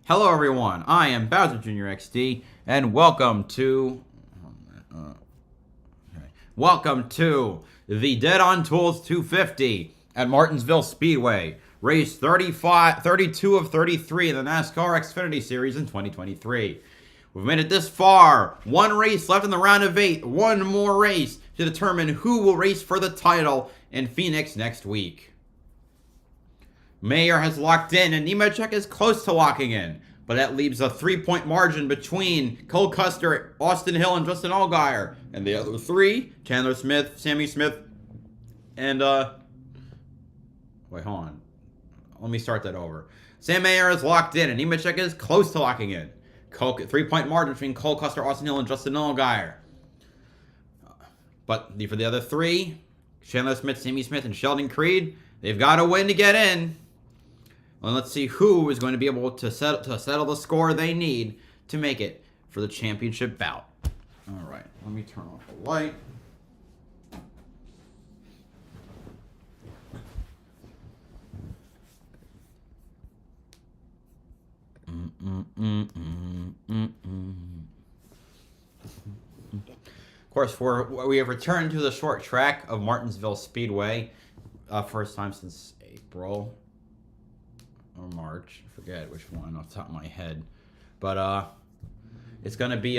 Hello everyone, I am BowserJrXD, and welcome to the Dead on Tools 250 at Martinsville Speedway, race 32 of 33 in the NASCAR Xfinity Series in 2023. We've made it this far. One race left in the round of 8. One more race to determine who will race for the title in Phoenix next week. Mayer has locked in, and Nemechek is close to locking in. But that leaves a 3-point margin between Cole Custer, Austin Hill, and Justin Allgaier. And the other three, Chandler Smith, Sammy Smith, and, wait, hold on. Let me start that over. Sam Mayer is locked in, and Nemechek is close to locking in. 3-point margin between Cole Custer, Austin Hill, and Justin Allgaier. But for the other three, Chandler Smith, Sammy Smith, and Sheldon Creed, they've got to win to get in. And let's see who is going to be able to settle the score they need to make it for the championship bout. All right, let me turn off the light. Of course, we have returned to the short track of Martinsville Speedway. First time since April. Or March, I forget which one off the top of my head, but it's gonna be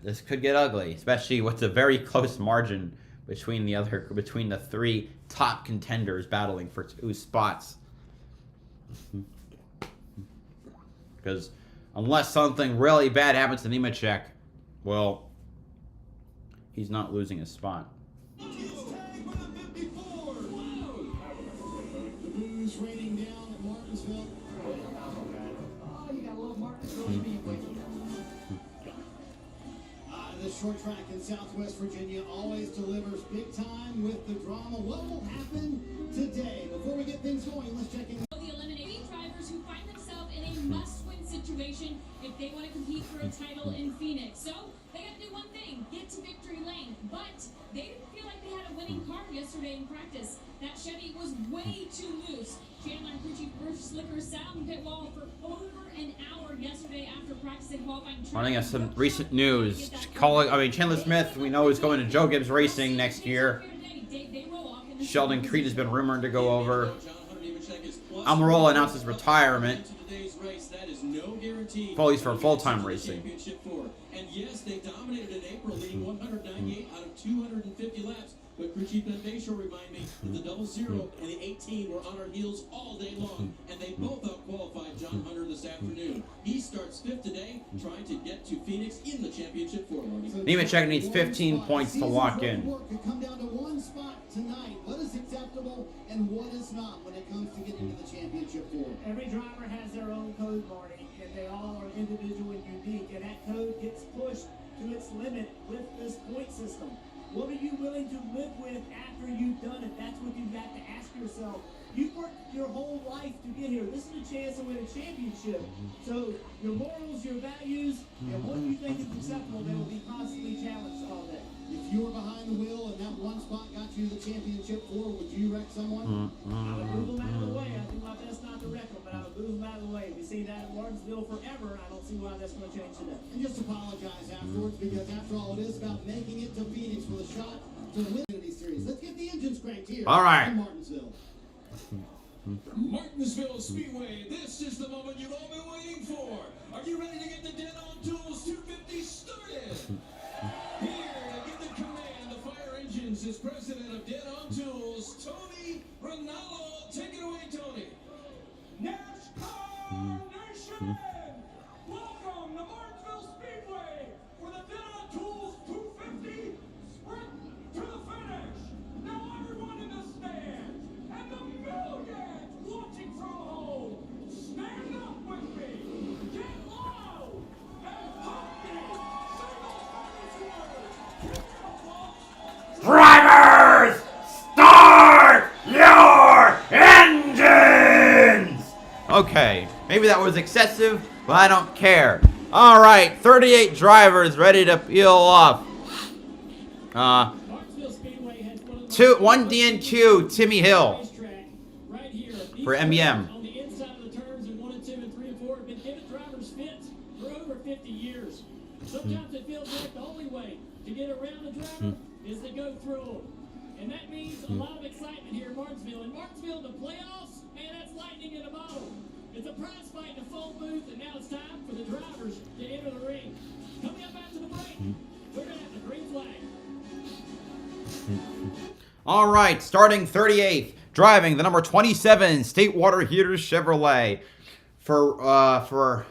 this could get ugly, especially with the very close margin between the three top contenders battling for 2 spots. Because unless something really bad happens to Nemechek, well, he's not losing his spot. Raining down at Martinsville. Oh, you gotta love Martinsville Speedway. The short track in Southwest Virginia always delivers big time with the drama. What will happen today? Before we get things going, let's check in. The eliminating drivers who find themselves in a must-win situation if they want to compete for a title in Phoenix. So they got to do one thing: get to victory lane. But they didn't feel like they had a winning car yesterday in practice. That Chevy was way too loose. Chandler and crew chief Bruce Slicker sat on the pit wall for over an hour yesterday after practicing qualifying. Running us some recent news. Chandler Smith, we know, is going to Joe Gibbs Racing next year. Sheldon Creed has been rumored to go over. Almirola announced his retirement. Foley's for full-time racing. And yes, they dominated in April, leading 198 out of 250 laps. But crew chief Ben Bayshore reminded me that the 00 and the 18 were on our heels all day long, and they both out-qualified John Hunter this afternoon. He starts 5th today, trying to get to Phoenix in the championship four. Nemechek needs 15 points to lock in. Could come down to one spot tonight. What is acceptable and what is not when it comes to getting to the championship four? Every driver has their own code, Marty, and they all are individual and unique, and that code gets pushed to its limit with this point system. What are you willing to live with after you've done it? That's what you've got to ask yourself. You've worked your whole life to get here. This is a chance to win a championship. So your morals, your values, and what you think is acceptable, they will be constantly challenged all day. If you were behind the wheel and that one spot got you to the championship four, would you wreck someone? I would move them out of the way. I do my best not to wreck them, but I would move them out of the way. We see that at Martinsville forever. I don't see why that's going to change today. And just apologize afterwards, because after all, it is about making it to Phoenix with a shot to win the Xfinity Series. Let's get the engines cranked here. All right. In Martinsville. Martinsville Speedway, this is the moment you've all been waiting for. Are you ready to get the Dead on Tools 250 started? Here to give the command to Fire Engines is president of Dead on Tools, Tony Rinaldo. Take it away, Tony. NASCAR Nation! Welcome to Martinsville Speedway for the Dead on Tools 250 sprint to the finish. Now everyone in the stands and the millions watching from home, stand up with me, get loud, and pump me. Drivers, start your engines! Okay, maybe that was excessive, but I don't care. All right, 38 drivers ready to peel off. 1 DNQ, Timmy Hill Right here. for MBM. On the inside of the turns in 1 and 2 and 3 and 4 have been giving drivers fits for over 50 years. Sometimes it feels like the only way to get around the driver is to go through them. And that means a lot of excitement here in Martinsville. In Martinsville, the playoffs, man, that's lightning in a bottle. It's a prize fight in a full booth, and now it's time for the drivers to enter the ring. Coming up after the break, we're going to have the green flag. All right, starting 38th, driving the number 27 State Water Heaters Chevrolet for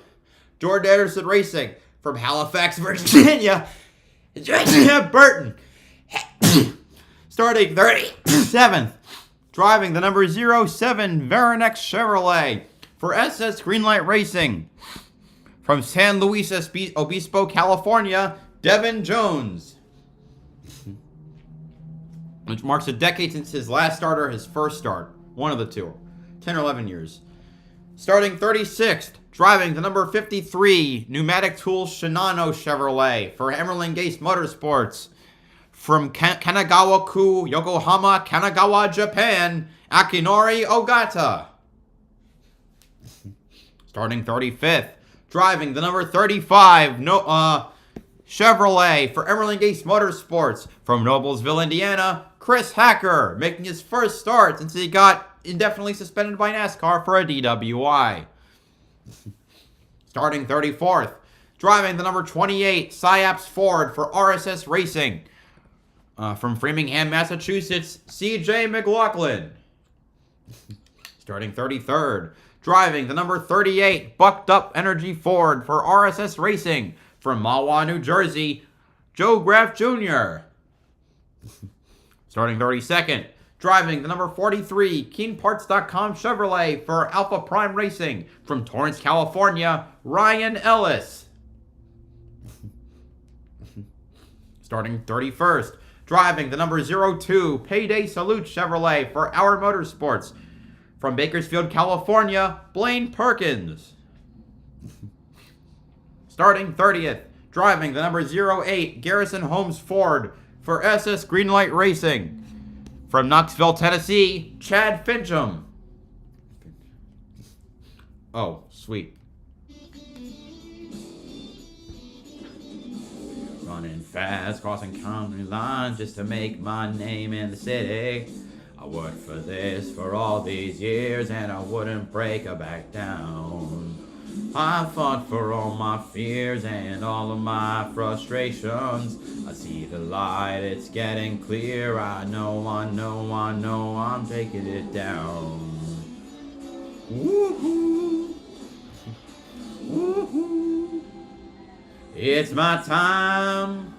George Anderson Racing from Halifax, Virginia. Burton. Starting 37th, driving the number 07 Varinex Chevrolet for SS Greenlight Racing from San Luis Obispo, California, Devin Jones. Which marks a decade since his last start or his first start. One of the two. 10 or 11 years. Starting 36th, driving the number 53 Pneumatic Tools Shinano Chevrolet for Emerald Gase Motorsports from Kanagawa-ku, Yokohama, Kanagawa, Japan, Akinori Ogata. Starting 35th, driving the number 35 Chevrolet for Emerald Gase Motorsports from Noblesville, Indiana, Chris Hacker, making his first start since he got indefinitely suspended by NASCAR for a DWI. Starting 34th, driving the number 28 Syaps Ford for RSS Racing from Framingham, Massachusetts, CJ McLaughlin. Starting 33rd, driving the number 38 Bucked Up Energy Ford for RSS Racing from Mahwah, New Jersey, Joe Graff Jr. Starting 32nd, driving the number 43 KeenParts.com Chevrolet for Alpha Prime Racing from Torrance, California, Ryan Ellis. Starting 31st, driving the number 02 Payday Salute Chevrolet for Our Motorsports from Bakersfield, California, Blaine Perkins. Starting 30th, driving the number 08 Garrison Holmes Ford for SS Greenlight Racing from Knoxville, Tennessee, Chad Fincham. Oh, sweet. Running fast, crossing county lines just to make my name in the city. I worked for this for all these years and I wouldn't break or back down. I fought for all my fears and all of my frustrations. I see the light, it's getting clear. I know, I'm taking it down. Woohoo! Woohoo! It's my time.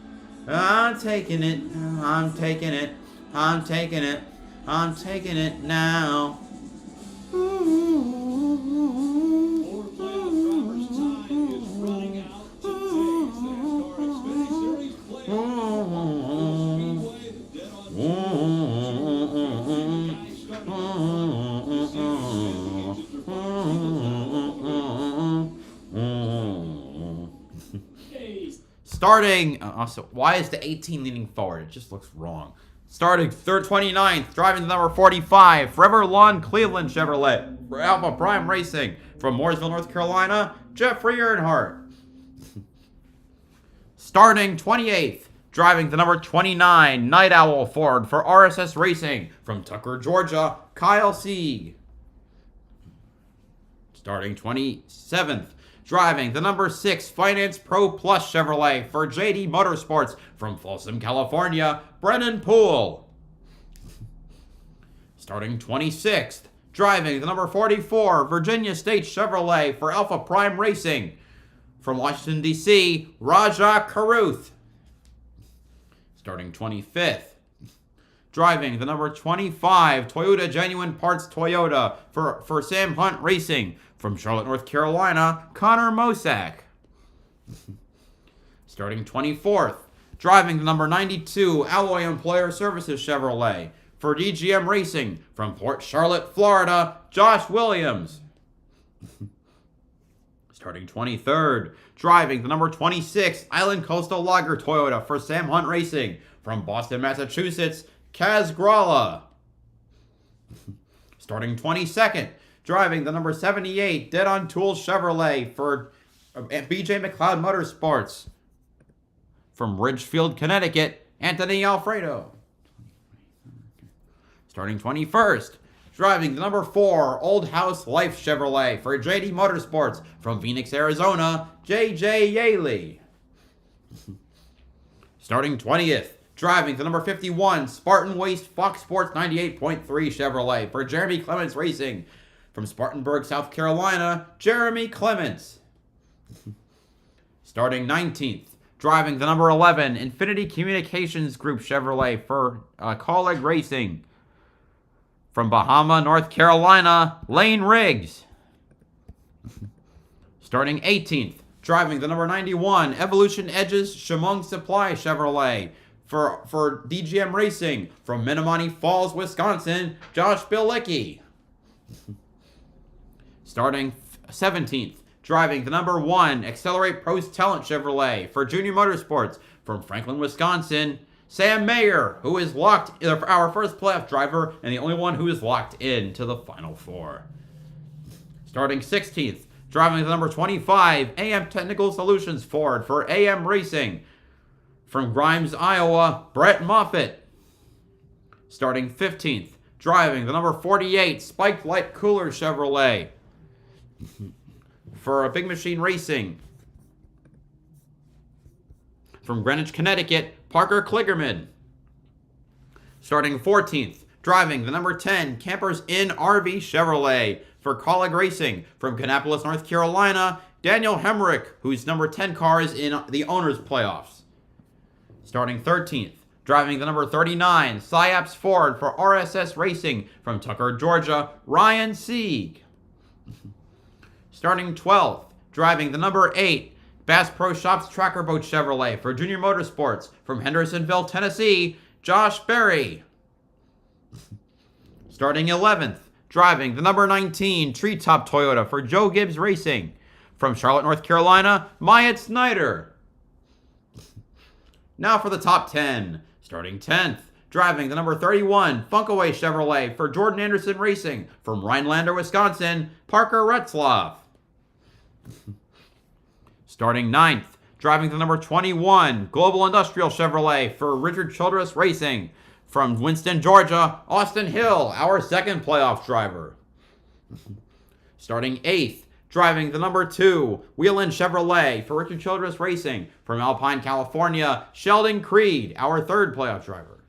I'm taking it. I'm taking it. I'm taking it. I'm taking it now. Ooh. Starting, also, why is the 18 leaning forward? It just looks wrong. Starting 29th, driving the number 45, Forever Lawn Cleveland Chevrolet for Alpha Prime Racing from Mooresville, North Carolina, Jeffrey Earnhardt. Starting 28th, driving the number 29 Night Owl Ford for RSS Racing from Tucker, Georgia, Kyle Sieg. Starting 27th, driving the number 6 Finance Pro Plus Chevrolet for JD Motorsports from Folsom, California, Brennan Poole. Starting 26th, driving the number 44 Virginia State Chevrolet for Alpha Prime Racing from Washington, D.C., Raja Karuth. Starting 25th, driving the number 25 Toyota Genuine Parts Toyota for Sam Hunt Racing from Charlotte, North Carolina, Connor Mosak. Starting 24th, driving the number 92 Alloy Employer Services Chevrolet for DGM Racing from Port Charlotte, Florida, Josh Williams. Starting 23rd, driving the number 26 Island Coastal Lager Toyota for Sam Hunt Racing from Boston, Massachusetts, Kazgrala. Starting 22nd, driving the number 78 Dead on Tools Chevrolet for BJ McLeod Motorsports. From Ridgefield, Connecticut, Anthony Alfredo. Starting 21st, driving the number 4 Old House Life Chevrolet for JD Motorsports. From Phoenix, Arizona, JJ Yaley. Starting 20th, driving the number 51 Spartan Waste Fox Sports 98.3 Chevrolet for Jeremy Clements Racing. From Spartanburg, South Carolina, Jeremy Clements. Starting 19th, driving the number 11 Infinity Communications Group Chevrolet for Colleague Racing. From Bahama, North Carolina, Lane Riggs. Starting 18th, driving the number 91 Evolution Edges Chemung Supply Chevrolet for DGM Racing. From Menomonee Falls, Wisconsin, Josh Bilicki. Starting 17th, driving the number 1 Accelerate Post Talent Chevrolet for Junior Motorsports. From Franklin, Wisconsin, Sam Mayer, who is locked, our first playoff driver, and the only one who is locked into the Final Four. Starting 16th, driving the number 25 AM Technical Solutions Ford for AM Racing. From Grimes, Iowa, Brett Moffitt. Starting 15th, driving the number 48 Spiked Light Cooler Chevrolet for Big Machine Racing. From Greenwich, Connecticut, Parker Kligerman. Starting 14th, driving the number 10 Campers Inn RV Chevrolet for Colleague Racing. From Kannapolis, North Carolina, Daniel Hemrick, whose number 10 car is in the Owners' Playoffs. Starting 13th, driving the number 39 Syapps Ford for RSS Racing. From Tucker, Georgia, Ryan Sieg. Starting 12th, driving the number 8 Bass Pro Shops Tracker Boat Chevrolet for Junior Motorsports. From Hendersonville, Tennessee, Josh Berry. Starting 11th, driving the number 19 Treetop Toyota for Joe Gibbs Racing. From Charlotte, North Carolina, Myatt Snyder. Now for the top 10. Starting 10th, driving the number 31 Funkaway Chevrolet for Jordan Anderson Racing. From Rhinelander, Wisconsin, Parker Retzlaff. Starting 9th, driving the number 21 Global Industrial Chevrolet for Richard Childress Racing. From Winston, Georgia, Austin Hill, our second playoff driver. Starting 8th, driving the number 2 Wheelan Chevrolet for Richard Childress Racing. From Alpine, California, Sheldon Creed, our third playoff driver.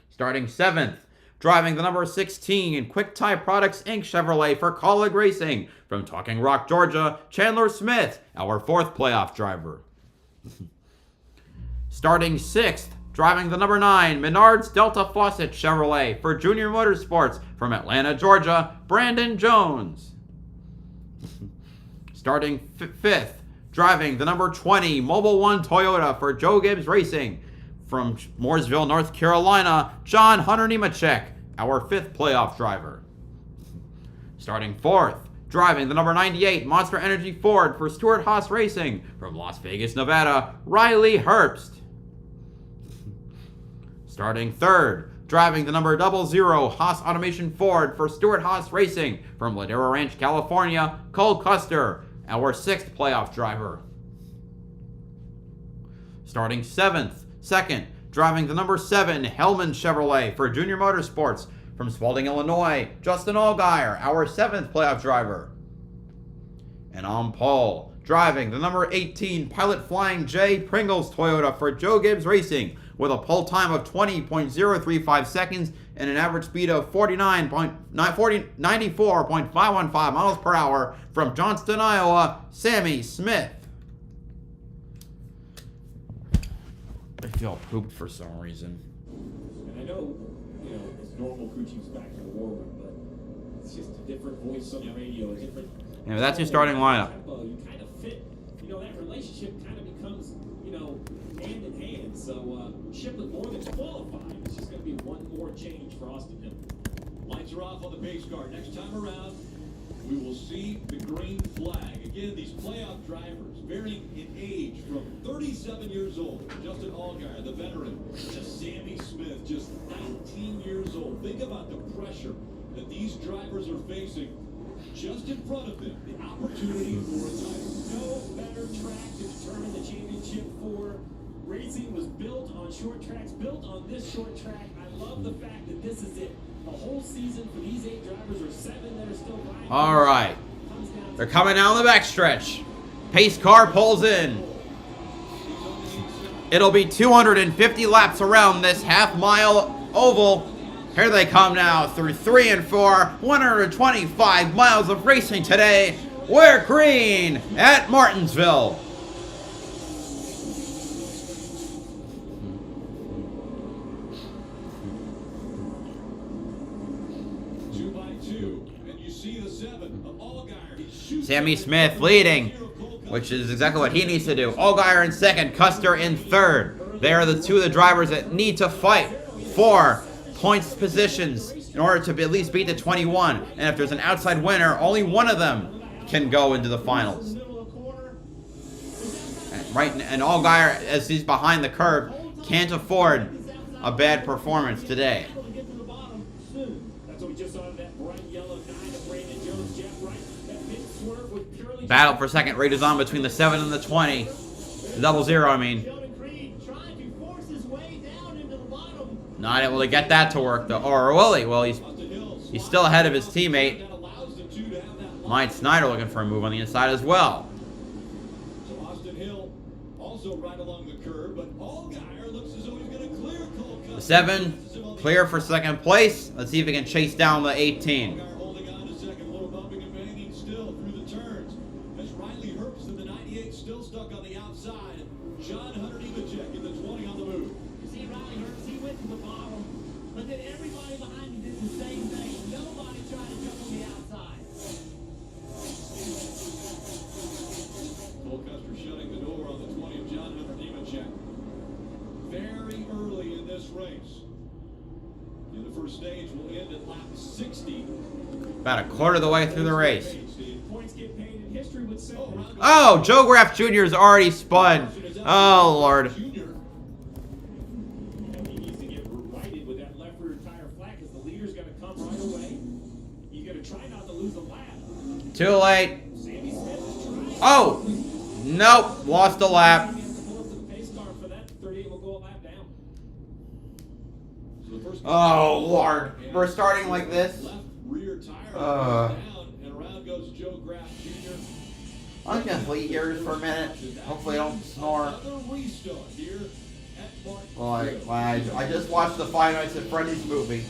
Starting 7th, driving the number 16 Quick Tie Products Inc. Chevrolet for Colleague Racing. From Talking Rock, Georgia, Chandler Smith, our fourth playoff driver. Starting 6th, driving the number 9 Menards Delta Faucet Chevrolet for Junior Motorsports. From Atlanta, Georgia, Brandon Jones. Starting 5th, driving the number 20 Mobile One Toyota for Joe Gibbs Racing. From Mooresville, North Carolina, John Hunter Nemechek, our fifth playoff driver. Starting 4th, driving the number 98 Monster Energy Ford for Stuart Haas Racing. From Las Vegas, Nevada, Riley Herbst. Starting 3rd, driving the number 00 Haas Automation Ford for Stuart Haas Racing. From Ladera Ranch, California, Cole Custer, our sixth playoff driver. Starting 2nd, driving the number 7 Hellman Chevrolet for Junior Motorsports. From Spalding, Illinois, Justin Allgaier, our 7th playoff driver. And on pole, driving the number 18 Pilot Flying J Pringles Toyota for Joe Gibbs Racing, with a pole time of 20.035 seconds and an average speed of 94.515 miles per hour. From Johnston, Iowa, Sammy Smith. I feel pooped for some reason. And I know, it's normal crew chief's back in the war room, but it's just a different voice on the radio, a different... Yeah, that's your starting lineup. You kind of fit, that relationship kind of becomes, hand in hand. So, Chip was more than qualified. It's just going to be one more change for Austin Hill. Lights are off on the pace car. Next time around, we will see the green flag. Again, these playoff drivers varying in age from 36 27 years old. Justin Allgaier, the veteran. To Sammy Smith, just 19 years old. Think about the pressure that these drivers are facing. Just in front of them, the opportunity for a title. No better track to determine the championship for. Racing was built on short tracks, built on this short track. I love the fact that this is it. The whole season for these 8 drivers, or 7 that are still riding. All right. They're coming down the backstretch. Pace car pulls in. It'll be 250 laps around this half-mile oval. Here they come now through 3 and 4. 125 miles of racing today. We're green at Martinsville. 2 by 2, and you see the 7 of Allgaier. He shoots Sammy Smith leading, which is exactly what he needs to do. Allgaier in second, Custer in third. They are the 2 of the drivers that need to fight for points positions in order to at least beat the 21. And if there's an outside winner, only one of them can go into the finals. And Allgaier, as he's behind the curve, can't afford a bad performance today. That's what we just saw in that bright yellow 9 of Brandon Jones, Jeff Wright. That mid swerve was purely Battle for second rate is on between the 7 and the 20. The 00, I mean. Not able to get that to work though. Or will he? Well, he's still ahead of his teammate. Mike Snyder looking for a move on the inside as well. So Austin Hill also right along the curve, but Allgaier looks as though he's going to clear Cole Custer. The 7 clear for second place. Let's see if he can chase down the 18. Allgaier holding on a second, little bumping and banging still through the turns. As Riley Herbst in the 98 still stuck on the outside. John Hunter Nemechek in the 20 on the move. You see Riley Herbst, he went to the bottom, but then everybody behind him did the same thing. Nobody tried to jump on the outside. Cole Custer shutting the door on the 20 of John Hunter Nemechek. Very early in this race. And the first stage will end at lap 60. About a quarter of the way through the race. points get paid, and history would say. Oh, Joe Graff Jr. is already spun. Oh, Lord. He needs to get righted with that left rear tire flat because the leader's going to come right away. He's going to try not to lose a lap. Too late. Sammy Smith is trying. Oh, nope. Lost a lap. He has to pull up to the pace car for that. 38 will go a lap down. Oh, Lord. We're starting like this. Left rear tire down, and around goes Joe Graff Jr. I'm gonna leave here for a minute. Hopefully I don't snore. Another restart here at Well, I just watched the 5 Nights at Freddy's movie.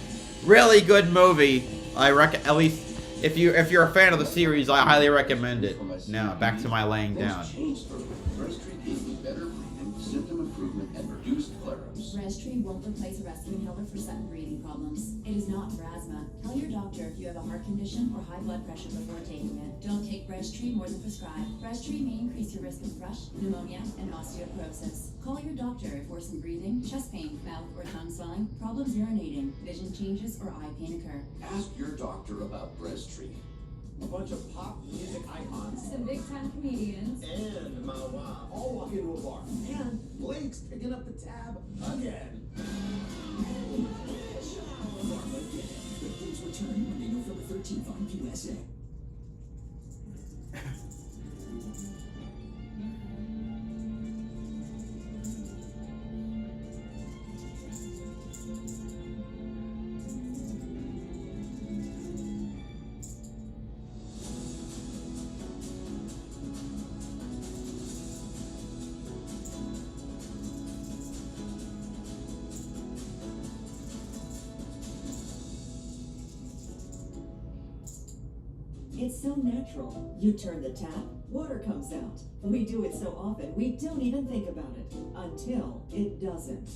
Really good movie. At least if you're a fan of the series, I highly recommend it. Now back to my laying down. Breasttree gives you better breathing, symptom improvement, and reduced flare-ups. Breasttree won't replace a rescue inhaler for sudden breathing problems. It is not for asthma. Tell your doctor if you have a heart condition or high blood pressure before taking it. Don't take Breasttree more than prescribed. Breasttree may increase your risk of thrush, pneumonia, and osteoporosis. Call your doctor if worsened breathing, chest pain, mouth or tongue swelling, problems urinating, vision changes, or eye pain occur. Ask your doctor about Breasttree. A bunch of pop music icons. Some big time comedians. And my wow. All walk into a bar. And Blake's picking up the tab again. The kids return Monday, November 13th on USA. It's so natural. You turn the tap, water comes out. We do it so often, we don't even think about it. Until it doesn't.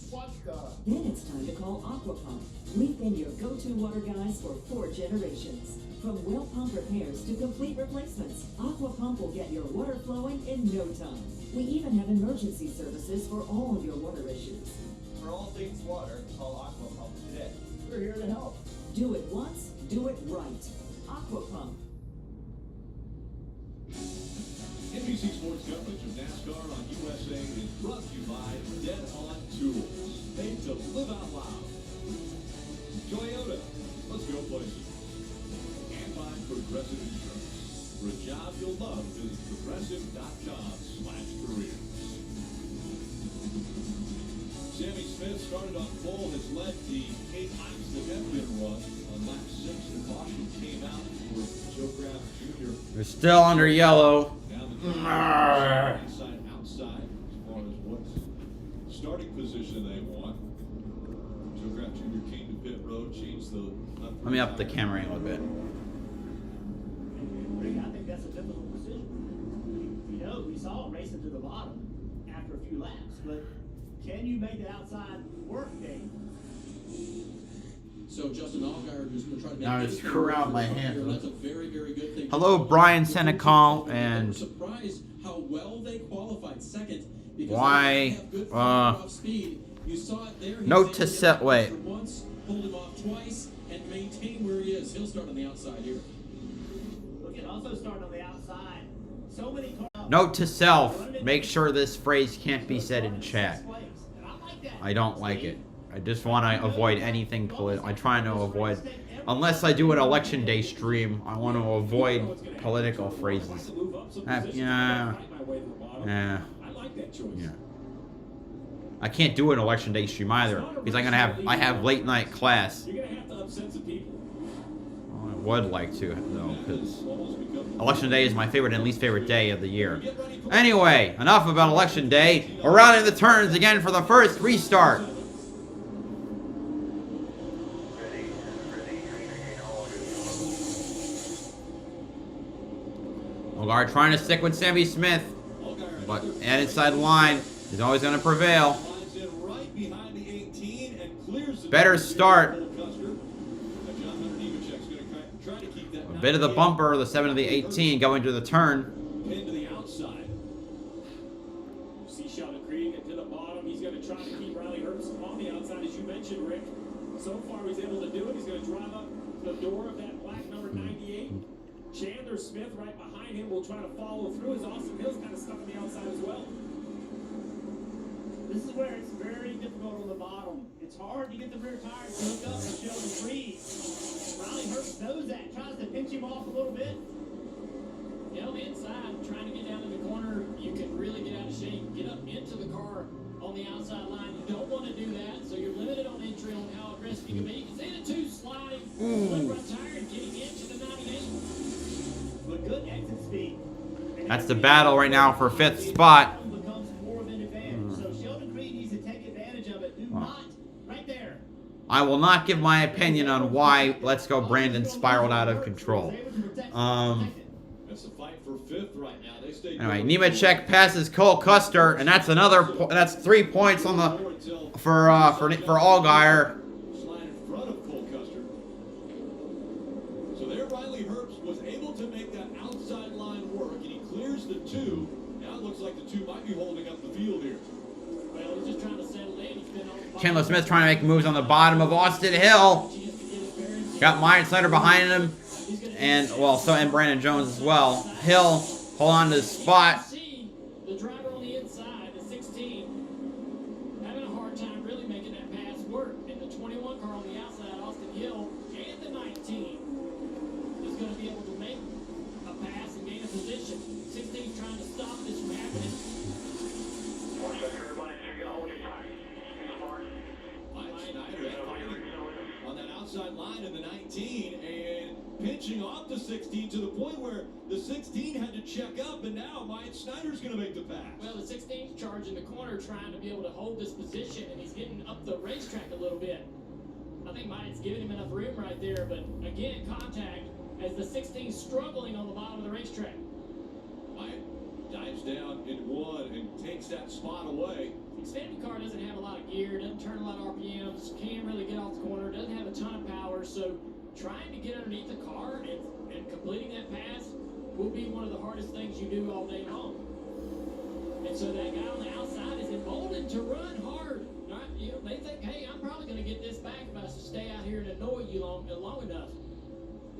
Then it's time to call Aqua Pump. We've been your go-to water guys for 4 generations. From well pump repairs to complete replacements, Aqua Pump will get your water flowing in no time. We even have emergency services for all of your water issues. For all things water, call Aqua Pump today. We're here to help. Do it once, do it right. Aqua Pump. NBC Sports coverage of NASCAR on USA is brought to you started on pole, has led the 8 laps that have been run. On lap 6, the caution came out for Joe Graf Jr. We're still under yellow. Now the inside outside as far as what starting position they want. Joe Graf Jr. came to pit road, changed the. Let me up the camera a little bit. Rick, I think that's a difficult decision. You know, we saw it racing to the bottom after a few laps, but can you make the outside work, Dave? So Justin Allgaier, who's going to try to make Now this just screw out my hand. That's a very, very good thing. Hello, Brian Senecal, and Surprised how well they qualified second because why? they have good off speed. You saw it there. Note to set. Wait. Once, pulled him off twice, and maintain where he is. He'll start on the outside here. Look at also starting on the outside. So many cars. Note to self: make sure this phrase can't be said in chat. I don't like it. I just want to avoid anything political. I'm trying to avoid, unless I do an election day stream, I want to avoid political phrases. Yeah. I can't do an election day stream either because I have late night class. You're gonna have to upset some people. Well, I would like to though, because election day is my favorite and least favorite day of the year. Anyway, enough about election day. We're rounding the turns again for the first restart. Allgaier trying to stick with Sammy Smith, but and inside the line is always going to prevail. Better start. A bit of the bumper, the 7 to the 18 going to the turn. Pin to the outside. See Sheldon Creed get to the bottom. He's going to try to keep Riley Herbst on the outside, as you mentioned, Rick. So far, he's able to do it. He's going to drive up the door of that black number 98. Chandler Smith right behind him will try to follow through as Austin Hill's kind of stuck on the outside as well. This is where it's very difficult on the bottom. It's hard to get the rear tires to hook up for Sheldon Creed. Riley Herbst knows that, tries to pinch him off a little bit. Get on the inside, trying to get down in the corner, you can really get out of shape. Get up into the car on the outside line. You don't want to do that, so you're limited on entry on how aggressive you can be. You can see the two sliding, left right tire and getting into the 98. But good exit speed. That's the battle right now for 5th spot. Becomes more of an advantage. So Sheldon Creed needs to take advantage of it. Do not, right there. I will not give my opinion on why Let's Go Brandon spiraled out of control. That's a fight for 5th right now. They stay. Anyway, Nemechek passes Cole Custer, and that's that's 3 points on the for Allgaier. Slide in front of Cole Custer. So there, Riley Herbst was able to make that outside line work, and he clears the 2. Now it looks like the 2 might be holding up the field here. Well, he's just trying to settle in. He's been on the Chandler Smith trying to make moves on the bottom of Austin Hill. Got Myron Snyder behind him, and Brandon Jones as well. Hill hold on to his spot. The driver on the inside, the 16, having a hard time really making that pass work. And the 21 car on the outside, Austin Hill, and the 19 is going to be able to make a pass and gain a position. 16 trying to stop this from happening. On that outside line in the 19 and pinching off the 16 to the point where the 16 had to check up, and now Mike Snyder's going to make the pass. Well, the 16's charging the corner, trying to be able to hold this position, and he's getting up the racetrack a little bit. I think Mike's giving him enough room right there, but again, contact as the 16's struggling on the bottom of the racetrack. Mike dives down in 1 and takes that spot away. Xfinity car doesn't have a lot of gear, doesn't turn a lot of RPMs, can't really get off the corner, doesn't have a ton of power, so trying to get underneath the car and completing that pass will be one of the hardest things you do all day long. And so that guy on the outside is emboldened to run hard. Right? You know, they think, hey, I'm probably going to get this back if I stay out here and annoy you long enough.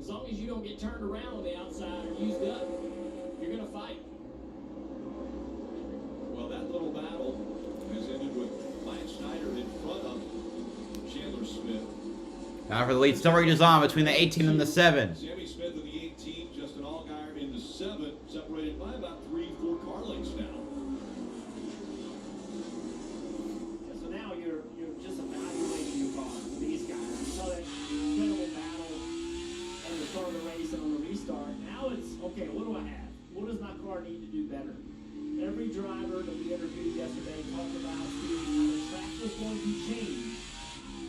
As long as you don't get turned around on the outside or used up, you're going to fight. Well, that little battle has ended with Mike Snyder in front of Chandler Smith. Now for the lead, still rages on between the 18 and the 7. Sammy Smith in the 18, Justin Allgaier in the 7, separated by about 3-4 car lengths now. So now you're just going to change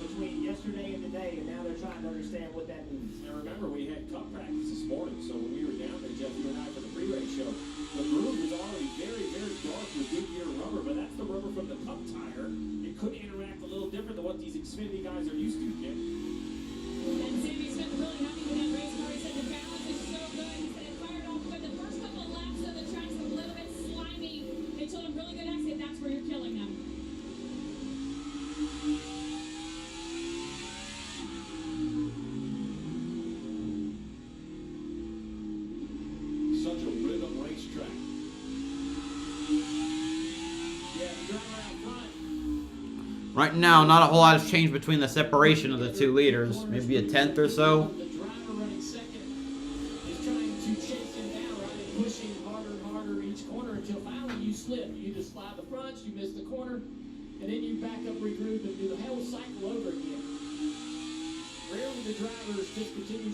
between yesterday and today, and now they're trying to understand what that means. And remember, we had cup practice this morning, so when we were down there, Jeff, you and I, for the pre-race show, the groove was already very, very dark with Goodyear rubber, but that's the rubber from the cup tire. It could interact a little different than what these Xfinity guys are used to, Jim. And Sammy Smith really happy with that race car. He said the balance is so good. He said it fired off, but the first couple of laps of the track's a little bit slimy. They told him really good exit. That's where you're killing them. Such a rhythm racetrack. Yeah, the driver out front. Right now, not a whole lot has changed between the separation of the 2 leaders. Maybe a tenth or so. The driver running second is trying to chase him down, right, and pushing harder and harder each corner until finally you slip. You either slide the front, you miss the corner, and then you back up, regroup, and do the whole cycle over again. Rarely the drivers just continue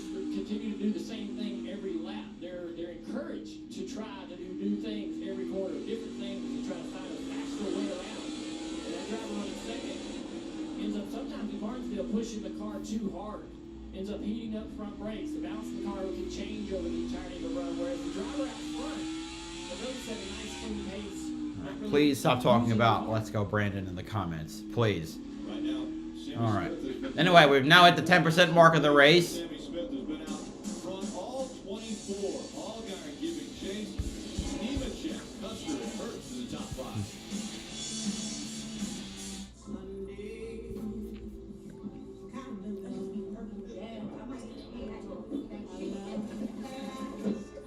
to do the same thing every lap. They're encouraged to try to do new things every quarter, different things, to try to find a faster way around. And that driver running second ends up sometimes in Martinsville pushing the car too hard. Ends up heating up front brakes. The balance of the car can change over the entirety of the run, whereas the driver out front, they really set a nice clean pace. Please stop talking about Let's Go Brandon in the comments. Please. Right now, Sammy Alright. Smith has been Anyway, we've now hit the 10% mark of the race. Sammy Smith has been out front all 24. Allgaier giving chase. Nemechek, Custer, and Hurts in the top 5.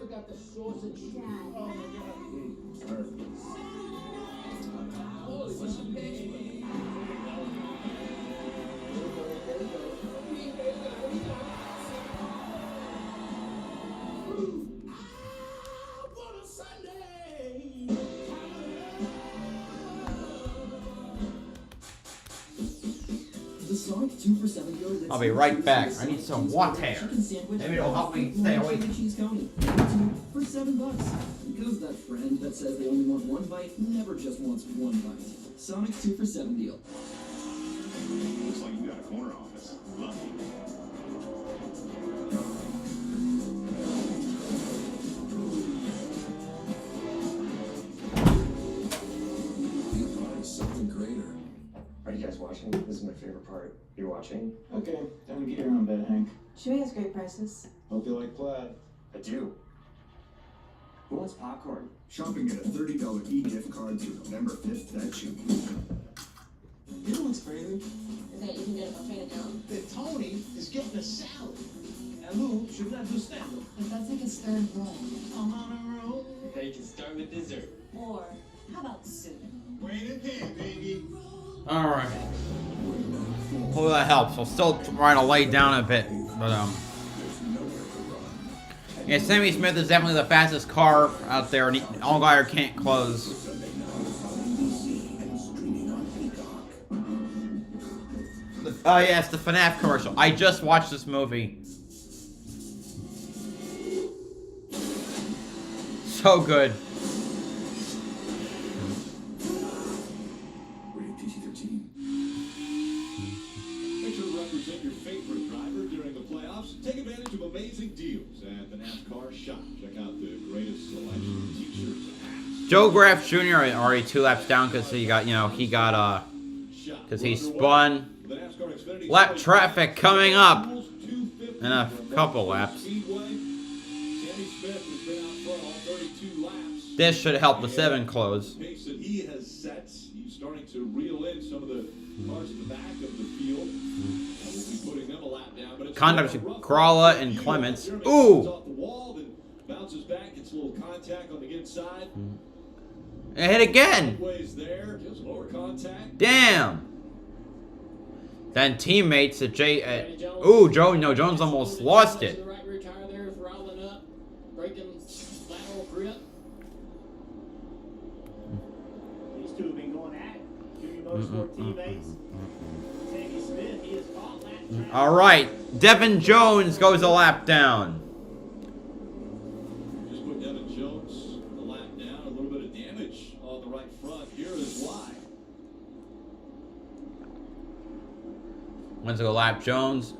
Forgot the sausage. Oh my God. Holy, what's the big? What a Sunday! The Sonic 2 for $7 deal. I'll be right back. I need some water. Maybe it'll help me stay awake. Cheese County. 2 for $7. Because that friend that says they only want one bite never just wants one bite. Sonic 2 for $7 deal. Looks like you got a corner office. Lucky. Something greater. Are you guys watching? This is my favorite part. You're watching? Okay, time to get your own bed, Hank. Chewy has great prices. Hope you like plaid. I do. Who wants popcorn? Shopping at a $30 e-gift card through November 5th. That's you. You know what's crazy? Is that you can get a buffet down? That Tony is getting a salad. And Lou should not do stand-up. But that's like a stern roll. I'm on a roll. Hey, you can start with dessert. Or, how about soup? Wait in here, baby. Alright. Hopefully that helps. I'll still try to lay down a bit. But, yeah, Sammy Smith is definitely the fastest car out there, and Allgaier can't close. Oh, yeah, it's the FNAF commercial. I just watched this movie. So good. Rated PG-13. Make sure to represent your favorite driver during the playoffs. Take advantage of amazing deals at the NASCAR shop. Check out the greatest selection of t-shirts and hats. Joe Graff Jr. already 2 laps down because he got, because he spun. The NASCAR Xfinity Lap traffic coming up in a couple laps. Speedway. Sammy Smith has been out front all 32 laps. This should help the 7 close. The pace that he has set, he's starting to reel in some of the cars at the back of the field. We'll be putting them a lap down, but it's Conduct to a rough Crawla and field. Clements. Jeremy Ooh! comes off the wall, then bounces back, gets a little contact on the inside. It hit again. Sideways there, just lower contact. Damn. Then teammates at Jones almost lost it. The right rear tire there is rolling up, breaking lateral grip. These two have been going at it. Junior Motorsport teammates. Sammy Smith, he has caught lap traffic. All right, Devin Jones goes a lap down. Just put Devin Jones a lap down, a little bit of damage on the right front. Here is why. Wins a lap Jones.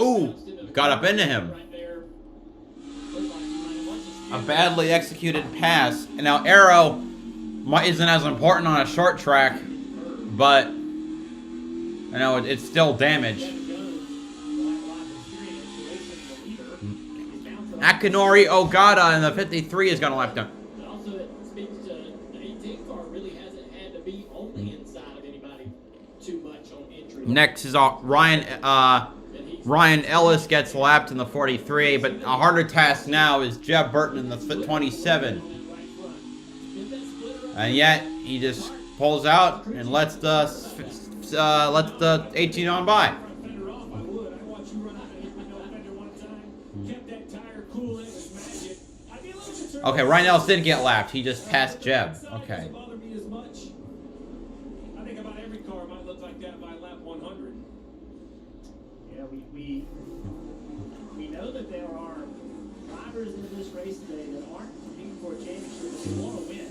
Ooh, got up into him. A badly executed pass. And now Arrow isn't as important on a short track, but I know it's still damage. Akinori Ogata in the 53 is going to lap down. Also, it speaks to the 18 car really hasn't had to be on the inside of anybody too much on entry. Next is Ryan Ellis gets lapped in the 43, but a harder task now is Jeb Burton in the 27. And yet he just pulls out and lets the 18 on by. Okay, Ryan Ellis didn't get lapped. He just passed Jeb. Okay. I think about every car might look like that by lap 100. Yeah, we know that there are drivers in this race today that aren't competing for a championship, but they want to win.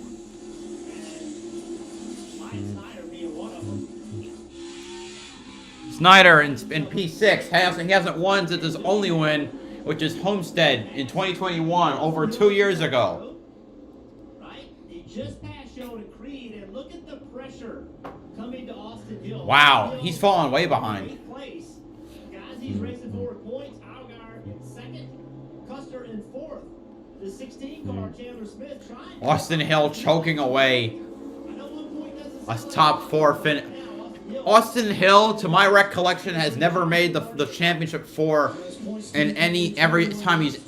And Mike Snyder being one of them. Snyder in P6 he hasn't won since his only win, which is Homestead in 2021, over 2 years ago. Right? He just passed Sheldon Creed, and look at the pressure coming to Austin Hill. Wow, he's falling way behind. Guys, he's racing for points. Algar in second, Custer in fourth. The 16 car Chandler Smith trying. Austin Hill choking away a top 4 finish. Austin Hill, to my recollection, has never made the championship 4 in every time he's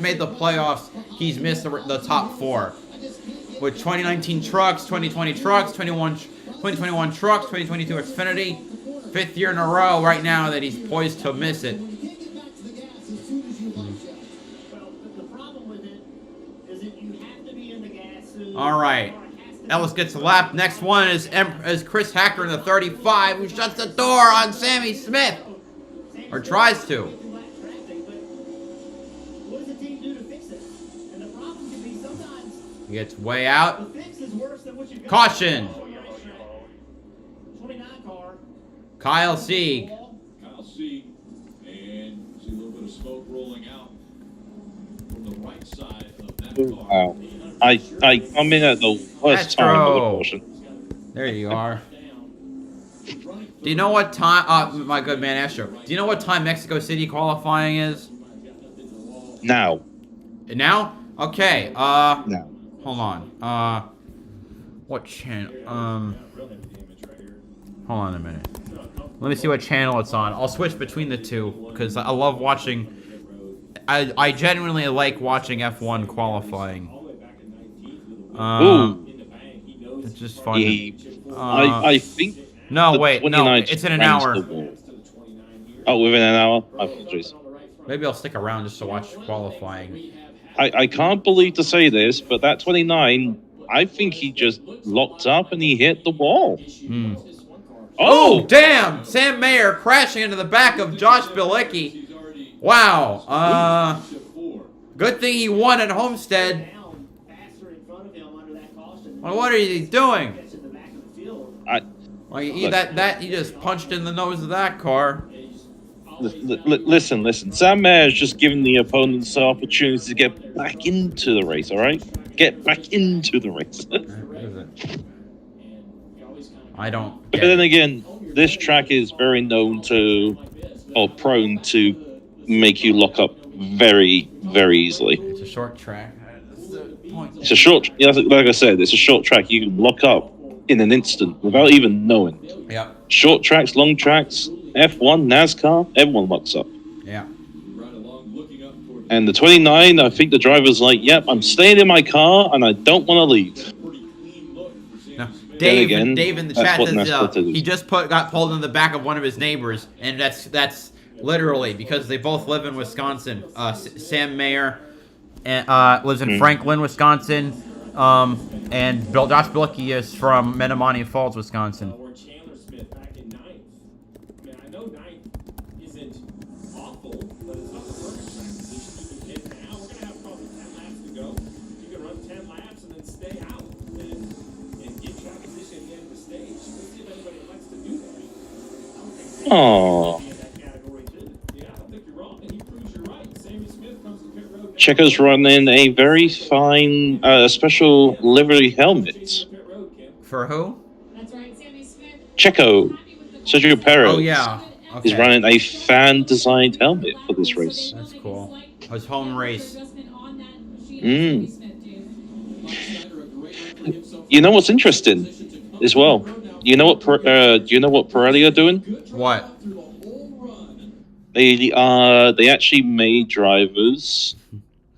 made the playoffs, he's missed the top 4. With 2019 trucks, 2020 trucks, 2021 trucks, 2022 Xfinity, 5th year in a row right now that he's poised to miss it. Well, the problem with it is that you have to be in the gas soon. All right. Ellis gets a lap. Next one is Chris Hacker in the 35, who shuts the door on Sammy Smith. Or tries to. What does the team do to fix it? And the problem can be sometimes He gets way out. the fix is worse than what you've got. Caution. 29 car. Kyle Sieg. Kyle Sieg, and see a little bit of smoke rolling out from the right side of that car. Wow. I come in at the worst time of the portion. There you are. Do you know what time, my good man Astro, do you know what time Mexico City qualifying is? Now. Now? Okay, Now. hold on. What channel, hold on a minute. Let me see what channel it's on. I'll switch between the two, because I love watching, I genuinely like watching F1 qualifying. Ooh. It's just fun. I think. No, wait, no, it's in an hour. Oh, within an hour? I apologize. Maybe I'll stick around just to watch qualifying. I can't believe to say this, but that 29, I think he just locked up and he hit the wall. Oh, damn! Sam Mayer crashing into the back of Josh Bilicki. Wow. Good thing he won at Homestead. Well, what are you doing? He just punched in the nose of that car. Listen. Sam Mayer's just giving the opponents the opportunity to get back into the race, all right? Get back into the race. I don't. But then again, this track is very known to, or prone to, make you lock up very, very easily. It's a short track. It's a short, like I said, it's a short track. You can lock up in an instant without even knowing. Yeah. Short tracks, long tracks, F1, NASCAR, everyone locks up. Yeah. And the 29, I think the driver's like, yep, I'm staying in my car and I don't want to leave. No. Dave in the chat says he just got pulled in the back of one of his neighbors, and that's literally because they both live in Wisconsin. Sam Mayer lives in Franklin, Wisconsin, and Josh Bilicki is from Menomonee Falls, Wisconsin. Or Chandler Smith back in 9th. I mean, I know 9th isn't awful, but it's not the perfect track position you can hit now. We're going to have probably 10 laps to go. You can run 10 laps and then stay out and get track position at the end of the stage. Let's see if anybody likes to do that. Oh. Checo's running a very fine special livery helmet. For who? That's right, Sammy Smith. Checo, Sergio Perez. Oh yeah. He's Okay. running a fan-designed helmet for this race. That's cool. His home race. You know what's interesting as well? You know what? Do you know what Pirelli are doing? What? They actually made drivers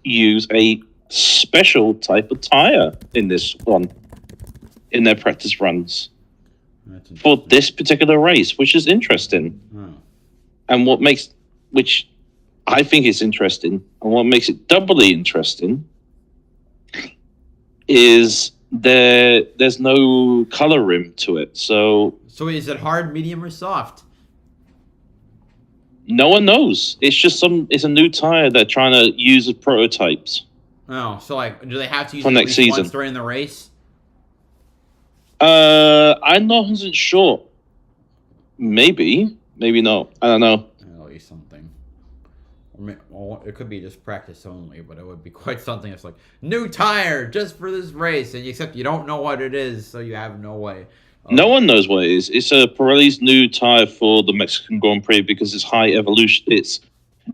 use a special type of tire in this one, in their practice runs for this particular race, which is interesting. And which I think is interesting, and what makes it doubly interesting is there's no color rim to it. So is it hard, medium, or soft? No one knows. It's a new tire they're trying to use as prototypes. Oh, so like, do they have to use for it next at least season once during the race? I'm not 100% sure. Maybe not. I don't know. At least something. Well, it could be just practice only, but it would be quite something. It's like new tire just for this race, and except you don't know what it is, so you have no way. No one knows what it is. It's a Pirelli's new tire for the Mexican Grand Prix because it's high evolution.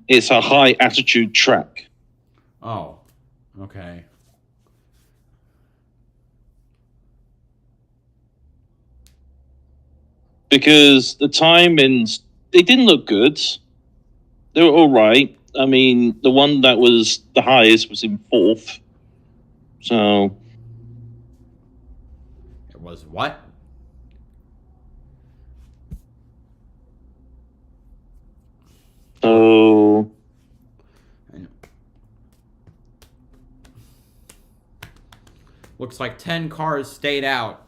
It's a high altitude track. Oh, okay. Because the timings, they didn't look good. They were all right. I mean, the one that was the highest was in 4th. So it was what? So looks like 10 cars stayed out.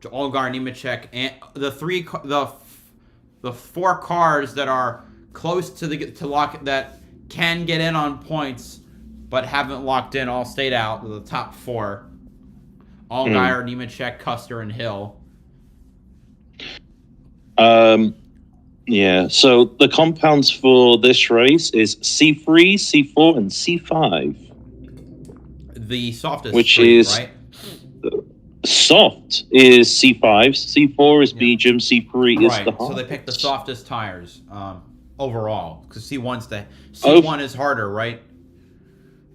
Allgaier, Nemechek, and the 4 cars that are close to lock that can get in on points but haven't locked in all stayed out. The top 4: Allgaier, Nemechek, Custer, and Hill. Yeah, so the compounds for this race is C3, C4, and C5. The softest, which three, is right? Soft is C5, C4 is medium, C3 is the hard. So they picked the softest tires overall because C1's is harder, right?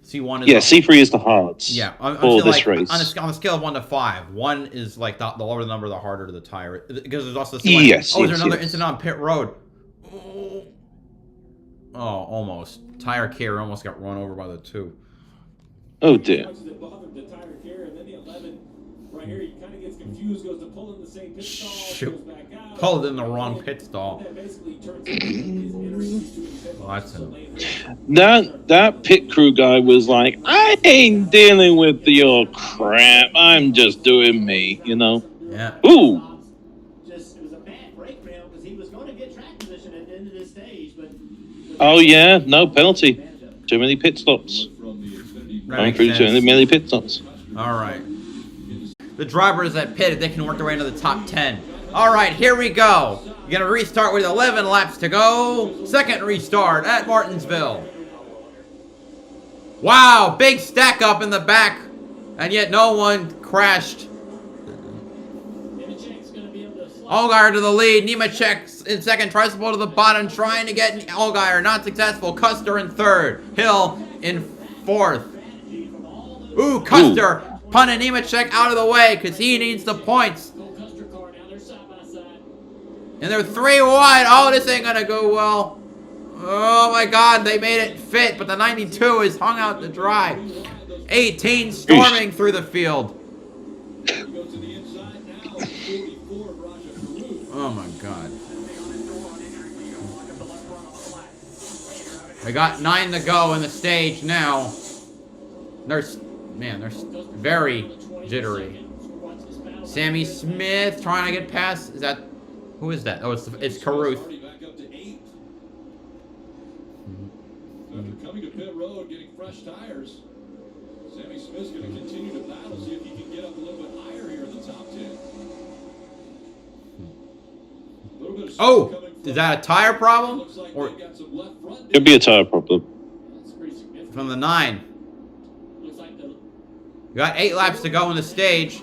C1 is C3 is the hards. Yeah, for this race. On a scale of 1 to 5, 1 is like the lower the number, the harder the tire. Because there's also C1. Is there another incident on pit road? Oh, almost. Tire care almost got run over by the 2. Oh dear. Shoot. Pulled in the wrong pit stall. That pit crew guy was like, I ain't dealing with your crap. I'm just doing me, you know? Yeah. Ooh. Just, it was a bad break for him because he was going to get track position at the end of this stage, but... Oh yeah, no penalty. Too many pit stops. Going through too many pit stops. All right. The drivers that pitted, they can work their way into the top 10. All right, here we go. You're going to restart with 11 laps to go. Second restart at Martinsville. Wow, big stack up in the back, and yet no one crashed. Allgaier to the lead. Nemechek in second, tries to pull to the bottom, trying to get Allgaier. Not successful. Custer in third. Hill in fourth. Ooh, Custer punting Nemechek out of the way because he needs the points. And they're 3 wide. Oh, this ain't going to go well. Oh, my God. They made it fit, but the 92 is hung out to dry. 18 storming through the field. Oh, my God. They got 9 to go in the stage now. They're very jittery. Sammy Smith trying to get past. Is that... Who is that? Oh, it's Caruth. After coming to pit road, getting fresh tires, Sammy Smith's going to continue to battle, see if he can get up a little bit higher here in the top 10. Oh, is that a tire problem? Or Could be a tire problem. from the 9. Looks like the You got 8 laps to go in the stage.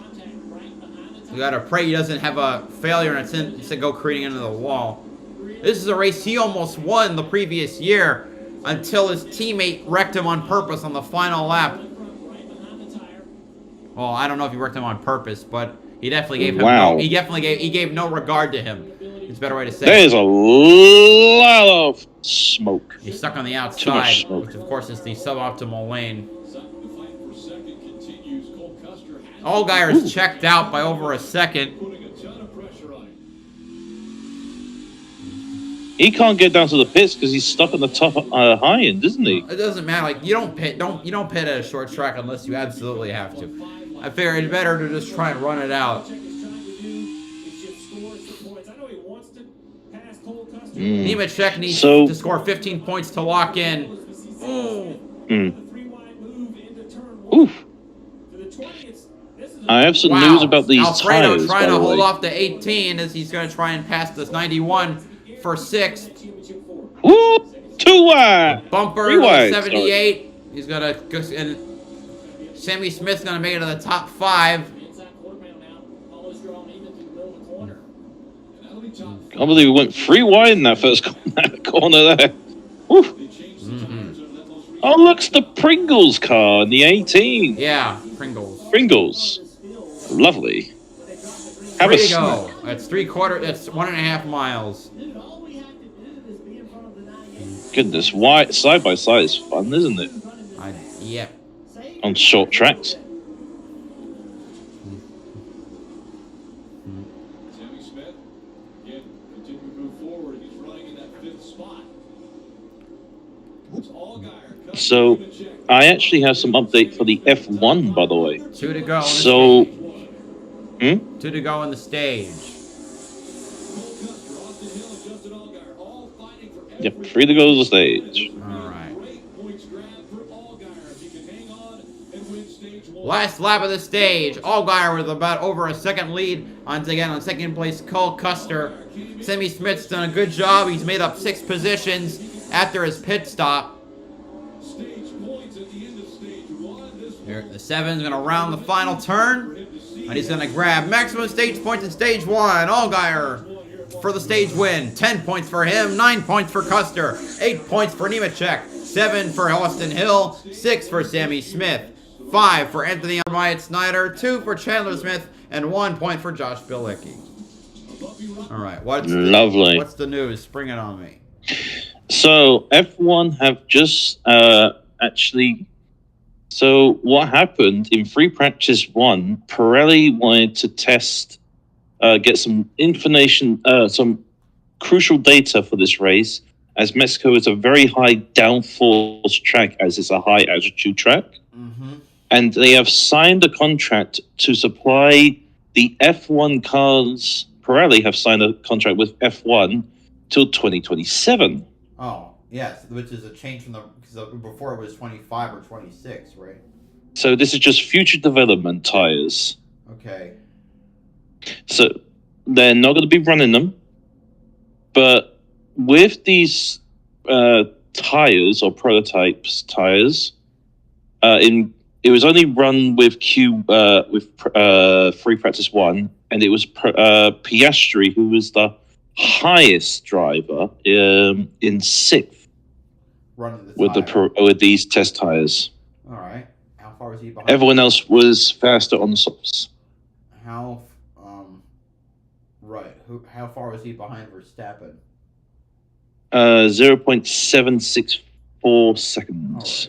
You gotta pray he doesn't have a failure and it's to go careening into the wall. This is a race he almost won the previous year until his teammate wrecked him on purpose on the final lap. Well, I don't know if he wrecked him on purpose, but he definitely gave him he gave no regard to him. It's a better way to say it. There's a lot of smoke. He's stuck on the Too much outside, smoke. which of course is the suboptimal lane. The fight for second continues. Cole Custer has Allgaier's checked out by over a second. putting a ton of pressure on him. He can't get down to the pits because he's stuck on the top high end, isn't he? It doesn't matter. Like you don't pit at a short track unless you absolutely have to. I figure it's better to just try and run it out. Nemechek needs to score 15 points to lock in. Oof. I have some news about these Alfredo tires, trying by to the hold way. off the 18 as he's going to try and pass this 91 for 6th. Ooh, 2 wide. Bumper 3 wide, 78. He's going to go, and Sammy Smith's going to make it to the top 5. I can't believe we went 3 wide in that first corner there. Woo. Oh, look, it's the Pringles car in the 18. Yeah, Pringles. Pringles. Lovely. Have Way a to snack. go. That's 3/4. That's 1.5 miles. Goodness, why side by side is fun, isn't it? Yep. On short tracks. Sammy Smith, again, continuing to move forward. He's running in that 5th spot. It's Allgaier. So, I actually have some update for the F1, by the way. 2 to go. So, 2 to go in the stage. Yep, 3 to go to the stage. Last lap of the stage. Allgaier with about over a second lead. Once again, on second place, Cole Custer. Sammy Smith's done a good job. He's made up 6 positions after his pit stop. Here, the 7's going to round the final turn. And he's going to grab maximum stage points in stage 1. Allgaier for the stage win. 10 points for him. 9 points for Custer. 8 points for Nemechek. 7 for Austin Hill. 6 for Sammy Smith. 5 for Anthony Wyatt Snyder, 2 for Chandler Smith, and 1 point for Josh Bilicki. All right, what's the news? Spring it on me. So F1 have just actually. So what happened in free practice 1? Pirelli wanted to test, get some information, some crucial data for this race, as Mexico is a very high downforce track, as it's a high altitude track. And they have signed a contract to supply the F1 cars. Pirelli have signed a contract with F1 till 2027. Oh, yes, which is a change from because before it was 25 or 26, right? So this is just future development tires. Okay. So they're not going to be running them. But with these tires or prototypes tires, it was only run with free practice 1, and it was Piastri who was the highest driver in 6th with these test tires. All right. How far was he behind? Everyone else was faster on the softs. How far was he behind Verstappen? 0.764 seconds.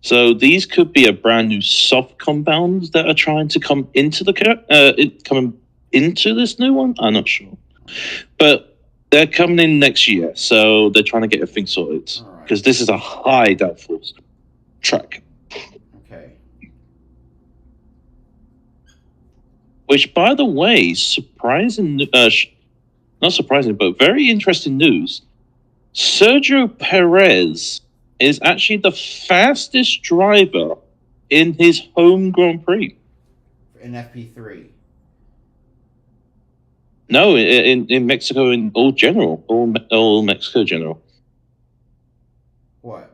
So these could be a brand new soft compounds that are trying to come into coming into this new one. I'm not sure, but they're coming in next year, so they're trying to get everything sorted because this is a high downforce track. Okay. Which, by the way, not surprising, but very interesting news. Sergio Perez is actually the fastest driver in his home Grand Prix. In FP3? No, in Mexico in all Mexico general.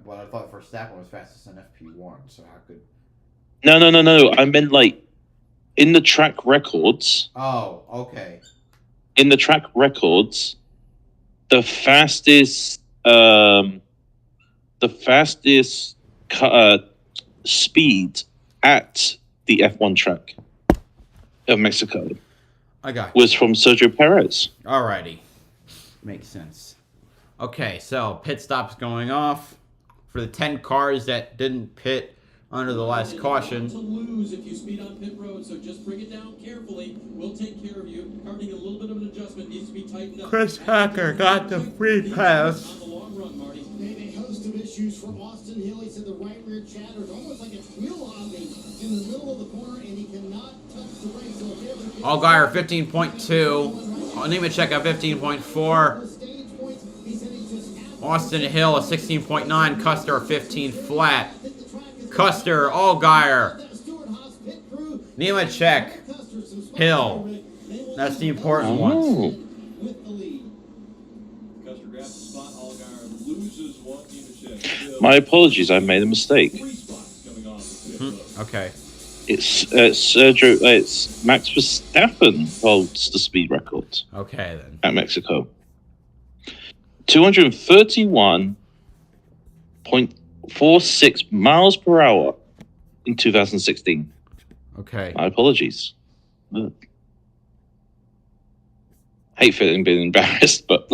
But I thought Verstappen was fastest in FP1, so how could... No. I meant like in the track records. Oh, okay. In the track records, the fastest speed at the F1 track of Mexico was from Sergio Perez. Alrighty. Makes sense. Okay, so pit stops going off for the 10 cars that didn't pit under the last caution. To lose if you speed on pit road, so just bring it down carefully. We'll take care of you. Car needing a little bit of an adjustment, needs to be tightened up. Chris Hacker got the free pass. On the long run, Marty. A host of issues for Austin Hill. He said the right rear chatters, almost like it's wheel hopping in the middle of the corner, and he cannot touch the brakes. So Allgaier 15.2. Nemechek at 15.4. Austin Hill a 16.9. Custer a 15 flat. Custer, Allgaier, Nemechek, Hill. That's the important ones. Custer grabs the spot. Allgaier loses one. Nemechek. My apologies, I made a mistake. Okay. It's Sergio. It's Max Verstappen holds the speed record. Okay then. At Mexico. 231.46 miles per hour in 2016. Okay. My apologies. Hate feeling being embarrassed, but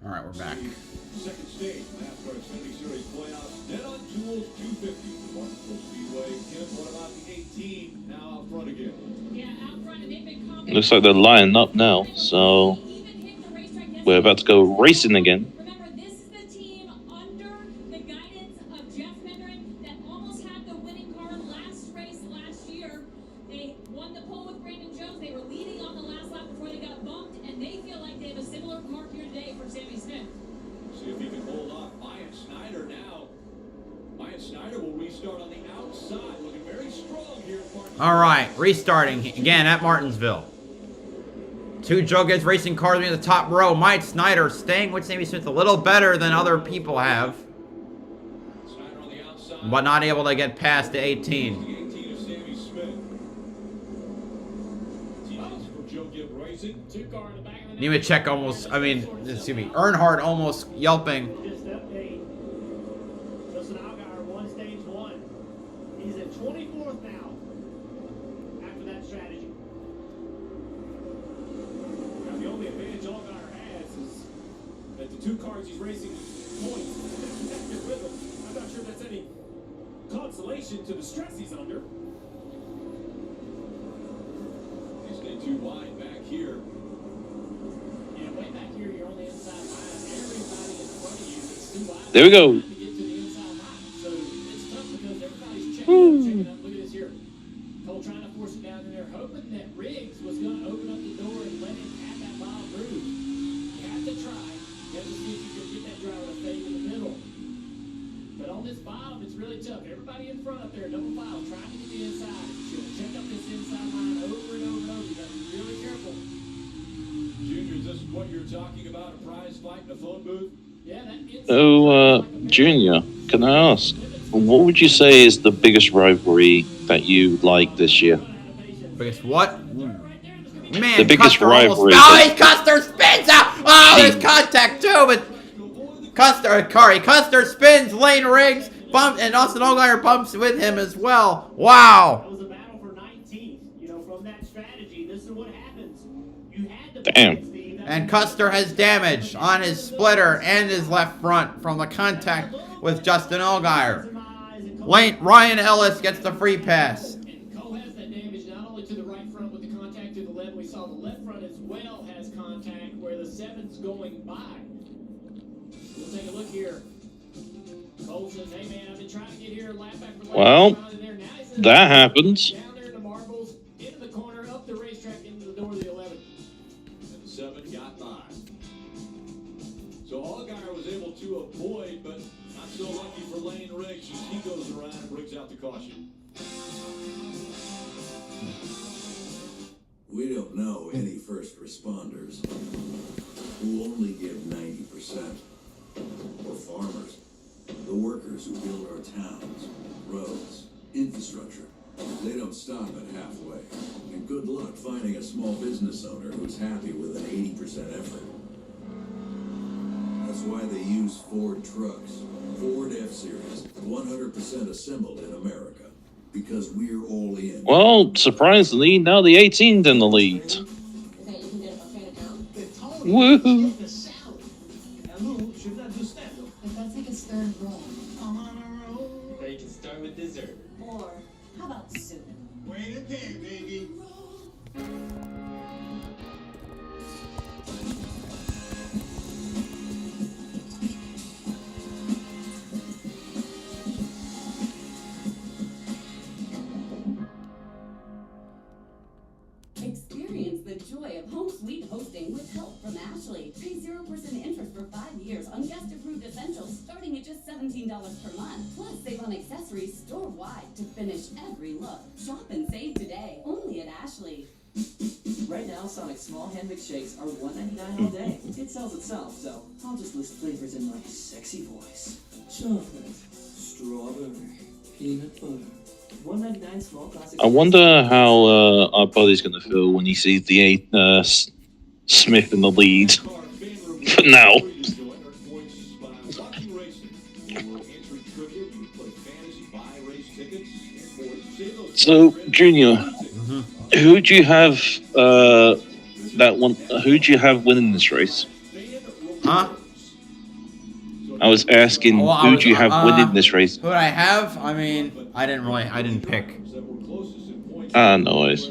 All right, we're back. Second stage, NASCAR Xfinity Series playoffs. Dead on Tools 250. Martinsville Speedway. Kim, what about the 18? Now out front again. Yeah, out front, and they've been confident. looks like they're lining up now. So we're about to go racing again. Remember, this is the team under the guidance of Jeff Hendrick that almost had the winning car last race last year. They won the pole with Brandon Jones. They were leading on the last lap before they got bumped, and they feel like they have a similar car here today for Sammy Smith. See if he can hold off Myatt Snyder now. Myatt Snyder will restart on the outside. Looking very strong here at Martinsville. All right, restarting again at Martinsville. Two Jughead's racing cars in the top row. Mike Snyder staying with Sammy Smith a little better than other people have, but not able to get past the 18. The 18 of Sammy Smith. Teammates from Joe Gibb Racing. Two-car in the back of the Nemechek almost, excuse me, Earnhardt almost yelping. Just update. Justin Allgaier won stage 1. He's at 24th now after that strategy. Now, the only advantage Allgaier has is that the two cars he's racing points connected with him. I'm not sure that's any consolation to the stress he's under. They stay too wide back here. Yeah, way back here, you're on the inside line. Everybody in front of you is too wide. There we go. To get to the inside line. front up there, double file, trying to get the inside. You should check up this inside line over and over and over. You got to be really careful. Junior, is this what you're talking about? A prize fight in a phone booth? Yeah, that Oh, Junior, can I ask, what would you say is the biggest rivalry that you like this year? Biggest what? Man, The biggest Custer almost- rivalry. Oh, Custer spins out! Oh, there's contact too, but Custer spins, Lane Riggs, bumps, and Austin Allgaier bumps with him as well. Wow. That was a battle for 19th. You know, from that strategy, this is what happens. You had to Damn. And Custer has damage on his splitter and his left front from the contact with Justin Allgaier. Ryan Ellis gets the free pass. And Cole has that damage not only to the right front with the contact to the left. We saw the left front as well has contact where the 7's going by. We'll take a look here. Cole says, hey man, I've been trying to get here lap after lap. Well, that happens. Down there in the marbles, into the corner, up the racetrack, into the door of the 11. And the 7 got by. So Allgaier was able to avoid, but not so lucky for Lane Riggs as he goes around and brings out the caution. We don't know any first responders who only give 90%. Or farmers, the workers who build our towns, roads, infrastructure. They don't stop at halfway. And good luck finding a small business owner who's happy with an 80% effort. That's why they use Ford trucks. Ford F-Series, 100% assembled in America. Because we're all in. Well, surprisingly, now the 18's in the lead. Woohoo! If that's like a stern roll. They can start with dessert. Or how about soup? Wait a day, baby. Experience the joy of home suite hosting with help from Ashley. Pay 0% interest for 5 years on guest-approved essentials starting at just $17 per month. Plus, save on accessories store-wide to finish every look. Shop and save today, only at Ashley. Right now, Sonic's small hand mix shakes are $1.99 all day. It sells itself, so I'll just list flavors in my sexy voice. Chocolate, strawberry, peanut butter. $1.99 small classic. I wonder how our buddy's going to feel when he sees the Smith in the lead. For now. So, Junior, who do you have who do you have winning this race? Huh? I was asking, who do you have winning this race? Who do I have? I mean, I didn't pick. No worries.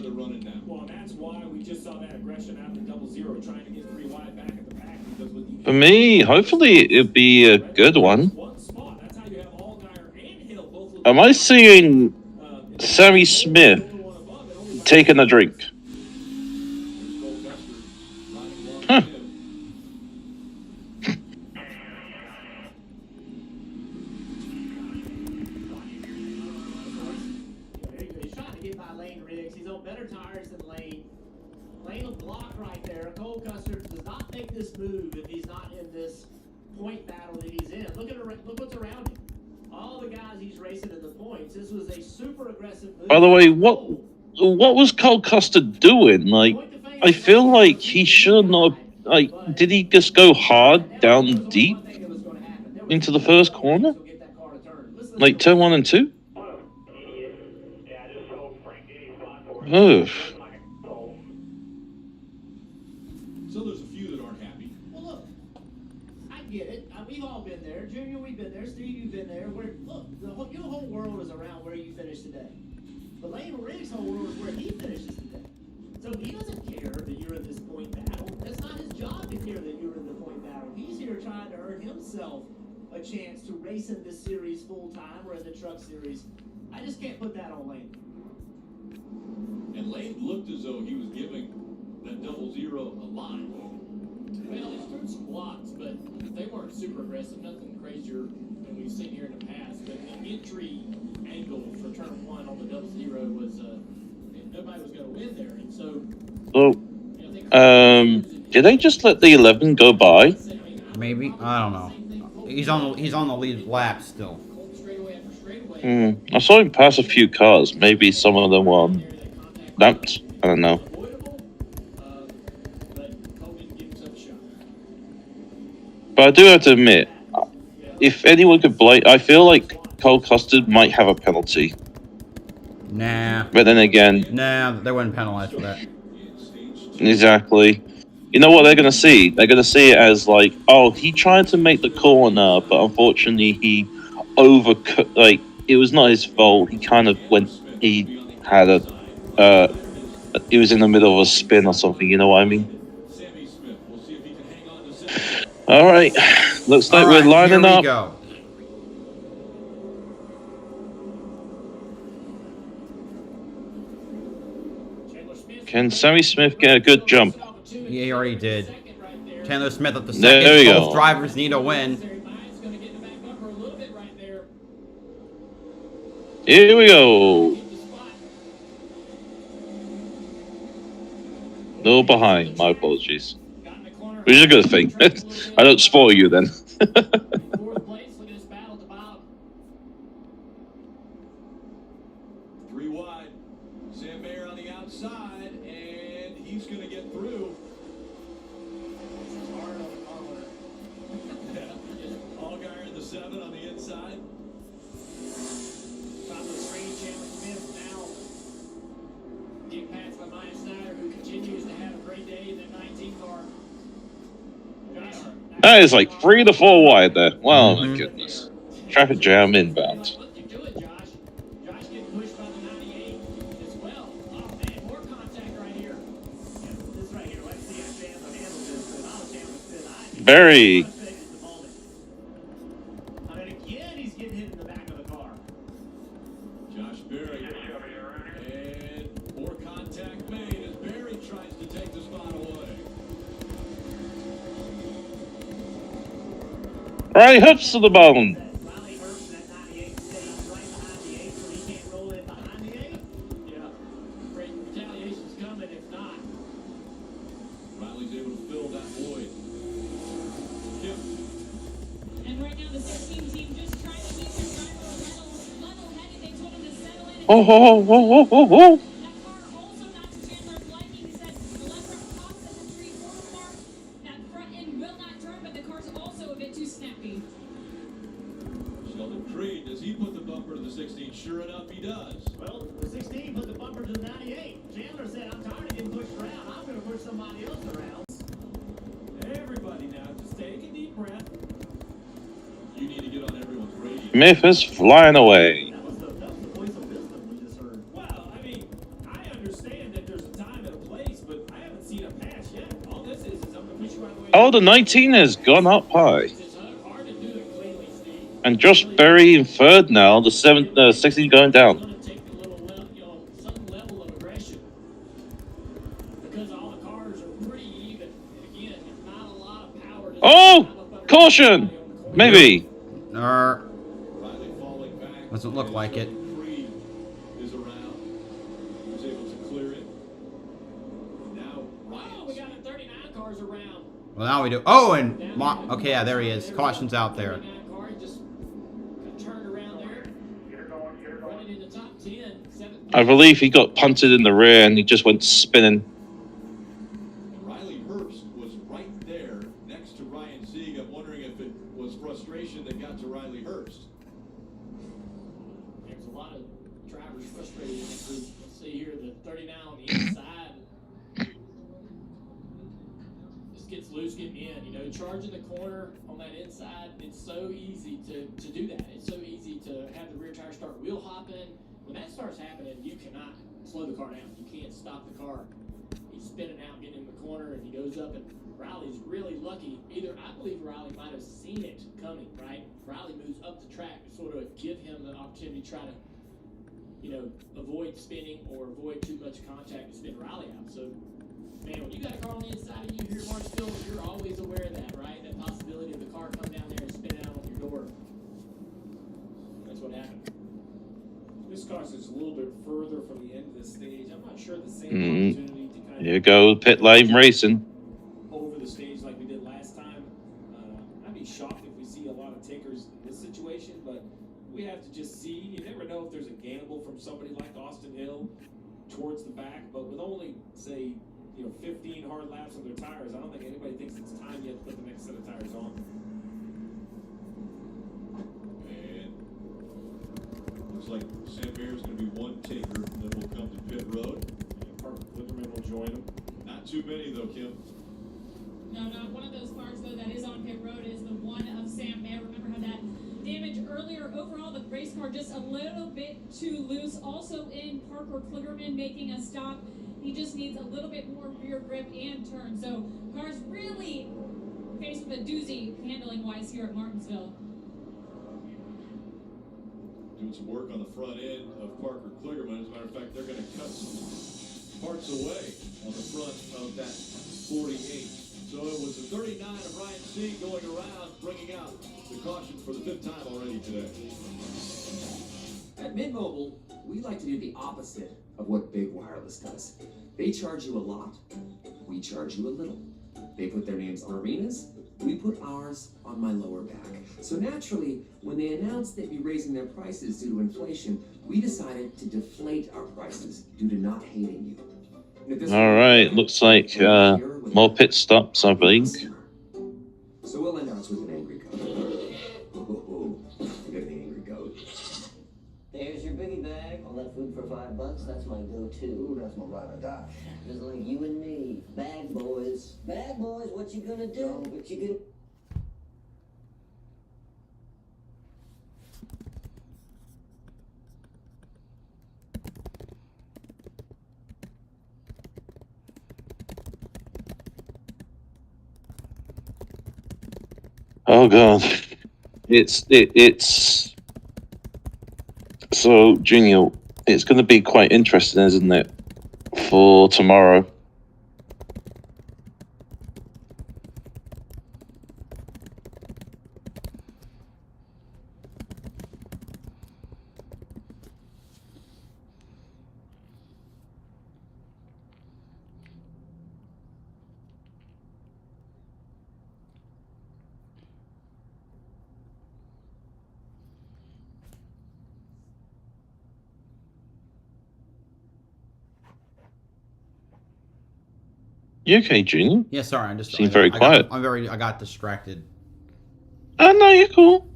Well, that's why we just saw that aggression after 0-0, trying to get 3 wide back at the pack. Because with the For me, hopefully it'll be a good one. Am I seeing Sammy Smith taking a drink? Huh. He's trying to get by Lane Riggs. He's on better tires than Lane. Lane will block right there. Cole Custer does not make this move if he's not in this point battle that he's in. Look what's around him. All the guys he's racing in the points. This was a super aggressive move. By the way, what was Cole Custer doing? Like, I feel like he should not. Like, did he just go hard down deep into the first corner? Like turn 1 and 2? Oh. So there's a few that aren't happy. Well, look, I get it. We've all been there. Junior, we've been there. Steve, you've been there. Look, your whole world is around where you finished today. But Lane Riggs' whole world is where he finishes today. So he doesn't care that you're in this point battle. That's not his job to care that you're in the point battle. He's here trying to earn himself a chance to race in this series full time or in the truck series. I just can't put that on Lane. And Lane looked as though he was giving that 0-0 a line. Well, he's through some blocks, but they weren't super aggressive. Nothing crazier than we've seen here in the past. But the entry angle for turn one on the 00 was nobody was going to win there, and so. Well, did they just let the 11 go by? Maybe, I don't know. He's on the lead lap still. I saw him pass a few cars. Maybe some of them were lapped. I don't know. But I do have to admit, if anyone could blame, I feel like Cole Custard might have a penalty. Nah. But then again, nah, they wouldn't penalize for that. Exactly. You know what they're gonna see? They're gonna see it as like, oh, he tried to make the corner, but unfortunately he overcut. Like, it was not his fault. He kind of went. He had a. He was in the middle of a spin or something. You know what I mean? All right. Looks like we're lining here we up. Go. Can Sammy Smith get a good jump? Yeah, he already did. Chandler Smith at the second. There we Both go. drivers need a win. Here we go. No behind. My apologies. Which is a good thing. I don't spoil you then. Three wide. Sam Mayer on the outside, and he's going to get through. Allgaier in the 7 on the inside. Top of the screen, Chandler Smith now getting passed by Maya Snyder, who continues to have a great day in the 19 car. That is like 3 to 4 wide there. Wow, my goodness. Traffic jam inbound. Barry. I mean, again, he's getting hit in the back of the car. Josh Berry. And more contact made as Berry tries to take the spot away. Right hooks to the bone. Riley Herbst at 98 stays right behind the 8, so he can't roll in behind the 8. Yeah. Great retaliation's coming if not. Riley's able to fill that void. And right now the 16 team just trying to keep their driver level-headed. They told him to settle in. Oh, oh, oh, oh, oh, oh. That car also not to Chandler's liking. He said the left front pops at the 3/4 mark. That front end will not turn, but the car's also a bit too snappy. Sheldon Creed, does he put the bumper to the 16? Sure enough, he does. Well, the 16 put the bumper to the 98. Chandler said, I'm tired of getting pushed around. I'm going to push somebody else around. Everybody now, just take a deep breath. You need to get on everyone's radio. Smith is flying away. That was the voice of wisdom we just heard. Well, I mean, I understand that there's a time and a place, but I haven't seen a pass yet. All this is I'm going to push you out of the way. Oh, the 19 has gone up high. And Josh Berry in third now. The 16 going down. Oh, caution! Maybe. Riley falling back. Doesn't look like it. Creed is around. He's able to clear it. Now Ryan. We got 39 cars around. Well, now we do. Oh, and okay, yeah, there he is. Caution's out there. Car just turned around there. Running in the top 10. I believe he got punted in the rear and he just went spinning. Riley Herbst was right there next to Ryan Sieg. I'm wondering if it was frustration that got to Riley Herbst. There's a lot of drivers frustrated in that group. Let's see here, the 39 on the inside. Just gets loose getting in. You know, charging the corner on that inside, it's so easy to do that. It's so easy to have the rear tire start wheel hopping. When that starts happening, you cannot slow the car down. You can't stop the car. He's spinning out, getting in the corner, and he goes up, and Riley's really lucky. I believe Riley might have seen it coming, right? Riley moves up the track to sort of give him the opportunity to try to, you know, avoid spinning or avoid too much contact to spin Riley out. So, man, when you got a car on the inside of you here at Martinsville, you're always aware of that, right? That possibility of the car coming down there and spinning out on your door. That's what happened. cars is a little bit further from the end of the stage. I'm not sure the same opportunity to kind Here you go, pit lane racing. over the stage like we did last time. I'd be shocked if we see a lot of takers in this situation, but we have to just see. You never know if there's a gamble from somebody like Austin Hill towards the back, but with only, say, 15 hard laps on their tires, I don't think anybody thinks it's time yet to put the next set of tires on. And looks like Sam Mayer is going to be one taker that will come to pit road. And Parker Kligerman will join him. Not too many though, Kim. No, not one of those cars, though, that is on pit road is the one of Sam Mayer. Remember how that damage earlier. Overall, the race car just a little bit too loose. Also in Parker Kligerman making a stop. He just needs a little bit more rear grip and turn. So cars really faced with a doozy handling-wise here at Martinsville. Doing some work on the front end of Parker Kligerman. As a matter of fact, they're going to cut some parts away on the front of that 48. So it was a 39 of Ryan C going around, bringing out the caution for the 5th time already today. At Mint Mobile, we like to do the opposite of what Big Wireless does. They charge you a lot, we charge you a little. They put their names on arenas, we put ours on my lower back. So naturally, when they announced they'd be raising their prices due to inflation, we decided to deflate our prices due to not hating you. All right, looks like more pit stops, I believe. So we'll end ours with an angry goat. Oh, look at the angry goat. There's your biggie bag. All that food for $5, that's my go-to. Ooh, that's my ride or die. Just like you and me. Bag boys. Bag boys, what you gonna do? What you gonna... Oh god, it's so Junior. It's going to be quite interesting, isn't it, for tomorrow? You okay, Junior? Yeah, sorry, I'm just seem very quiet. I got distracted. Oh no, you're cool.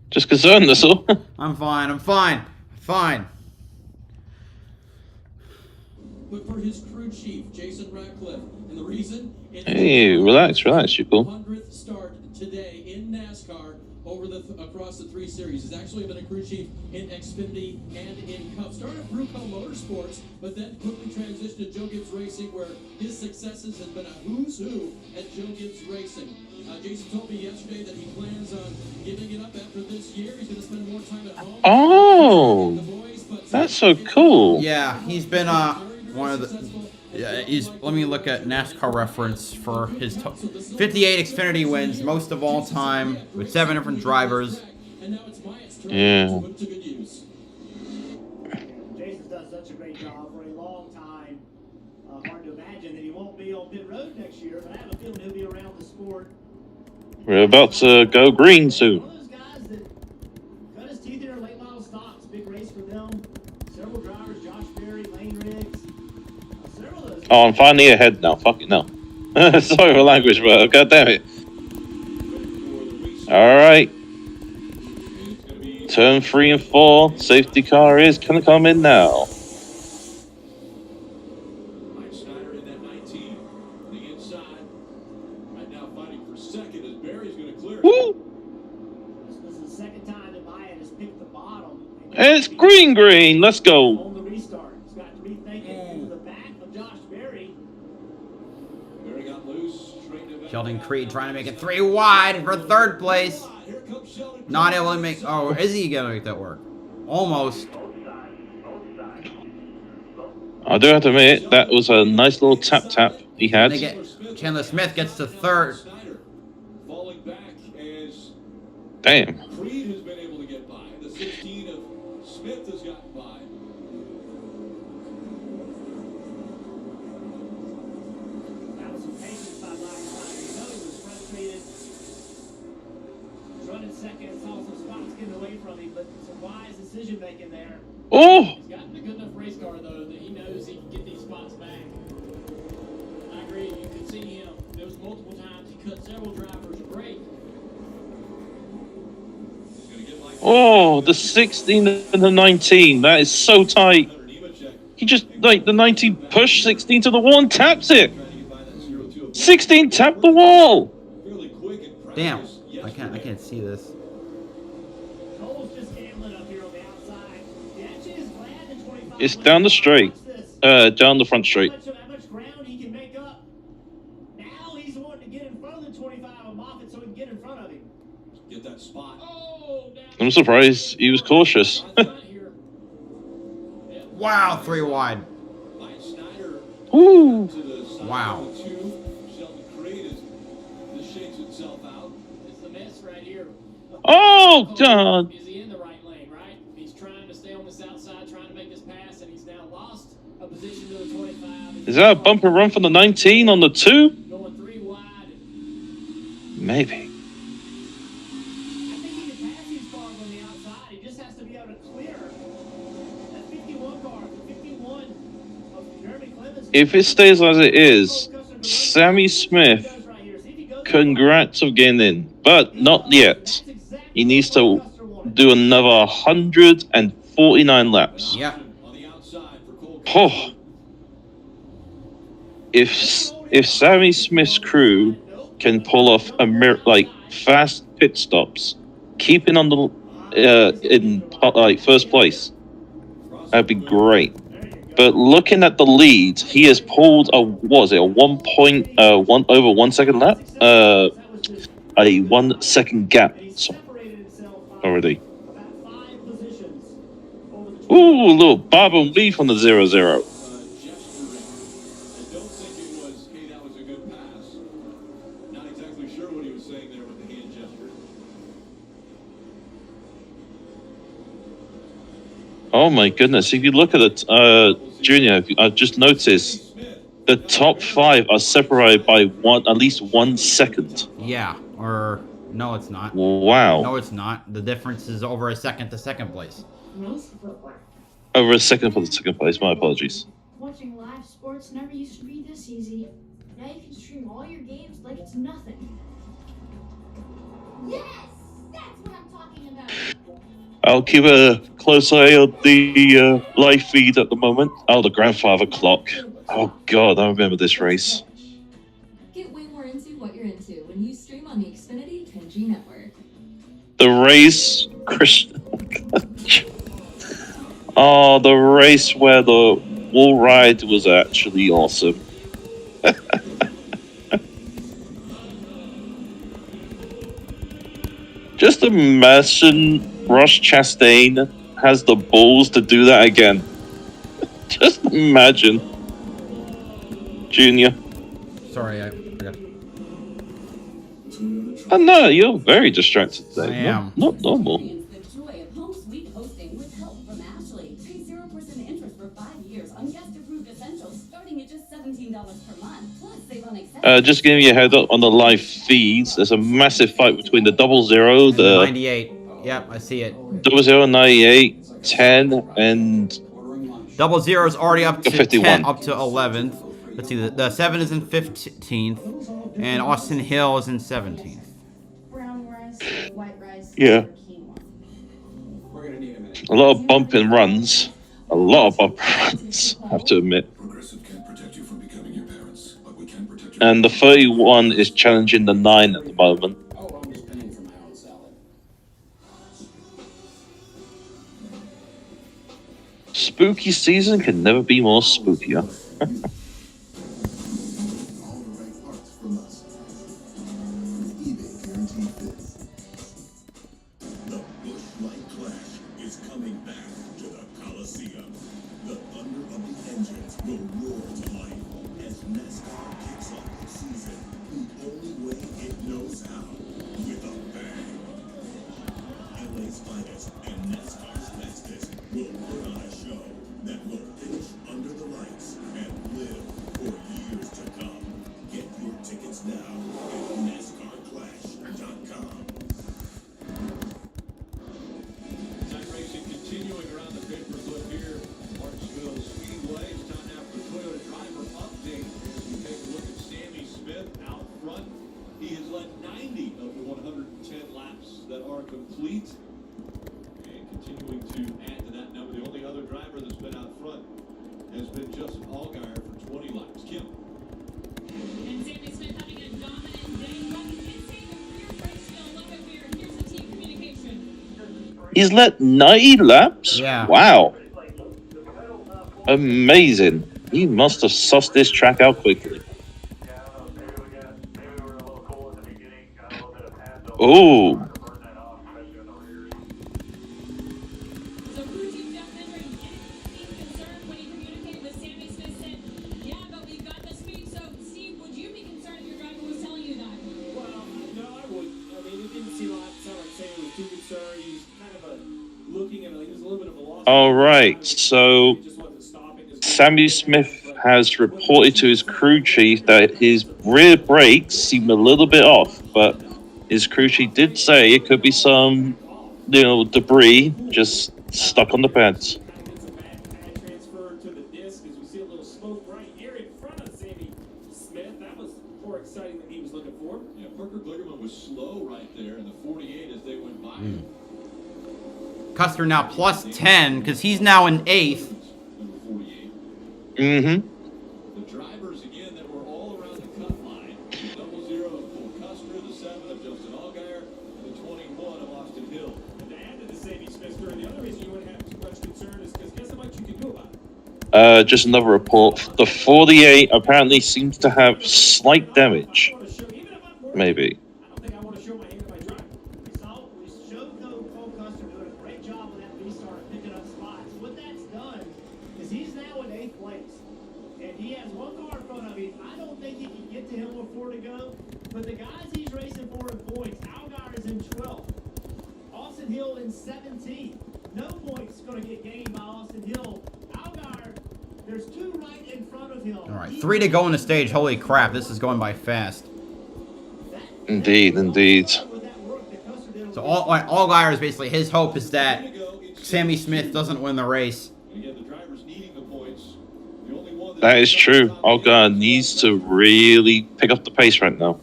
Just concerned, that's all. I'm fine. But for his crew chief, Jason Ratcliffe, and the reason... Hey, relax, you're cool. 100th start today in NASCAR across the 3 series. He's actually been a crew chief in Xfinity and in Cup. Started at Bruco Motorsports, but then quickly transitioned to Joe Gibbs Racing, where his successes have been a who's who at Joe Gibbs Racing. Jason told me yesterday that he plans on giving it up after this year. He's going to spend more time at home. Oh, that's so cool. Yeah, he's been one of the... Yeah, let me look at NASCAR reference for his 58 Xfinity wins, most of all time, with 7 different drivers. Yeah. Jason's done such a great job for a long time. Hard to imagine that he won't be on pit road next year, but I have a feeling he'll be around the sport. We're about to go green soon. One of those guys that cut his teeth in our late model stocks, big race for them. Several drivers, Josh Berry, Lane Riggs. Oh, I'm finally ahead now. Fuck it, no. Sorry for language, but god damn it. Alright. Turn 3 and 4. Safety car is gonna come in now. Mike Snyder in that 19. On the inside. Right now fighting for second as Barry's going to clear it. Woo! This is the second time that Myatt has picked the bottom. And it's green. Let's go. On the restart. He's got to rethink it into the back of Josh Berry. Barry got loose. Sheldon Creed trying to make it 3 wide for 3rd place. Not able to make... Oh, is he going to make that work? Almost. I do have to admit, that was a nice little tap he had. Chandler Smith gets to 3rd. Falling back as Damn. Creed has been able to get by. The 16 of Smith is away from him, but some wise decision making there. Oh! He's gotten a good enough race car, though, that he knows he can get these spots back. I agree. You could see him. There was multiple times he cut several drivers a break. Oh, the 16 and the 19. That is so tight. He just, like, the 19 pushed 16 to the wall and taps it. 16 tapped the wall. Damn. I can't see this. Cole's just gambling up here on the outside. He actually is glad the 25 It's down the straight. Down the front straight. how much ground he can make up. Now he's wanting to get in front of the 25 of Moffitt so he can get in front of him. Get that spot. I'm surprised he was cautious. Wow, 3 wide. Ooh. Wow. It's the mess right here. Oh, God. Is he in the right lane, right? He's trying to stay on this outside, trying to make this pass, and he's now lost a position to the 25. Is that a bumper run from the 19 on the 2? Going 3 wide. Maybe. I think he can pass these cars on the outside. He just has to be able to clear. That 51 car, the 51 of Jeremy Clemens. If it stays as it is, Sammy Smith, congrats of getting in. But not yet. He needs to do another 149 laps. Yeah. Oh. If Sammy Smith's crew can pull off fast pit stops, keeping on the in first place, that'd be great. But looking at the lead, he has pulled a 1 second lap, a 1 second gap already. Ooh, a little bob and weave from the 0-0. Oh my goodness! If you look at it, Junior, I've just noticed the top 5 are separated by at least 1 second. Yeah, or no, it's not. Wow. No, it's not. The difference is over a second to second place. Nice footwork. Over a second for the second place. My apologies. Watching live sports never used to be this easy. Now you can stream all your games like it's nothing. Yes! That's what I'm talking about. I'll keep a close eye on the live feed at the moment. Oh, the grandfather clock. Oh God, I remember this race. Get way more into what you're into when you stream on the Xfinity 10G network. The race, oh, the race where the wall ride was actually awesome. Just imagine Ross Chastain has the balls to do that again. Just imagine. Junior. Sorry, I forgot. Oh no, you're very distracted today. I am. Not normal. Experience the joy of home suite hosting with help from Ashley. Pay 0% interest for 5 years on guest-approved essentials, starting at just $17 per month. Plus, save on accessories. Just giving you a head up on the live feeds. There's a massive fight between the 00, the 98. Yep, I see it. 00, 98, 10, and 00 is already up to 51. 10, up to 11th. Let's see, the 7 is in 15th, and Austin Hill is in 17th. Brown rice, white rice, Yeah. quinoa. A lot of bump and runs. A lot of bump and runs, I have to admit. And the 31 is challenging the 9 at the moment. Spooky season can never be more spookier. will roar to life as NASCAR kicks off the season the only way it knows how, with a bang. LA's finest and NASCAR's fastest will put on a show that will finish under the lights and live He's led 90 laps? Yeah. Wow. Amazing. He must have sussed this track out quickly. Oh. So crew chief Jeff Hendry didn't seem concerned when he communicated with Sammy Smith, said, yeah, but we've got the speed. So, Steve, would you be concerned if your driver was telling you that? Well, no, I would. I mean, it didn't sound like Sammy was too concerned. He was kind of looking at it. He was a little bit of a loss. All right. So Sammy Smith has reported to his crew chief that his rear brakes seem a little bit off, but his crew chief did say it could be some, debris just stuck on the pads. Transfer to the disc as we see a little smoke right here in front of Sammy Smith. That was more exciting than he was looking for. Yeah, Parker Gligerman was slow right there in the 48 as they went by. Custer now plus 10 because he's now in 8th. Number 48. Mm-hmm. The drivers again that were all around the cut line. The 00 of Cole Custer, the 7 of Justin Allgaier, and the 21 of Austin Hill. And to add to the Sammy Smith story, the other reason you wouldn't have too much concern is because guess how much you can do about it. Just another report. The 48 apparently seems to have slight damage. Maybe. I don't think I want to show my hand at my driver. We showed Cole Custer doing a great job with that restart, picking up spots. What that's done is he's now in 8th place. And he has one car in front of him. I don't think he can get to him with 4 to go. But the guys he's racing for in points, Allgaier is in 12th. Austin Hill in 17th. No points going to get gained by Austin Hill. Allgaier, there's 2 right in front of him. All right, 3 to go in the stage. Holy crap, this is going by fast. Indeed, indeed. So Allgaier is basically his hope is that Sammy Smith doesn't win the race. Again, the drivers needing the points. The only one That is true. Allgaier needs to really pick up the pace right now.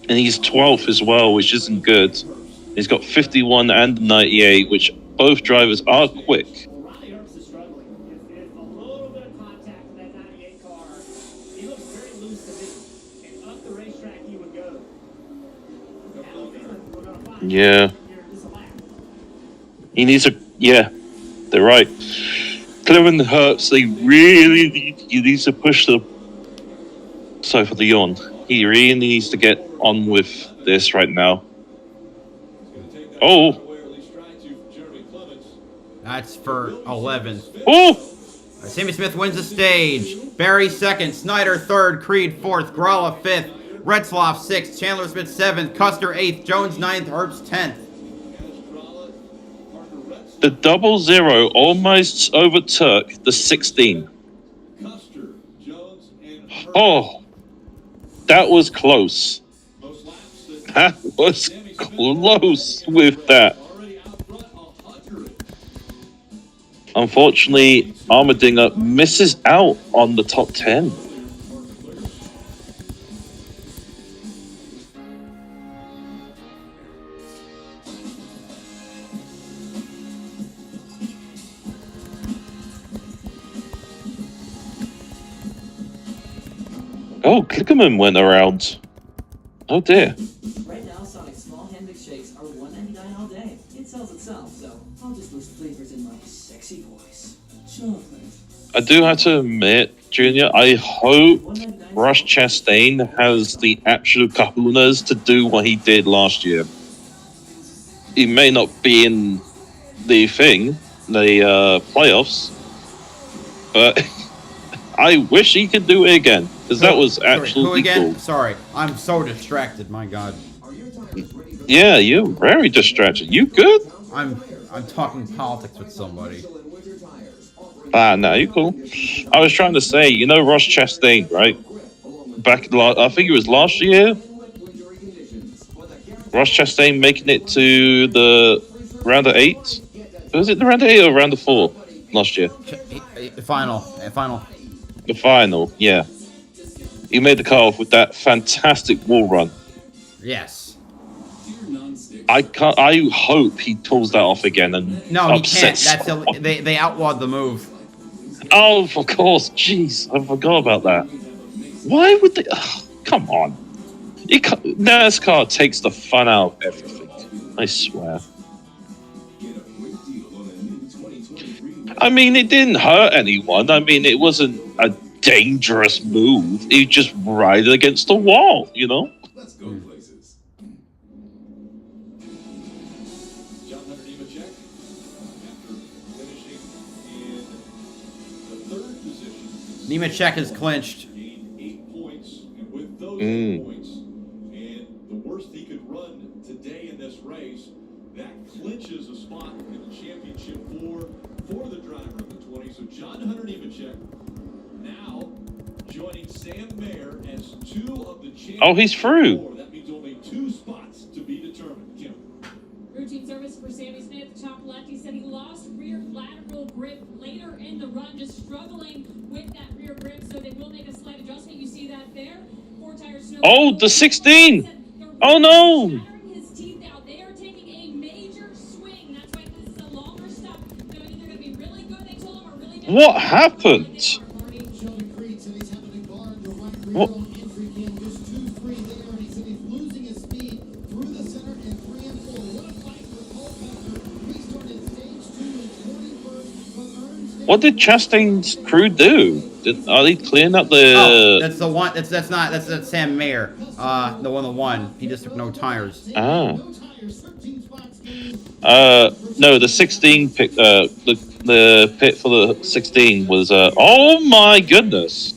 And he's 12th as well, which isn't good. He's got 51 and 98, which both drivers are quick. Ronnie Herbst is struggling. If a little bit of contact with that 98 car, he looks very loose to me. And up the racetrack he would go. I have a feeling we're going to find Yeah. here in just a lap. He needs a... Yeah, they're right. Clement and Herbst, they really need to push the... Sorry for the yawn. He really needs to get on with this right now. Oh! That's for 11th. Oh! Right, Sammy Smith wins the stage. Barry 2nd, Snyder 3rd, Creed 4th, Gralla 5th, Retzloff 6th, Chandler Smith 7th, Custer 8th, Jones 9th, Herbst 10th. The 00 almost overtook the 16. Oh! That was close. That was close with that. Unfortunately, Armadinger misses out on the top 10. Oh, Klickerman went around. Oh dear. Right now, Sonic's small hand shakes are $1.99 all day. It sells itself, so I'll just list flavors in my sexy voice. Chocolate. I do have to admit, Junior, I hope Ross Chastain has the actual kahunas to do what he did last year. He may not be in the playoffs, but I wish he could do it again, because that was absolutely cool. Sorry, I'm so distracted, my god. Yeah, you're very distracted. You good? I'm talking politics with somebody. No, you cool. I was trying to say, Ross Chastain, right? I think it was last year. Ross Chastain making it to the round of 8. Was it the round of 8 or round of 4 last year? Final. The final, yeah. He made the car off with that fantastic wall run. Yes. I hope he pulls that off again and No, he can't. upsets. They outlawed the move. Oh, of course. Jeez, I forgot about that. Why would they? Come on. NASCAR takes the fun out of everything. I swear. I mean, it didn't hurt anyone. I mean, it wasn't a dangerous move. He just ride against the wall, you know? Let's go places. John Hunter Nemechek, after finishing in the 3rd position. Nemechek is clinched. Gained 8 points, and with those 8 points, and the worst he could run today in this race, that clinches a spot in the championship for the driver of the 20. So John Hunter Nemechek now joining Sam Mayer as 2 of the championship. Oh, he's through. That means only 2 spots to be determined. Kim. Routine service for Sammy Smith, top left. He said he lost rear lateral grip later in the run, just struggling with that rear grip, so they will make a slight adjustment. You see that there. 4-tire snow. Oh, the 16! Oh no! His teeth out. They are taking a major swing. That's why this is a longer stop. They're either going to be really good, they told him, or really bad. What happened? What? What did Chastain's crew do? Are they clearing up the? Oh, that's the one. That's Sam Mayer. The one that won. He just took no tires. Ah. No, the 16 pit. The pit for the 16 was. Oh my goodness!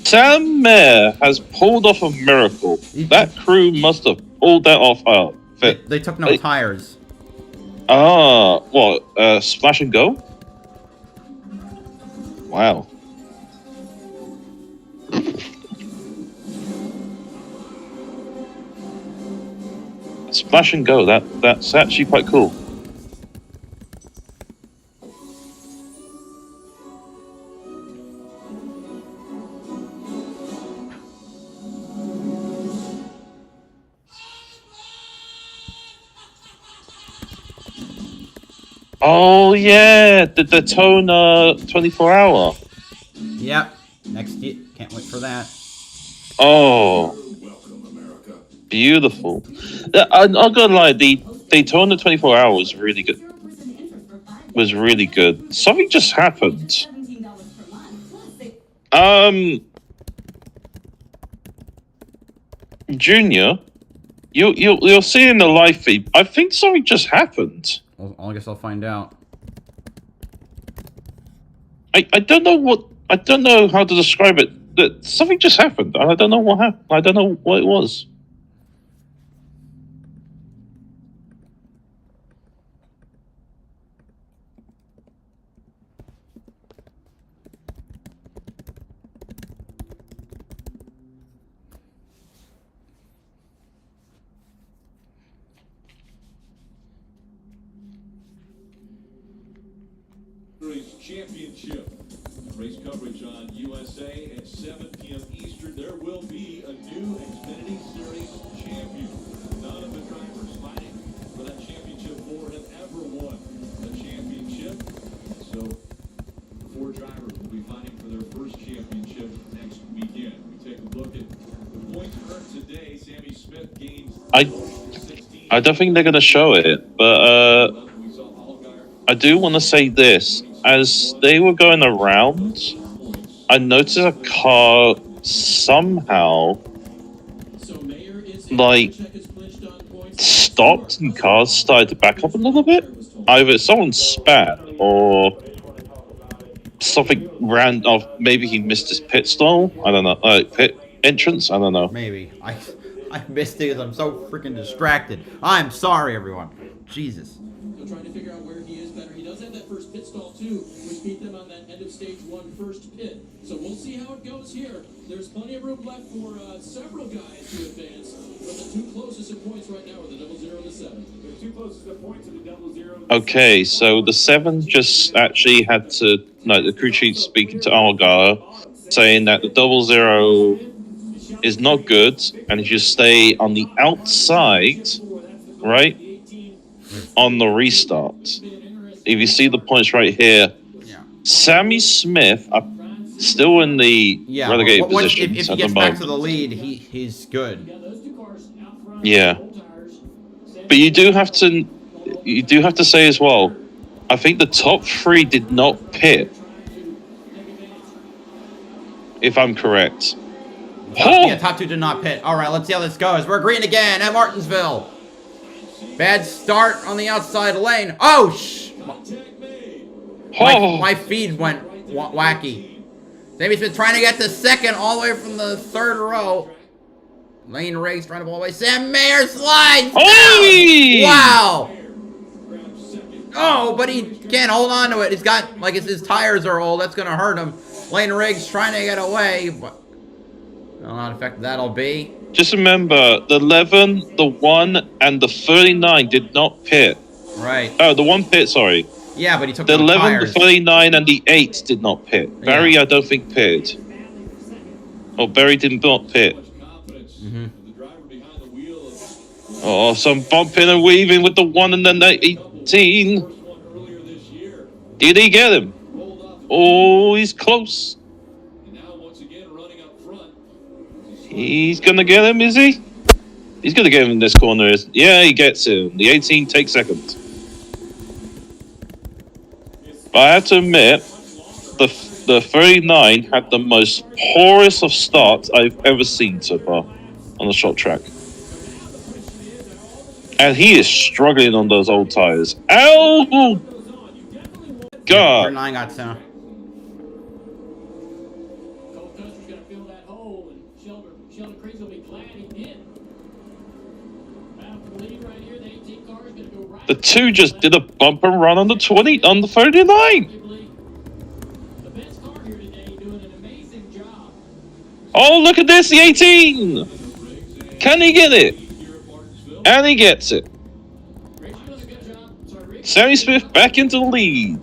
Sam Mayer has pulled off a miracle. That crew must have pulled that off. They took no tires. Ah, what? Splash and go? Wow. Splash and go. That's actually quite cool. Oh yeah, the Daytona 24-hour. Yep. Next year. Can't wait for that. Oh. Beautiful. I'm not gonna lie, the Daytona 24-hour was really good. Was really good. Something just happened. Junior, you'll see in the live feed. I think something just happened. Well, I guess I'll find out. I don't know what. I don't know how to describe it. That something just happened. I don't know what happened. I don't know what it was. Championship. Race coverage on USA at 7 p.m. Eastern. There will be a new Xfinity Series champion. None of the drivers fighting for that championship more have ever won the championship. So, 4 drivers will be fighting for their first championship next weekend. We take a look at the points earned today. Sammy Smith gains. I don't think they're going to show it, but I do want to say this. As they were going around, I noticed a car somehow, like, stopped and cars started to back up a little bit. Either someone spat or something ran off. Maybe he missed his pit stall. I don't know. Pit entrance. I don't know. Maybe. I missed it because I'm so freaking distracted. I'm sorry, everyone. Jesus. They're trying to figure out where he is better. He does have that first pit stall too, which beat them on that end of stage 1 first pit. So we'll see how it goes here. There's plenty of room left for several guys to advance. But the 2 closest in points right now are the 00 and the 7. The 2 closest in points are the 00. Okay, so the 7 just actually had to, no, the crew chief speaking to Algar, saying that the 00 is not good and he should stay on the outside, right? On the restart. If you see the points right here, Sammy Smith are still in the relegated position. If he gets back to the lead, he's good. Yeah. But you do have to say as well, I think the top 3 did not pit. If I'm correct. Yeah, top 2 did not pit. All right, let's see how this goes. We're green again at Martinsville. Bad start on the outside lane. Oh, my feed went wacky. Sammy Smith trying to get to second all the way from the 3rd row. Lane race trying to pull away. Sam Mayer slides down. Wow. Oh, but he can't hold on to it. He's got, like, his tires are old. That's going to hurt him. Lane Riggs trying to get away, but I don't know how effective that'll be. Just remember, the 11, the 1, and the 39 did not pit. Right. Oh, the 1 pit, sorry. Yeah, but he took the 11, tires. the 39, and the 8 did not pit. Barry, Yeah. I don't think pitted. Oh, Barry did not pit. Oh, some bumping and weaving with the 1 and the 18. Did he get him? Oh, he's close. He's gonna get him, is he? He's gonna get him in this corner. Yeah, he gets him. The 18 takes second. But I have to admit, the 39 had the most poorest of starts I've ever seen so far on the short track. And he is struggling on those old tires. Oh, God. 39 got center. The 2 just did a bump and run on the 20 on the 39. Oh, look at this, the 18. Can he get it? And he gets it. Sammy Smith back into the lead.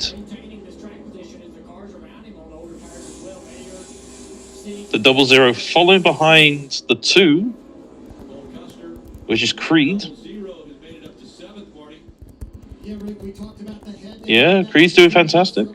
The 00 following behind the 2, which is Creed. Yeah, Creed's doing fantastic.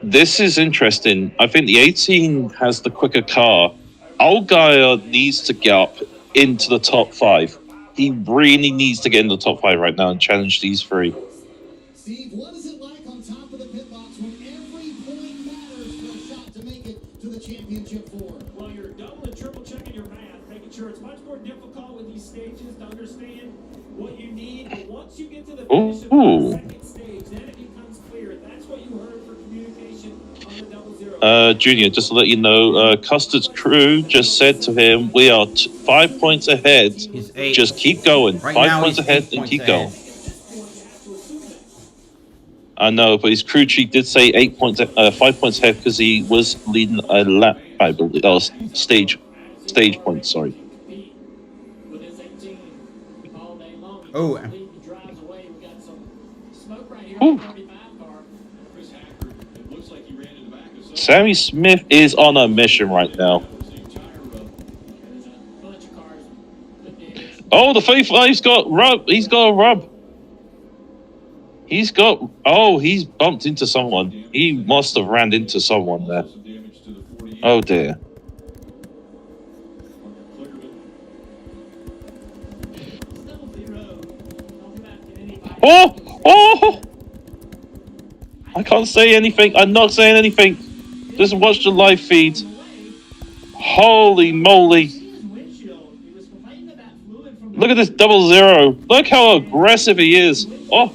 This is interesting. I think the 18 has the quicker car. Allgaier needs to get up into the top 5. He really needs to get in the top 5 right now and challenge these 3. Steve, what is it like on top of the pit box when every point matters for a shot to make it to the championship 4? Well, you're double and triple checking your math, making sure it's much more difficult with these stages to understand what you need. But once you get to the finish of the second stage, then it becomes clear. That's what you heard for communication on the 00. Junior, just to let you know, Custard's crew just said to him, we are 5 points ahead. Just keep going. Right 5 points ahead and keep going. I know, but his crew chief did say 5 points ahead because he was leading a lap, I believe. That was stage points, sorry. Oh. Sammy Smith is on a mission right now. Oh, the 35's got rub. He's got a rub. He's bumped into someone. He must have ran into someone there. Oh dear. Oh! I can't say anything. I'm not saying anything. Just watch the live feed. Holy moly. Look at this 00. Look how aggressive he is. Oh.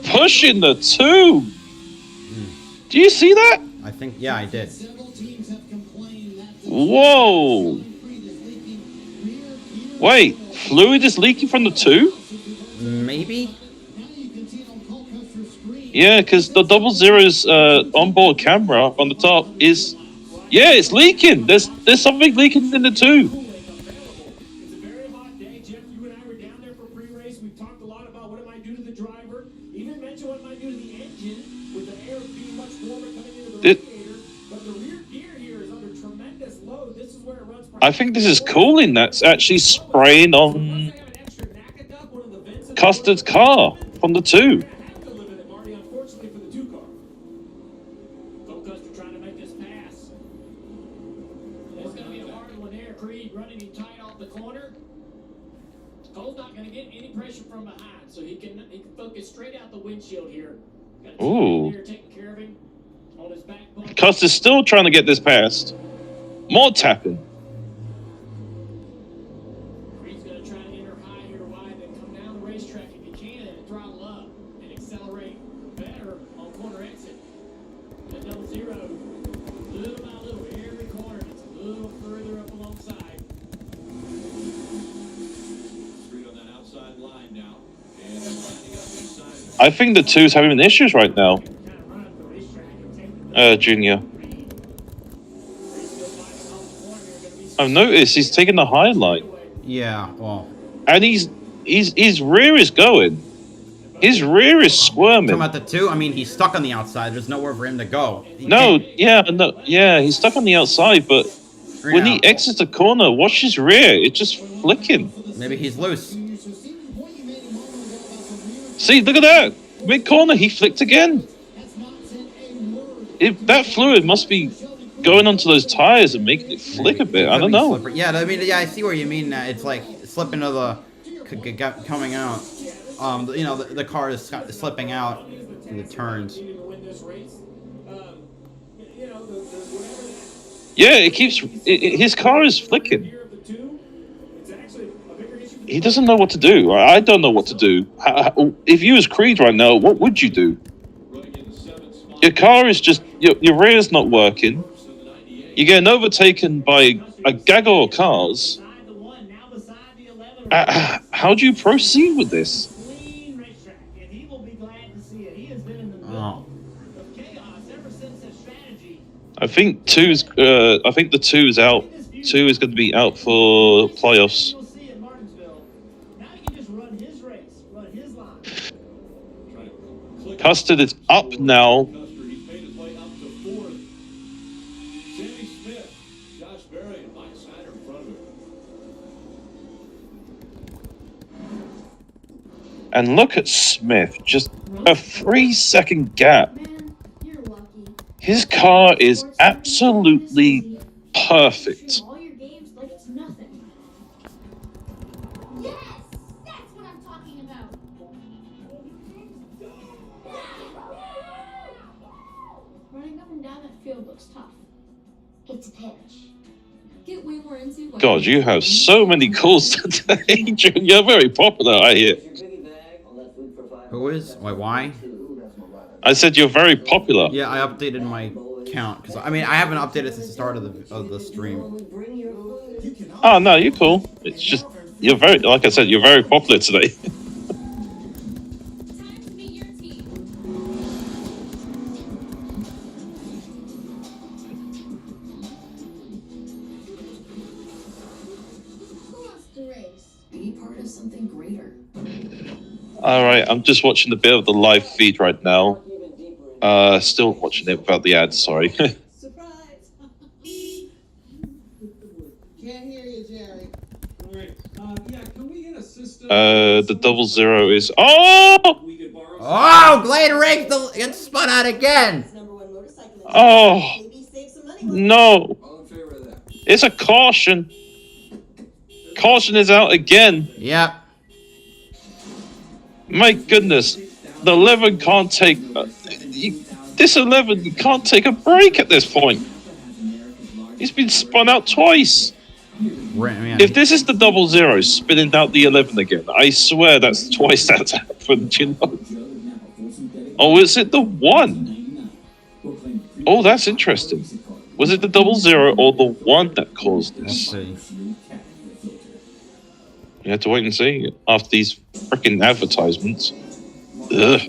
Pushing the 2. Do you see that? I think, yeah, I did. Whoa. Wait, fluid is leaking from the 2? Maybe? Yeah, because the 00's onboard camera on the top is... Yeah, it's leaking. There's something leaking in the 2. I think this is cooling that's actually spraying on Custard's car from the 2. so he can focus straight out the windshield here. Got a Ooh. there taking care of him on his back bumper. Custer's still trying to get this past. More tapping. Creed's going to try to enter high here wide, then come down the racetrack if he can and throttle up and accelerate better on corner exit. The double zero, little by little, every corner gets a little further up alongside. Street on that outside line now. And they're lining up inside. I think the two's having issues right now. Junior. I've noticed he's taking the high line. Yeah, well. And his rear is going. His rear is squirming. Talking about the two, I mean, he's stuck on the outside. There's nowhere for him to go. No, he's stuck on the outside, but when he exits the corner, watch his rear. It's just flicking. Maybe he's loose. See, look at that. Mid-corner, he flicked again. That fluid must be going onto those tires and making it flick a bit. I don't know. Slippery. Yeah, I mean, yeah, I see what you mean. It's like slipping to the coming out. You know, the car is slipping out in the turns. Yeah, it keeps. His car is flicking. He doesn't know what to do. I don't know what to do. If you was Creed right now, what would you do? Your car is just your rear's not working. You're getting overtaken by a gaggle of cars. How do you proceed with this? Oh. I think the two is out. 2 is going to be out for playoffs. Custard is up now. And look at Smith, just a 3-second gap. His car is absolutely perfect. All your games like it's nothing. Yes, that's what I'm talking about. Running up and down that field looks tough. It's a pitch. Get way more into what God, you have so many calls today. You're very popular, I hear. Who is? Why? I said you're very popular. Yeah, I updated my count because I mean I haven't updated since the start of the stream. Oh no, you're cool. It's just you're very, like I said, you're very popular today. Time to meet your team. Who wants to race? Be part of something greater. All right, I'm just watching a bit of the live feed right now. Still watching it without the ads. Sorry. Surprise! Can't hear you, Jerry. All right. Yeah, can we get a system? The 00 is. Oh! Oh, Glade Riggs gets spun out again. Oh! No! It's a caution. Caution is out again. Yep. My goodness, the 11 can't take. This 11 can't take a break at this point. He's been spun out twice. If this is the 00 spinning out the 11 again, I swear that's twice that's happened, you know. Oh, is it the 1? Oh, that's interesting. Was it the 00 or the 1 that caused this? Let's see. You have to wait and see after these freaking advertisements. Ugh.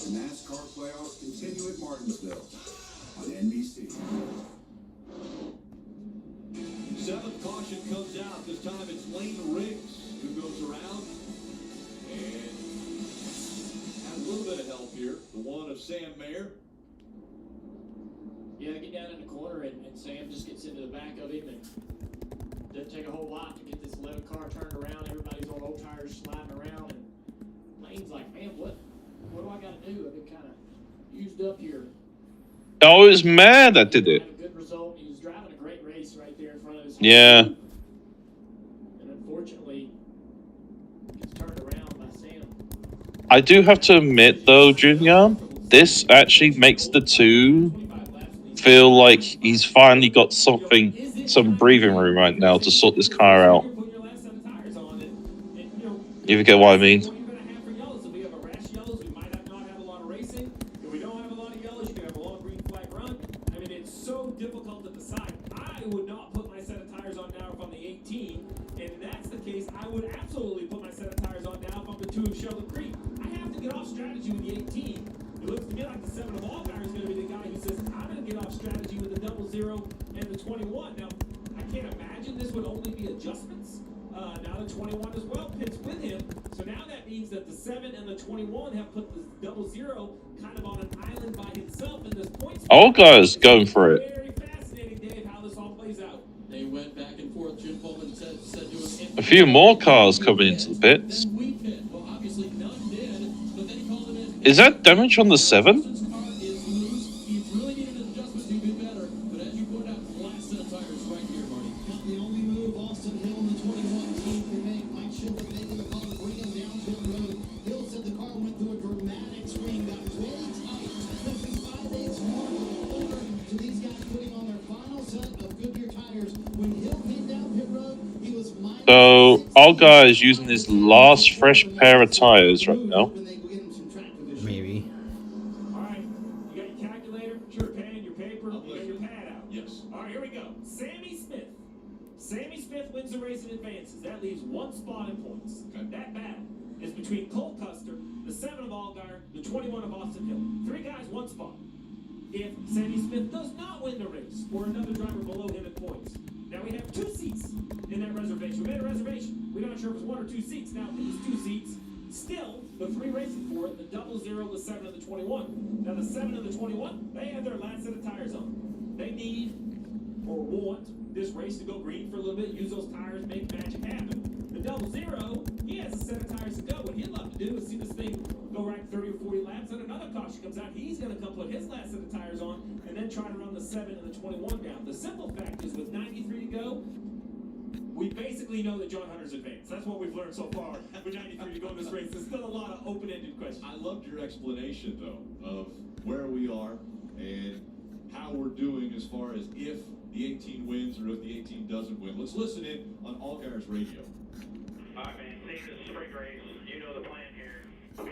The NASCAR playoffs continue at Martinsville on NBC. Seventh caution comes out. This time it's Lane Riggs who goes around. And had a little bit of help here. The one of Sam Mayer. Yeah, get down in the corner and Sam just gets gets into the back of him, and doesn't take a whole lot to get this 11 car turned around. Everybody's on old tires sliding around, and Lane's like, man, what do I got to do? I've been kind of used up here. I was mad I did it. Had a good result. He was driving a great race right there in front of his Yeah. And unfortunately, gets turned around by Sam. I do have to admit, though, Junior, this actually makes the two feel like he's finally got some breathing room right now to sort this car out. If you get what I mean. All guys going for it. A few more cars coming into the pits. Is that damage on the 7? So, all guys using his last fresh pair of tires right now. Maybe. Alright, you got your calculator, your pen, your paper, you got your pad out. Yes. Alright, here we go. Sammy Smith. Sammy Smith wins the race and advances. That leaves one spot in points. Okay. That battle is between Cole Custer, the 7 of Allgaier, the 21 of Austin Hill. 3 guys, 1 spot. If Sammy Smith does not win the race, or another driver below him in points, now we have 2 seats in that reservation. We made a reservation. We're not sure if it's 1 or 2 seats. Now, these 2 seats, still, the 3 racing for it, the 00, the 7, and the 21. Now, the 7 and the 21, they have their last set of tires on. They need, or want, this race to go green for a little bit, use those tires, make magic happen. The 00, he has a set of tires to go. What he'd love to do is see this thing go right 30 or 40 laps, and another caution comes out. He's going to come put his last set of tires on, and then try to run the 7 and the 21 down. The simple fact is, with 93 to go, we basically know that John Hunter's advanced. That's what we've learned so far with 93 to go in this race. There's still a lot of open-ended questions. I loved your explanation, though, of where we are and how we're doing as far as if the 18 wins or if the 18 doesn't win. Let's listen in on Allgaier's radio. All right, man. Seeing this spring race, you know the plan here. I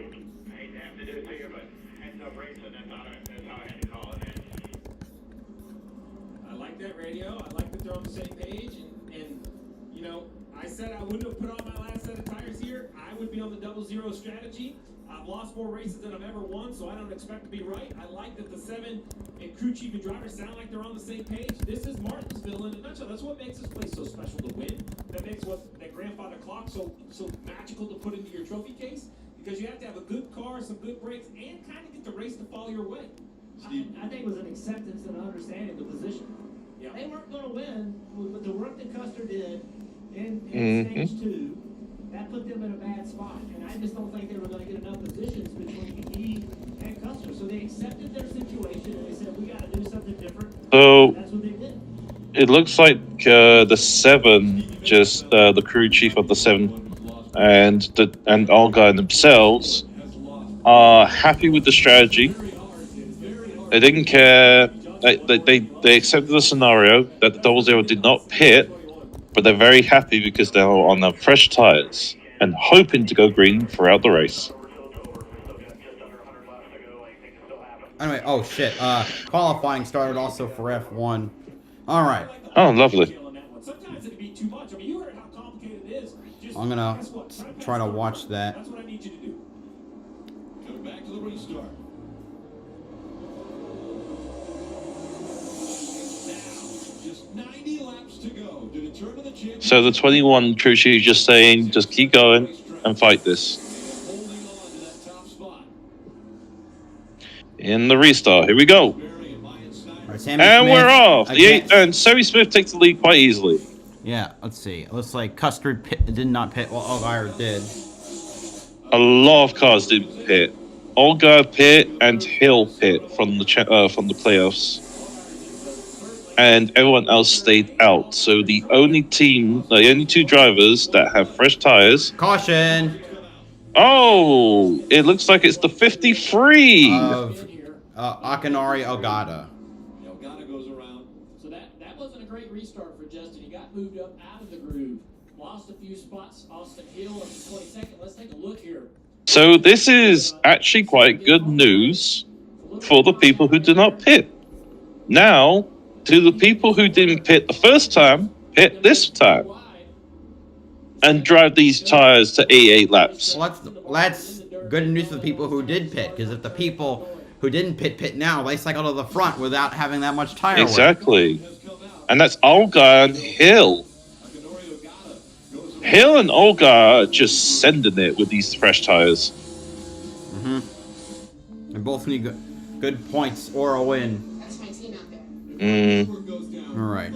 hate to have to do it to you, but heads up racing, that's how I had to call it, man. I like that radio. I like that they're on the same page. And you know, I said I wouldn't have put on my last set of tires here. I would be on the 00 strategy. I've lost more races than I've ever won, so I don't expect to be right. I like that the 7 and crew chief and driver sound like they're on the same page. This is Martinsville in a nutshell. That's what makes this place so special to win. That makes that grandfather clock so magical to put into your trophy case, because you have to have a good car, some good brakes, and kind of get the race to follow your way. I think it was an acceptance and understanding the position. Yeah. They weren't going to win, but the work that Custer did in stage 2, that put them in a bad spot. And I just don't think they were going to get enough positions between he and Custer. So they accepted their situation and they said, we got to do something different. So That's what they did. it looks like the 7, just the crew chief of the 7, and Allgaier themselves are happy with the strategy. They didn't care. They accepted the scenario that the 00 did not pit, but they're very happy because they're on the fresh tires and hoping to go green throughout the race. Anyway, oh shit. Qualifying started also for F1. All right. Oh, lovely. Sometimes it'd be too much. I mean, you heard how complicated it is. Just I'm gonna try to watch that. That's what I need you to do. Coming back to the restart. Just 90 laps to go. Did it turn to the championship? So the 21 crew chief just saying, just keep going and fight this. Holding on to that top spot. In the restart, here we go. All right, Sammy And Smith we're off. again. And Sammy Smith takes the lead quite easily. Yeah, let's see. It looks like Custard did not pit. Well, Allgaier did. A lot of cars didn't pit. Allgaier pit and Hill pit from the playoffs. And everyone else stayed out. So the only two drivers that have fresh tires. Caution! Oh, it looks like it's the 53 of Akinari Ogata. Ogata goes around. So that wasn't a great restart for Justin. He got moved up out of the groove. Lost a few spots. Austin Hill on the 22nd. Let's take a look here. So this is actually quite good news for the people who did not pit. Now, to the people who didn't pit the first time, pit this time. And drive these tires to 88 laps. Well, that's good news for the people who did pit, because if the people who didn't pit now, they cycle to the front without having that much tire Exactly. Wear. And that's Allgaier and Hill. Hill and Allgaier are just sending it with these fresh tires. They both need good points or a win. That's my team out there. All right.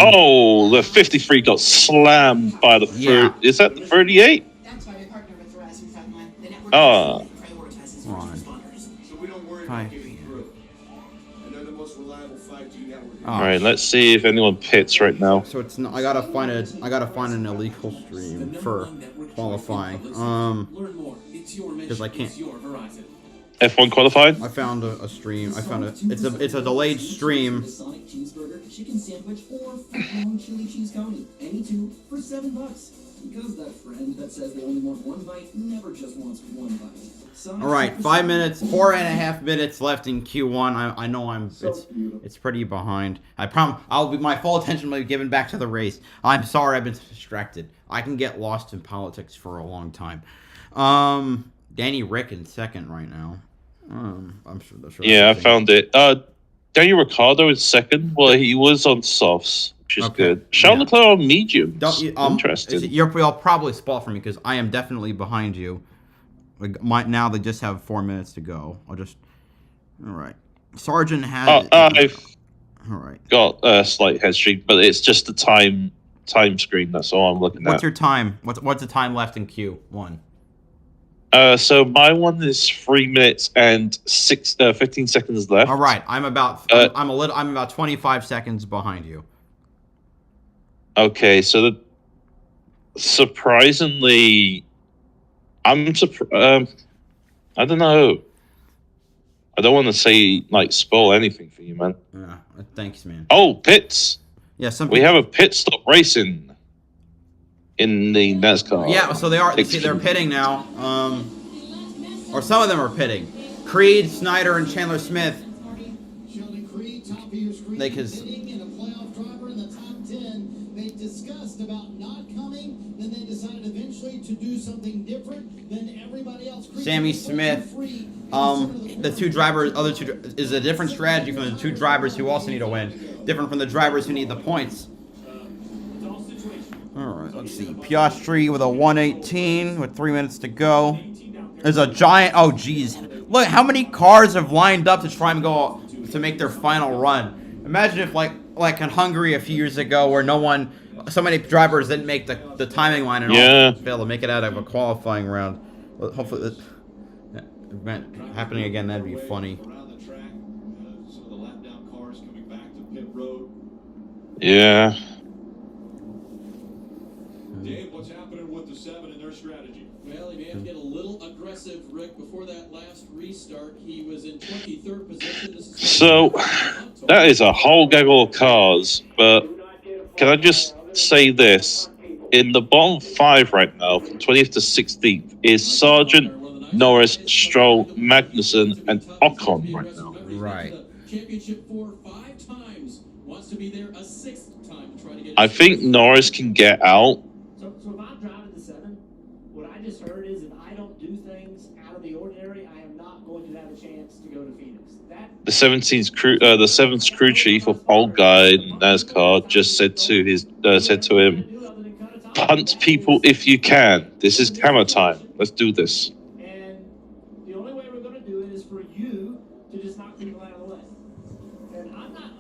Oh, the 53 got slammed by the is that the 38? That's why we partner with Verizon Frontline. The network prioritizes first responders. So we don't worry about getting through. And they're the most reliable 5G network. All right, let's see if anyone pits right now. So it's not, I gotta find an illegal stream for qualifying. Because I can't. F1 qualified? I found a stream. It's a delayed stream. Sonic cheeseburger, chicken sandwich, or foot-long chili cheese coney. Any two for $7. Because that friend that says they only want one bite never just wants one bite. All right, 5 minutes, 4.5 minutes left in Q1. I know it's pretty behind. I promise my full attention will be given back to the race. I'm sorry I've been distracted. I can get lost in politics for a long time. Danny Rick in second right now. I'm sure that's right. Yeah, I found it. Daniel Ricciardo is second. Well, he was on softs, which is good. Charles Leclerc on mediums. Interesting. You'll probably spoil for me because I am definitely behind you. Now they just have 4 minutes to go. All right. Sargent has. I've got a slight head streak, but it's just the time screen. That's all I'm looking at. What's your time? What's the time left in Q1? So my one is 3 minutes and 15 seconds left. All right, I'm about 25 seconds behind you. Okay, so surprisingly, I don't know. I don't want to say spoil anything for you, man. Yeah, thanks, man. Oh, pits. Yeah, we have a pit stop racing in the NASCAR. Yeah, so they're pitting now. Or some of them are pitting. Creed, Snyder, and Chandler Smith. They discussed about not coming, then they decided eventually to do something different than everybody else. Sammy Smith, the two drivers, is a different strategy from the two drivers who also need a win. Different from the drivers who need the points. All right, let's see. Piastri with a 118 with 3 minutes to go. There's a giant. Oh, geez. Look, how many cars have lined up to try and go to make their final run? Imagine if, like in Hungary a few years ago, where so many drivers didn't make the timing line and all failed to make it out of a qualifying round. Hopefully, that event happening again, that'd be funny. Some of the lap down cars coming back to pit road. Yeah. Dave, what's happening with the 7 and their strategy? Well, he may have to get a little aggressive, Rick. Before that last restart, he was in 23rd position. So, that is a whole gaggle of cars, but can I just say this? In the bottom 5 right now, from 20th to 16th, is Sargent, Norris, Stroll, Magnussen, and Ocon right now. Right. Championship 5 times. Wants to be there a 6th time to try to get. I think Norris can get out. So if I'm driving the 7, what I just heard is if I don't do things out of the ordinary, I am not going to have a chance to go to Phoenix. The 7th crew chief of Allgaier in NASCAR just said to him, "Punt people if you can. This is camera time. Let's do this." And the only way we're going to do it is for you to just knock people out of the way. And I'm not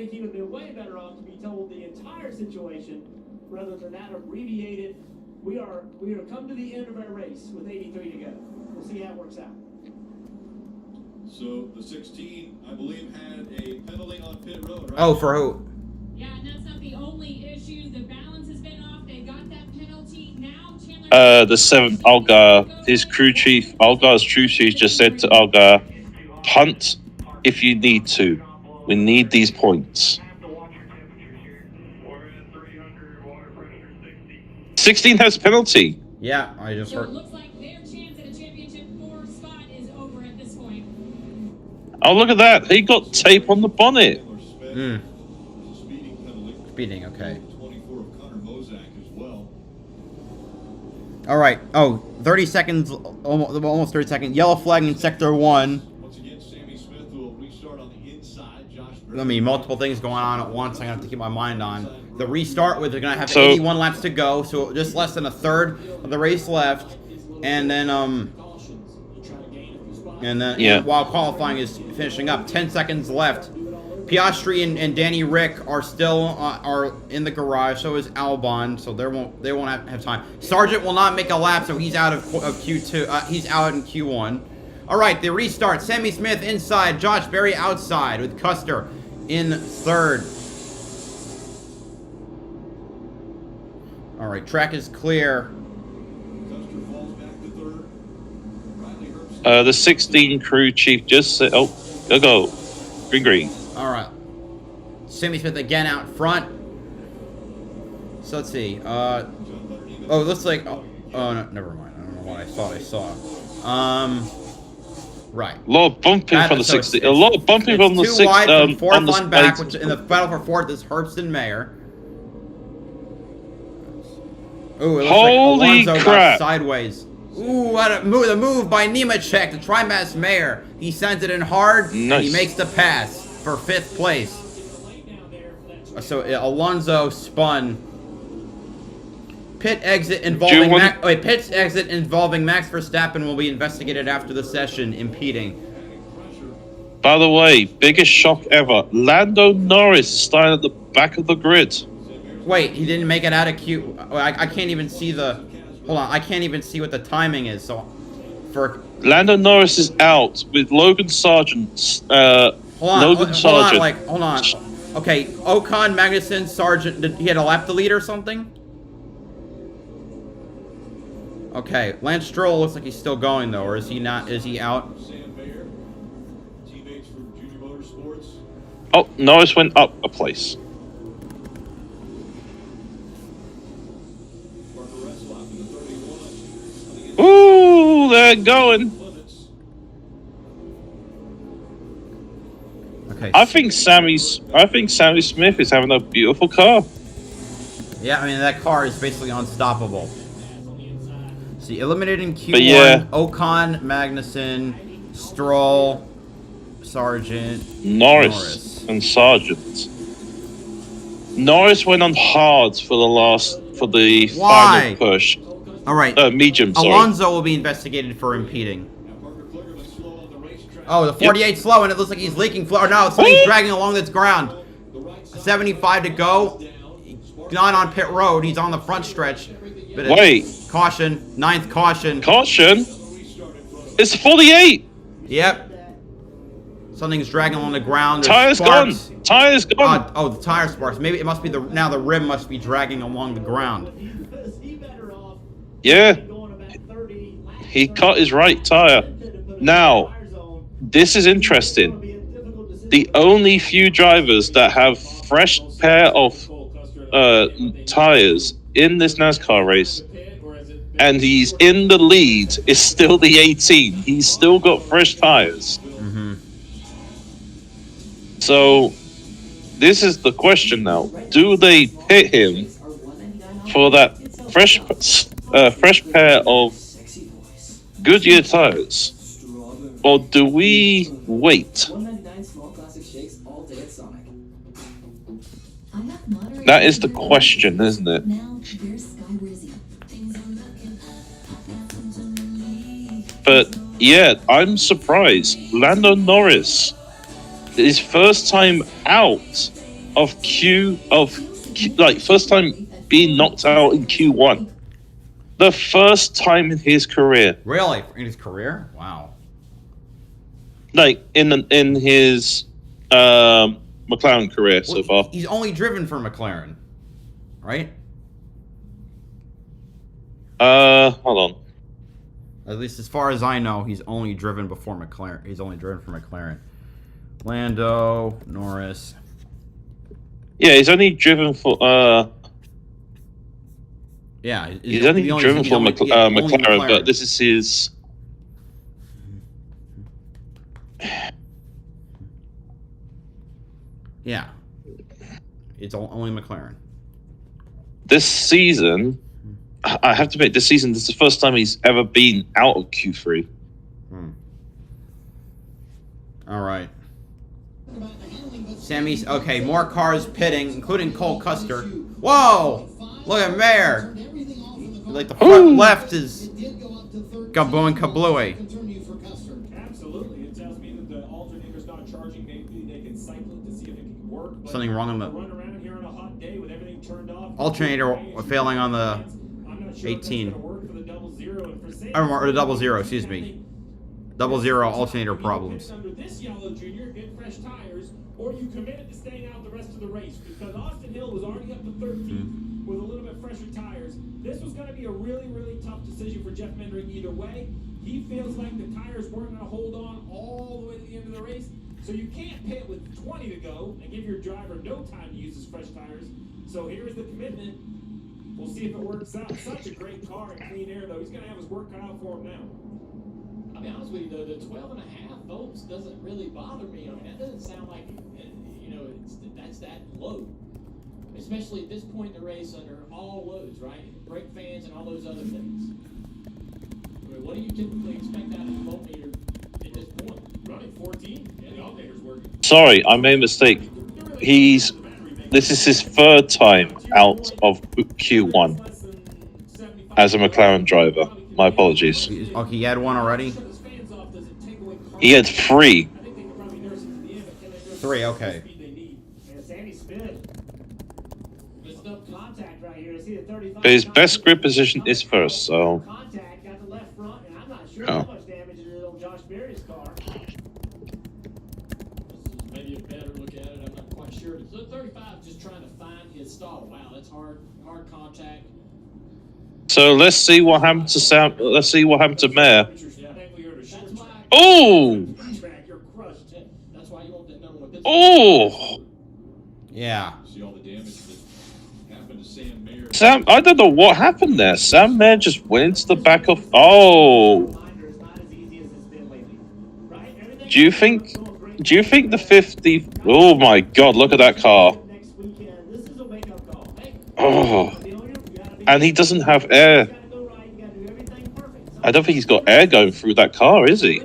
think he would have been way better off to be told the entire situation rather than that abbreviated. We are come to the end of our race with 83 to go. We'll see how it works out. So the 16, I believe, had a penalty on pit road, right? Oh, for who? Yeah, and that's not the only issue. The balance has been off. They got that penalty. Now Chandler. The 7th, Algar, his crew chief, Algar's crew chief just said to Algar, punt if you need to. We need these points. 16 has penalty. Yeah, I just So it heard. looks like their chance at a championship 4 spot is over at this point. Oh, look at that. He got tape on the bonnet. Mm. Speeding, okay. 24 of Connor Mozak as well. All right. Oh, 30 seconds, almost 30 seconds. Yellow flag in sector 1. Once again, Sammy Smith will restart on the inside. Josh I mean, multiple things going on at once. I'm gonna have to keep my mind on. The restart with they're gonna have So- 81 laps to go, so just less than a third of the race left, and then Yeah. while qualifying is finishing up, 10 seconds left. Piastri and Danny Rick are still are in the garage. So is Albon, so they won't have time. Sargent will not make a lap, so he's out of Q2. He's out in Q1. All right, the restart. Sammy Smith inside, Josh Berry outside with Custer in third. All right, track is clear. The 16 crew chief just said, oh, go. Green. All right. Sammy Smith again out front. So let's see. Oh, it looks like. Oh, no, never mind. I don't know what I thought I saw. Right. A lot of bumping from the 16. A lot of bumping from the 16. Too wide from fourth on the on back, space. which in the battle for fourth is Herbst and Mayer. Ooh, it looks Holy like Alonso crap. got sideways. Ooh, what a move! The move by Nemechek to Trimass Mayer. He sends it in hard, and he Nice. makes the pass for 5th place. So Alonso spun. Pit exit involving Max Verstappen will be investigated after the session, impeding. By the way, biggest shock ever. Lando Norris is starting at the back of the grid. Wait, he didn't make it out of Q. I can't even see the. Hold on, I can't even see what the timing is. So, for Lando Norris is out with Logan Sargent. hold on. Okay, Ocon, Magnussen, Sargent. Did he had a lap to lead or something? Okay, Lance Stroll looks like he's still going though, or is he not? Is he out? Sam Bayer, teammates from Junior Motorsports. Oh, Norris went up a place. Ooh, they're going. Okay. I think Sammy Smith is having a beautiful car. Yeah, I mean that car is basically unstoppable. See, eliminated in Q1, But yeah. Ocon, Magnussen, Stroll, Sargent, Norris and Sargent. Norris went on hards for the Why? final push. All right. Medium, sorry. Alonso will be investigated for impeding. Oh, the 48 slow, and it looks like he's leaking flow. No, something's dragging along this ground. 75 to go. Not on pit road. He's on the front stretch. But Wait. Caution. 9th caution. Caution? It's 48. Yep. Something's dragging along the ground. There's Tire's gone. sparks. Tire's gone. Oh, the tire sparks. Maybe it must be now the rim must be dragging along the ground. Yeah. He cut his right tire. Now, this is interesting. The only few drivers that have fresh pair of tires in this NASCAR race, and he's in the lead, is still the 18. He's still got fresh tires. Mm-hmm. So, this is the question now. Do they pit him for that fresh pair of Goodyear tires? Or do we wait? That is the question, isn't it? But yeah, I'm surprised. Lando Norris, his first time out like first time being knocked out in Q1. The first time in his career. Really? In his career? Wow. Like in his McLaren career so far. He's only driven for McLaren, right? Hold on. At least as far as I know, he's only driven before McLaren. He's only driven for McLaren. Lando Norris. Yeah, he's only driven for yeah, he's only driven for McLaren, but this is his. Yeah, it's only McLaren. This season, I have to admit, this season this is the first time he's ever been out of Q3. All right. Sammy's okay. More cars pitting, including Cole Custer. Whoa! Look at Mayer. Like the front left is going kablooey. Absolutely. It tells me that the alternator's not charging. Maybe they can cycle it to see if it can work. Something wrong on the run around here on a hot day with everything turned off. Alternator failing on the 18. Or the 00, excuse me. 00 alternator problems. Under this yellow junior, get fresh tires, or you committed to staying out the rest of the race because Austin Hill was already up to 13th with a little bit fresher tires. This was going to be a really, really tough decision for Jeff Mendering either way. He feels like the tires weren't going to hold on all the way to the end of the race, so you can't pit with 20 to go and give your driver no time to use his fresh tires. So here's the commitment. We'll see if it works out. Such a great car and clean air, though. He's going to have his work cut out for him now. I'll be honest with you, though, the 12.5 volts doesn't really bother me. I mean, that doesn't sound like, that's that low. Especially at this point in the race under all loads, right? Brake fans and all those other things. I mean, what do you typically expect out of the voltmeter at this point? Running 14? Yeah, the alternator's working. Sorry, I made a mistake. This is his third time out of Q1 as a McLaren driver. My apologies. Oh, he had one already? He had 3. 3, okay. But his best grip position is first, so. Oh. Maybe a better look at it, I'm not quite sure. But 35 just trying to find his stall. Wow, that's hard contact. So let's see what happened to Sam. Let's see what happened to Mayer. Oh! Oh! Yeah. See all the damage that happened to Sam Mayer. Sam, I don't know what happened there. Sam Mayer just went into the back of. Oh! Do you think the 50? Oh my God! Look at that car. Oh. And he doesn't have air. I don't think he's got air going through that car, is he?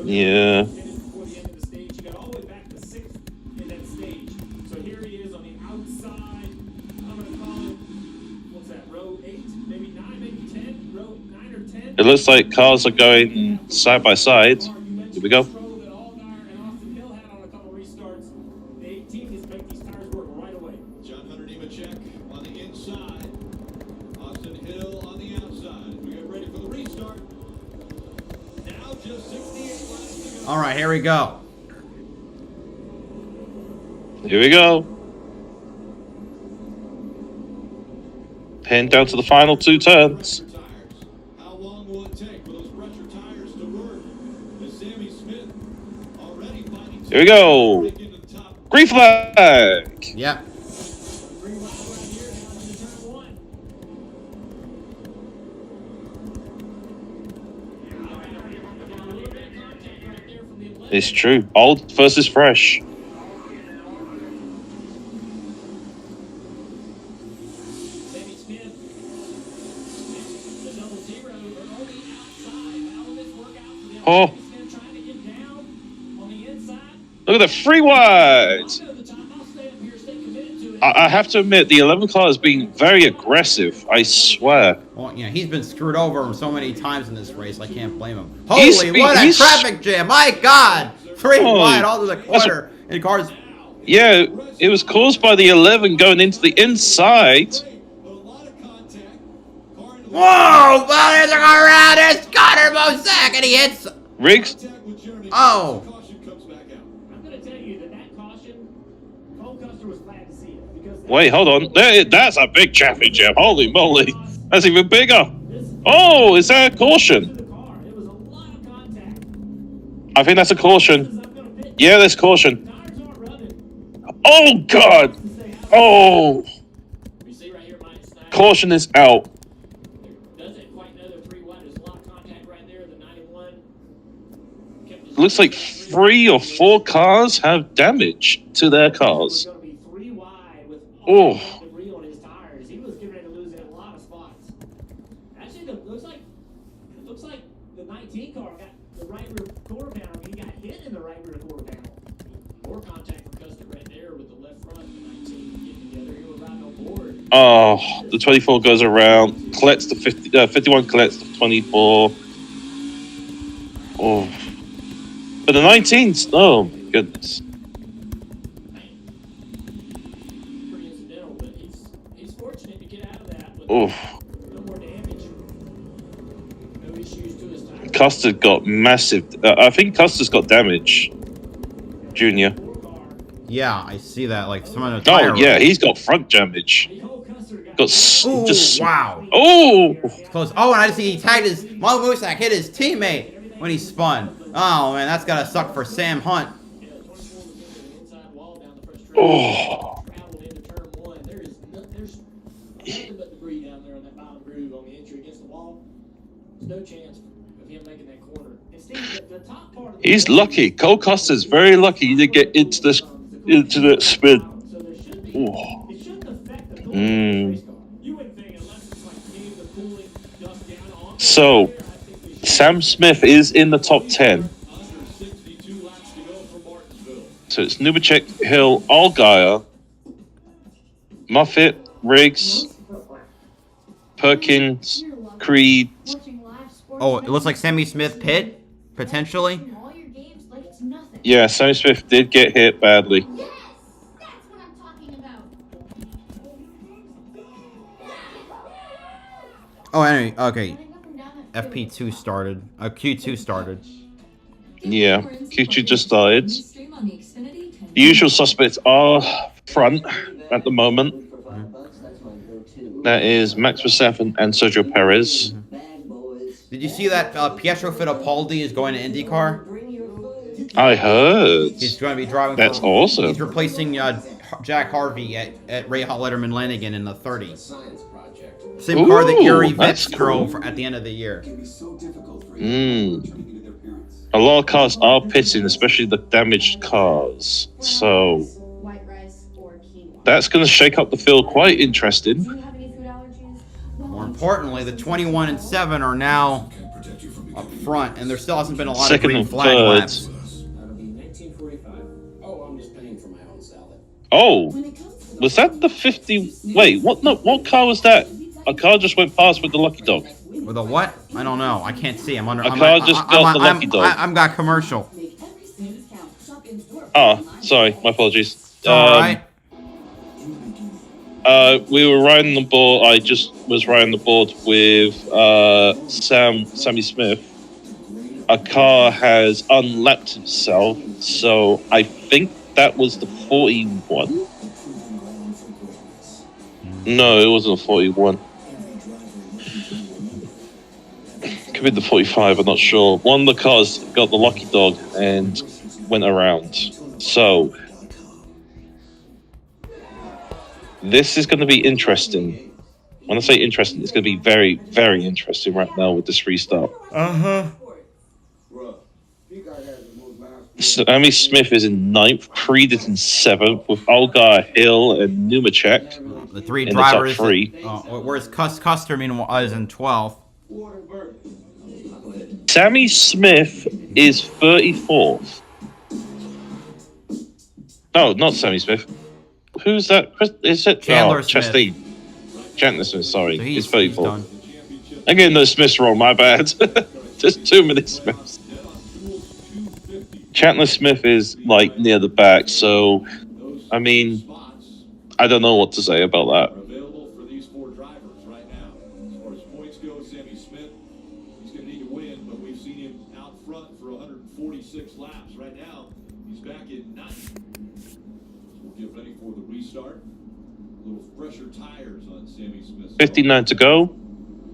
Yeah. It looks like cars are going side by side. Here we go. All right, here we go. Here we go. Heading down to the final 2 turns. How long will it take for those pressure tires to work? Is Sammy Smith already finding? Here we go. Green flag. Yep. It's true. Old versus fresh. Oh. Look at the free wide. I have to admit, the 11 car is being very aggressive. I swear. Well, yeah, he's been screwed over so many times in this race. I can't blame him. He's Holy, been- what a he's- traffic jam! My God, 3 Holy- wide all to the corner, and cars. Yeah, it was caused by the 11 going into the inside. Whoa! Well, there's a car around. It's Connor Bosack, and he hits. Riggs? Oh. I'm going to tell you that caution, Cole Custer was glad to see it because Wait, hold on. That's a big traffic jam. Holy moly. That's even bigger. Oh, is that a caution? I think that's a caution. Yeah, there's caution. Oh, God. Oh. Caution is out. Looks like 3 or 4 cars have damage to their cars. Oh. he was getting ready to lose a lot of spots. Actually, it looks like the 19 car got the right rear quarter panel. He got hit in the right rear quarter panel. More contact for Custer right there with the left front of the 19 getting together. He was riding on board. Oh, the 24 goes around, collects the 51 collects the 24. Oh. But the 19s, oh my goodness. Pretty incidental, but he's fortunate to get out of that with Oh. no more damage. No issues to his tires. Custer's got massive. I think Custer's got damage. Junior. Yeah, I see that. Like someone. Oh yeah, he's got front damage. Got Ooh, just. wow. Oh. Close. Oh, and I see he tagged his. Mo Musak hit his teammate when he spun. Oh man, that's gotta suck for Sam Hunt. Oh. There's nothing but debris down there in that bottom groove on the entry against the wall. There's no chance of him making that corner. And Steve, the top part of the He's lucky. Cole Custer's very lucky to get into that spin. Oh. So, Sam Smith is in the top 10. So it's Nubacek, Hill, Allgaier, Moffitt, Riggs, Perkins, Creed. Oh, it looks like Sammy Smith pit potentially. Yeah, Sammy Smith did get hit badly. Oh, anyway, okay. FP2 started. Q2 started. Yeah, Q2 just started. The usual suspects are front at the moment. That is Max Verstappen and Sergio Perez. Did you see that Pietro Fittipaldi is going to IndyCar? I heard. He's going to be driving. That's awesome. He's replacing Jack Harvey at Ray Letterman Lanigan in the 30. Same car that Yuri Vips drove at the end of the year. A lot of cars are pitting, especially the damaged cars. So that's going to shake up the field quite interesting. More importantly, the 21 and 7 are now up front, and there still hasn't been a lot Second of green and flag third. laps. That'll be 1945. Oh, I'm just paying for my own salad. Oh, was that the 50? Wait, what? No, what car was that? A car just went past with the lucky dog. With a what? I don't know. I can't see. I'm under. A car just got the lucky dog. I'm got commercial. Oh, sorry, my apologies. All right. We were riding the board. I just was riding the board with Sammy Smith. A car has unlapped himself, so I think that was the 41. No, it wasn't a 41. Could be the 45, I'm not sure. One of the cars got the lucky dog and went around. So, this is going to be interesting. When I say interesting, it's going to be very, very interesting right now with this restart. Sammy Smith is in 9th, Creed is in 7th, with Allgaier, Hill, and Numacek. The three in drivers. The top 3. Whereas Custer, meanwhile, is in 12th. Sammy Smith is 34th. No, not Sammy Smith. who's that? Chris, is it Chandler Smith. Chastain? Chandler Smith, sorry. So he's he's 34. done. I'm getting those Smiths wrong, my bad. There's too many Smiths. Chandler Smith is like near the back, so I mean, I don't know what to say about that. Available for these 4 drivers right now. As far as points go, Sammy Smith, he's going to need to win, but we've seen him out front for 146 laps. Right now, he's back in 9th. So we'll get ready for the restart. A little fresher tires on Sammy Smith. 59 to go.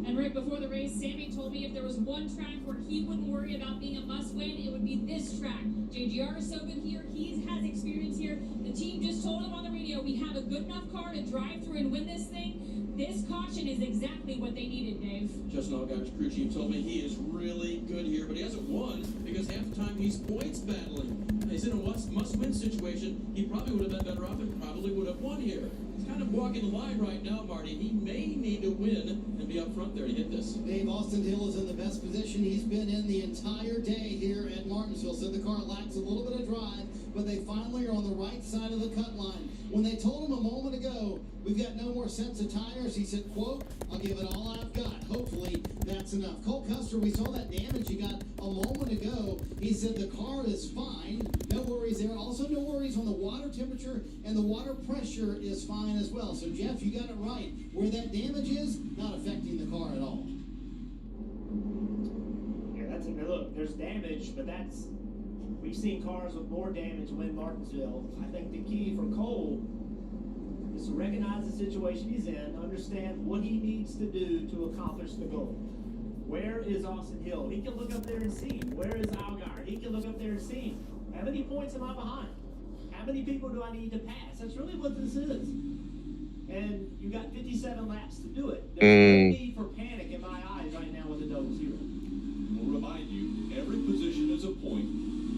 And right before the race, Sammy told me if there was one track where he wouldn't worry about being a must-win, it would be this track. JGR is so good here. He has experience here. The team just told him on the radio, we have a good enough car to drive through and win this thing. This caution is exactly what they needed, Dave. Justin Allgaier's crew chief told me he is really good here, but he hasn't won because half the time he's points battling. He's in a must-win situation. He probably would have been better off and probably would have won here. He's kind of walking the line right now, Marty. He may need to win and be up front there to get this. Dave, Austin Hill is in the best position he's been in the entire day here at Martinsville. Said the car lacks a little bit of drive, but they finally are on the right side of the cut line. When they told him a moment ago, we've got no more sets of tires, he said, quote, I'll give it all I've got. Hopefully that's enough. Cole Custer, we saw that damage he got a moment ago. He said the car is fine. No worries there. Also no worries on the water temperature, and the water pressure is fine as well. So Jeff, you got it right. Where that damage is, not affecting the car at all. Yeah, that's it. Look, there's damage, but that's, we've seen cars with more damage win Martinsville. I think the key for Cole is to recognize the situation he's in, understand what he needs to do to accomplish the goal. Where is Austin Hill? He can look up there and see him. Where is Allgaier? He can look up there and see him. How many points am I behind? How many people do I need to pass? That's really what this is. And you got 57 laps to do it. There's no need for panic in my eyes right now with the 0-0. We'll remind you, every position is a point.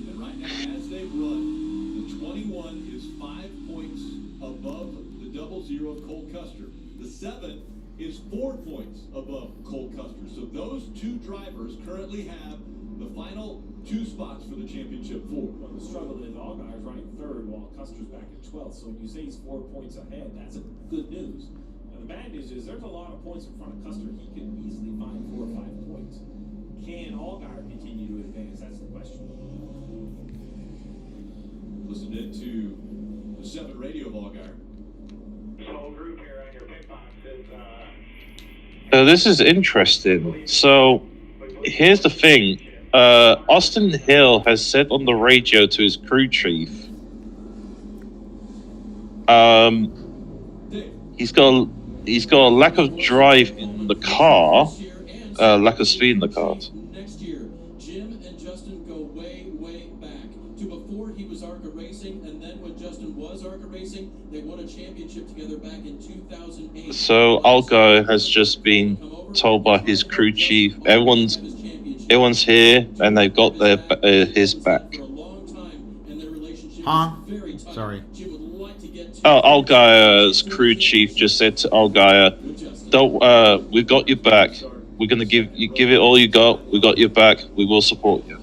And right now, as they run, the 21 is 5 points above the 0-0 of Cole Custer. The 7 is 4 points above Cole Custer. So those 2 drivers currently have the final 2 spots for the championship 4. Well, the struggle is Allgaier's running 3rd while Custer's back at 12th. So when you say he's 4 points ahead, that's a good news. Now, the bad news is there's a lot of points in front of Custer. He can easily find 4 or 5 points. Can Allgaier continue to advance? That's the question. Listen into the 7 radio of Allgaier. This whole group here on your pit box is, This is interesting. So, here's the thing. Austin Hill has said on the radio to his crew chief, he's got a lack of drive in the car, lack of speed in the car. Next year, Jim and Justin go way, way back to before he was ARCA Racing, and then when Justin was ARCA Racing, they won a championship together back in 2008. So Allgaier has just been told by his crew chief, everyone's here, and they've got their his back. Huh? Sorry. Oh, Allgaier's crew chief just said to Allgaier, "Don't. We've got your back. We're gonna give it all you got. We got your back. We will support you."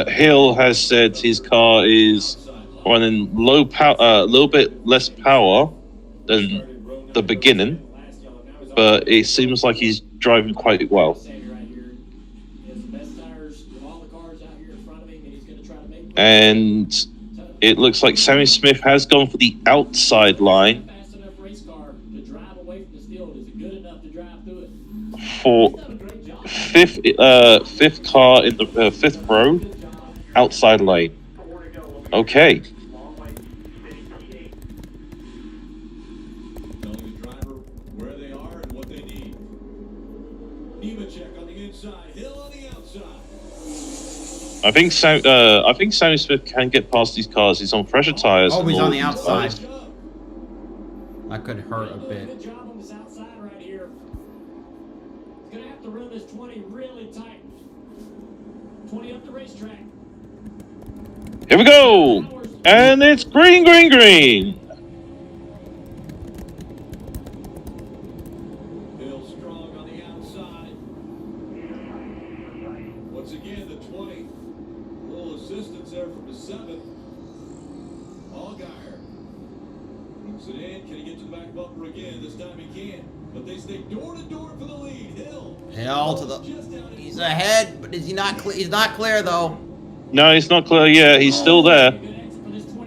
Hill has said his car is running low power, a little bit less power than the beginning, but it seems like he's driving quite well. And it looks like Sammy Smith has gone for the outside line for fifth car in the 5th row, outside lane. Okay. I think Sammy Smith can get past these cars. He's on fresher tires. Oh, he's on the outside. That could hurt a bit. Good job on this outside right here. He's gonna have to run this 20 really tight. 20 up the racetrack. Here we go, and it's green, green, green. Hill strong on the outside. Once again, the 20. A little assistance there from the 7. Allgaier brings it in. Can he get to the back bumper again? This time he can't. But they stay door to door for the lead. Hill to the. He's ahead, but is he not? He's not clear though. No, he's not clear yet. He's still there.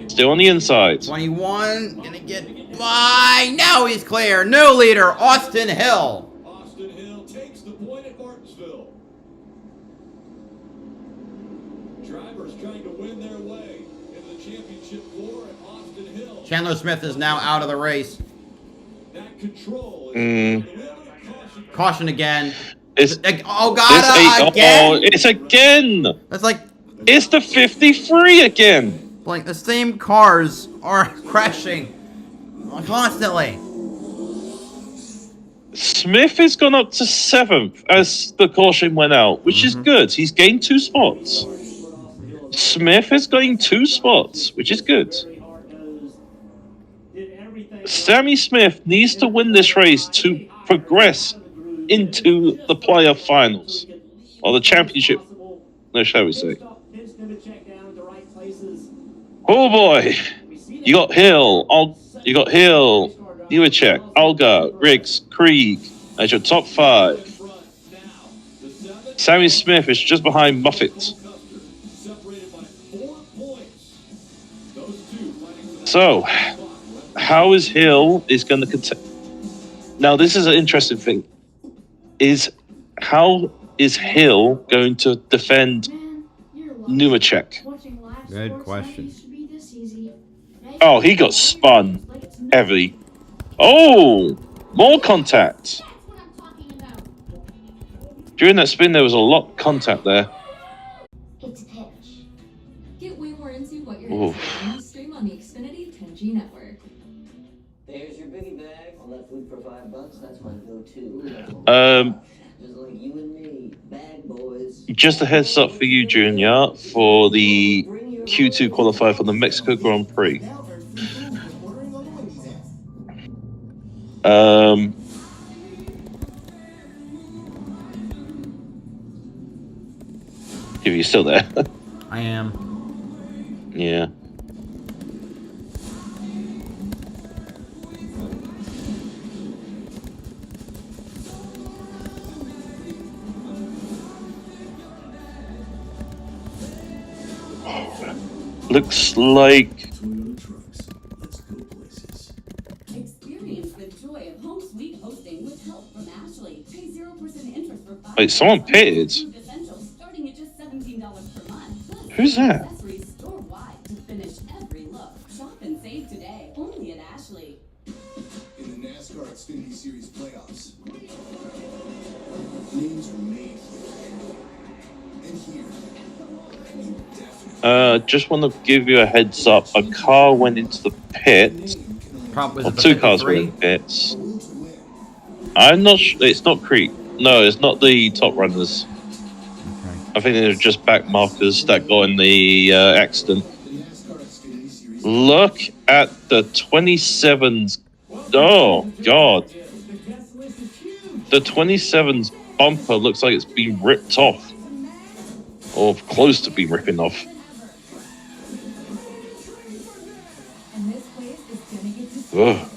Still on the inside. 21 gonna get by. Now he's clear. New leader, Austin Hill. Austin Hill takes the point at Martinsville. Drivers trying to win their way into the championship floor at Austin Hill. Chandler Smith is now out of the race. That control is Caution again. Oh God! Again? Oh, it's again. That's like. It's the 53 again. Like the same cars are crashing constantly. Smith has gone up to 7th as the caution went out, which is good. He's gained 2 spots. Smith is gained 2 spots, which is good. Sammy Smith needs to win this race to progress into the playoff finals or the championship. No, shall we say? Oh boy, you got Hill. You got Hill, Nemechek, Algar, Riggs, Krieg as your top 5. Sammy Smith is just behind Moffitt. So, how is Hill is going to contest? Now, this is an interesting thing. How is Hill going to defend Nemechek? Good question. Oh, he got spun heavily. Oh, more contact. During that spin, there was a lot of contact there. Get way more into what you're Oof. into. Stream on the Xfinity 10G network. There's your biggie bag. All that food for $5. That's my go-to. Just like you and me, bag boys. Just a heads up for you, Junior, for the Q2 qualifier for the Mexico Grand Prix. If you're still there. I am. Yeah. Looks like Experience the joy of home suite hosting with help from Ashley. Pay 0% interest for 5 wait, someone pitted. Essentials starting at just $17 per month. Plus, Who's that? accessories store-wide to finish every look. Shop and save today, only at Ashley. In the NASCAR Xfinity Series playoffs, names are made here. And here, you definitely. Just want to give you a heads up. A car went into the pit. Probably Or 2 cars went in the pits. I'm not sure. It's not Creek. No, it's not the top runners. I think they're just back markers that got in the accident. Look at the 27's. Oh, God. The 27's bumper looks like it's been ripped off. Or close to being ripping off. Ugh.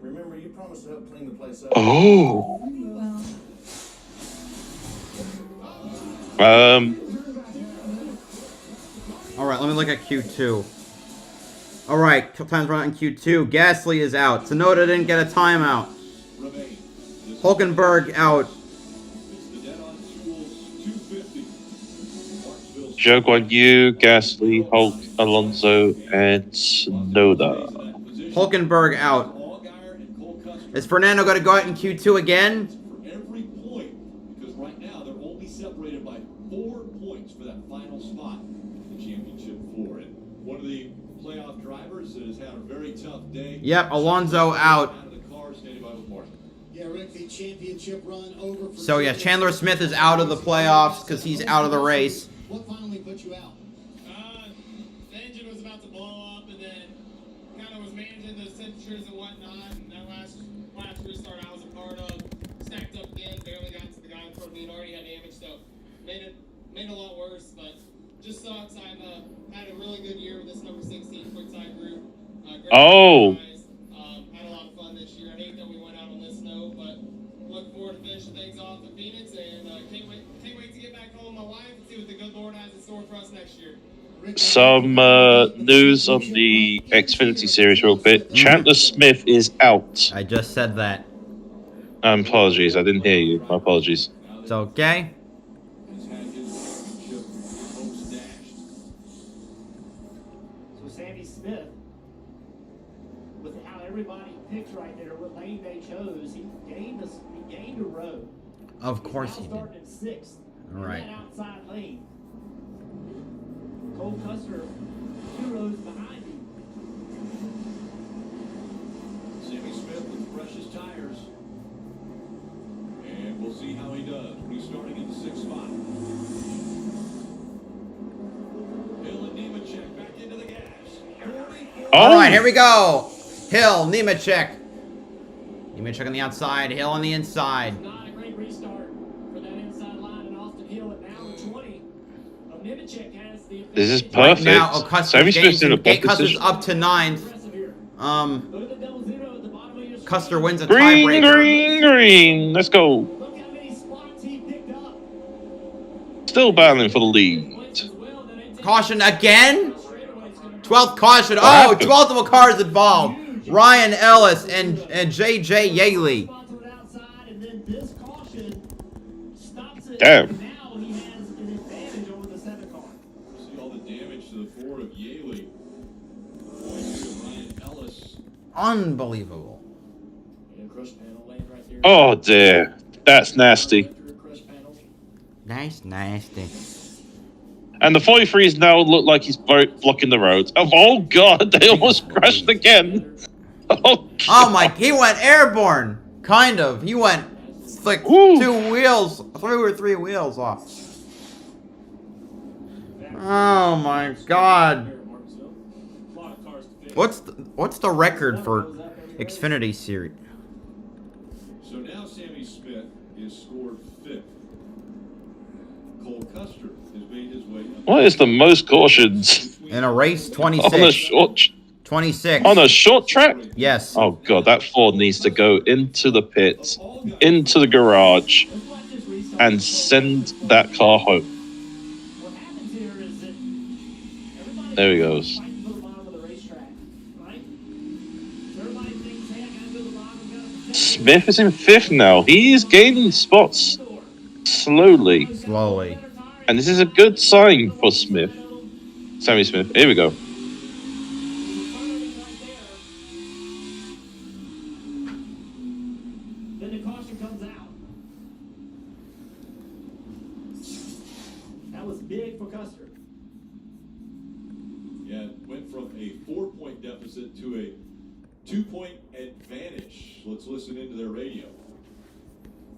Remember, you promised to help clean the place up. Oh. All right, let me look at Q2. All right, times run out in Q2. Gasly is out. Tsunoda didn't get a timeout. Hulkenberg out. Zhou Guan Yu, Gasly, Hulk, Alonso, and Tsunoda. Hulkenberg out. Is Fernando going to go out in Q2 again? Every point, because right now they're only separated by 4 points for that final spot in the championship floor. And one of the playoff drivers has had a very tough day. Yep, Alonso out. Out of the car, standing by with Martin. Yeah, Rick, the championship run over for So yeah, Chandler Smith is out of the playoffs because he's out of the race. What finally put you out? The engine was about to blow up, and then kind of was managing the temperatures and whatnot. And that last restart I was a part of, stacked up again, barely got to the guy in front of me, and already had damage, so made it a lot worse. But just sucks. I had a really good year with this number 16 QuickTime group. Great Oh. guys. Had a lot of fun this year. I hate that we went out on this note, but looking forward to finishing things off in Phoenix, and can't wait to get back home with my wife and see what the good Lord has in store for us next year. Some news on the Xfinity series real quick. Chandler Smith is out. I just said that. Apologies, I didn't hear you. My apologies. It's okay. So Sammy Smith, with how everybody picked right there, what lane they chose, he gained a row. Of course he He's did. now starting in 6th. Right. In that outside lane. Cole Custer 2 rows behind him. Sammy Smith with freshest tires. And we'll see how he does when he's starting in the 6th spot. Hill and Nemechek back into the gas. All right, here we go. Hill, Nemechek. Nemechek on the outside, Hill on the inside. Not a great restart for that inside line, and Austin Hill at now in 20. Nemechek has the This is Right perfect. now, Sammy Smith's in a Gate pole Custer's position. up to 9th. Custer wins a Green, tiebreaker. green, green. Let's go. Still battling for the lead. Caution again? 12th caution. Oh, 12th of a car is involved. Ryan Ellis and JJ Yaley. Damn. See all the damage to the floor of Yaley. Ryan Ellis. Unbelievable. Oh dear. That's nasty. Nice, nasty. And the 43s now look like he's blocking the roads. Oh god, they almost crashed again. Oh my, he went airborne. Kind of. He went like 2 wheels, 3 or 3 wheels off. Oh my god. What's the record for Xfinity series? So now Sammy Smith is scored 5th. Cole Custer has made his way up. What is the most cautions In a race, 26. on a short 26. on a short track? Yes. Oh god, that Ford needs to go into the pits, into the garage, and send that car home. There he goes. Smith is in 5th now. He's gaining spots slowly. Slowly. And this is a good sign for Smith. Sammy Smith. Here we go. Then the caution comes out. That was big for Custer. Yeah, went from a 4-point deficit to a 2-point advantage. Let's listen into their radio.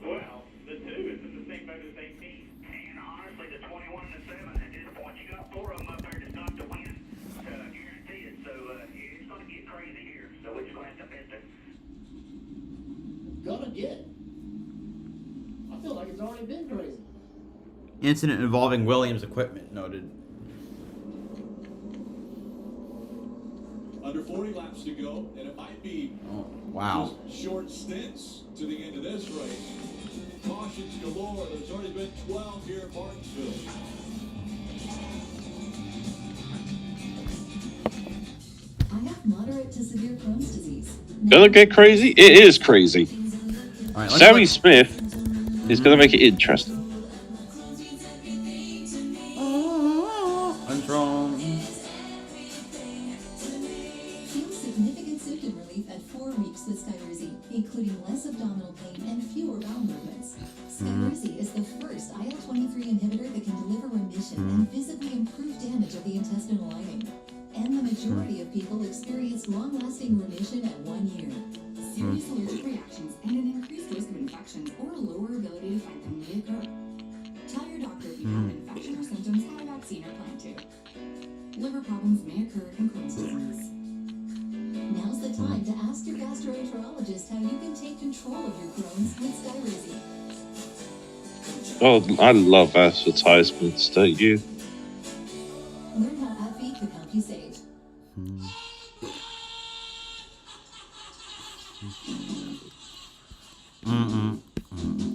Well, the 2 is in the same boat as 18. And honestly, the 21 and the 7 at this point, you got 4 of them up there to stop the win. Guarantee it. So it's going to get crazy here. So we're just going to have to bet it. Gonna get. I feel like it's already been crazy. Incident involving Williams equipment noted. Under 40 laps to go, and it might be Wow. just short stints to the end of this race. Cautions galore. There's already been 12 here at Martinsville. I have moderate to severe Crohn's disease. Gonna get crazy? It is crazy. All right, Sammy Smith is gonna make it interesting. Control. Feel significant symptom relief at 4 weeks with Skyrizi, including less abdominal pain and fewer bowel movements. Skyrizi is the first IL-23 inhibitor that can deliver remission and visibly improve damage of the intestinal lining. And the majority of people experience long-lasting remission at 1 year. Serious allergic reactions and an increased risk of infections or a lower ability to fight them may occur. Tell your doctor if you have an infection or symptoms, have a vaccine or plan to. Liver problems may occur in Crohn's disease. Now's the time to ask your gastroenterologist how you can take control of your Crohn's with Skyrizi. Oh, I love advertisements, don't you?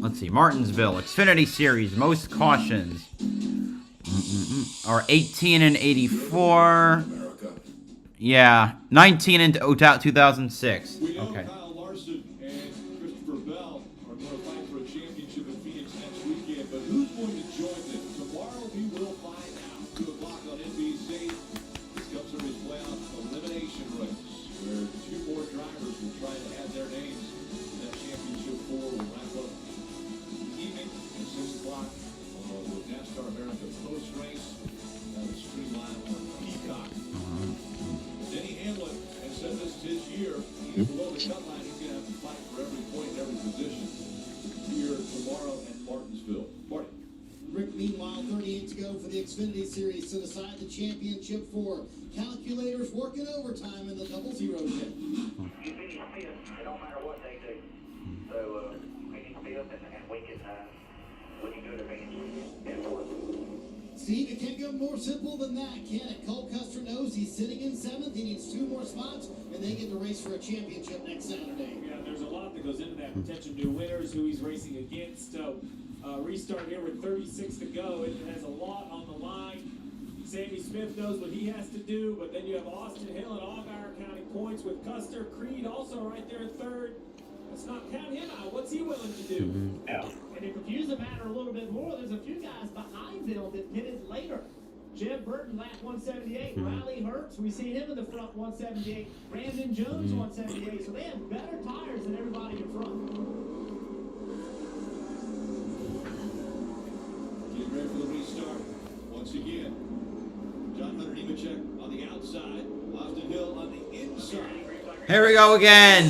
Let's see. Martinsville Xfinity Series most cautions are 18 and 84. Yeah, 19 and 2006. Okay. Kyle Larson and Christopher Bell are going to fight for a championship in Phoenix next weekend, but who's going to join them? Tomorrow we will find out. 2 o'clock on NBC. This comes from his playoff elimination race, where 2 more drivers will try to add their names to that championship 4. We'll wrap up the evening at 6 o'clock with NASCAR America post-race. That was streamlined on Peacock. Denny Hamlin has said this is his year. He's below the cut line. He's going to have to fight for every point, every position here tomorrow at Martinsville. Marty. Rick, meanwhile, 38 to go for the Xfinity Series to decide the championship 4. Calculators working overtime in the 0-0 pit. You finish fifth, it don't matter what they do. So, finish fifth, and we can go to finish. Steve, it can't go more simple than that, can it? Cole Custer knows he's sitting in 7th. He needs 2 more spots, and they get to race for a championship next Saturday. Yeah, there's a lot that goes into that. Potential new winners, who he's racing against. Restart here with 36 to go. It has a lot on the line. Sammy Smith knows what he has to do, but then you have Austin Hill and Allgaier counting points with Custer. Creed also right there at 3rd. Let's not count him out. What's he willing to do? And to confuse the matter a little bit more, there's a few guys behind them that pitted later. Jeb Burton, lap 178. Riley Hurts, we see him in the front 178. Brandon Jones, 178. So they have better tires than everybody in front. Getting ready for the restart. Once again, John Hunter Nemechek on the outside. Austin Hill on the inside. Here we go again.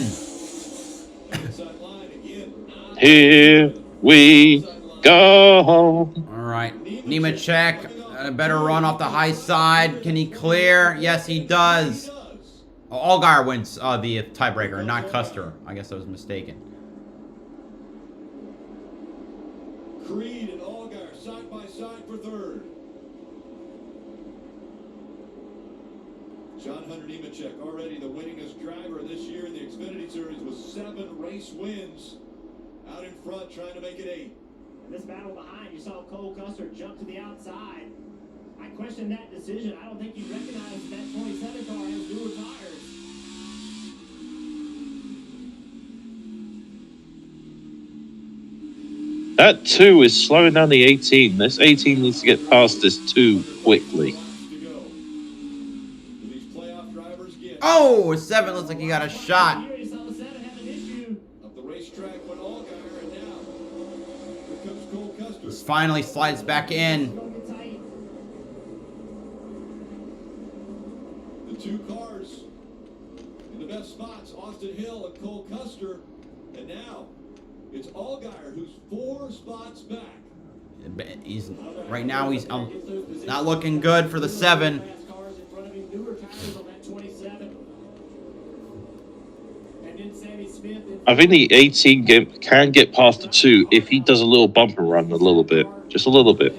Inside line again. Here we go. All right. Nemechek, a better run off the high side. Can he clear? Yes, he does. Oh, Allgaier wins the tiebreaker, not Custer. I guess I was mistaken. Creed and Allgaier side by side for 3rd. John Hunter Nemechek, already the winningest driver this year in the Xfinity Series with 7 race wins. Out in front, trying to make it 8. In this battle behind, you saw Cole Custer jump to the outside. I question that decision. I don't think you recognize that 27 car has newer tires. That 2 is slowing down the 18. This 18 needs to get past this 2 quickly. Oh, 7 looks like he got a shot. Up the racetrack went Allgaier, and now here comes Cole Custer. This finally slides back in. The 2 cars in the best spots, Austin Hill and Cole Custer. And now it's Allgaier who's 4 spots back. He's right now. He's not looking good for the 7. I think the 18 can get past the 2 if he does a little bumper run a little bit. Just a little bit.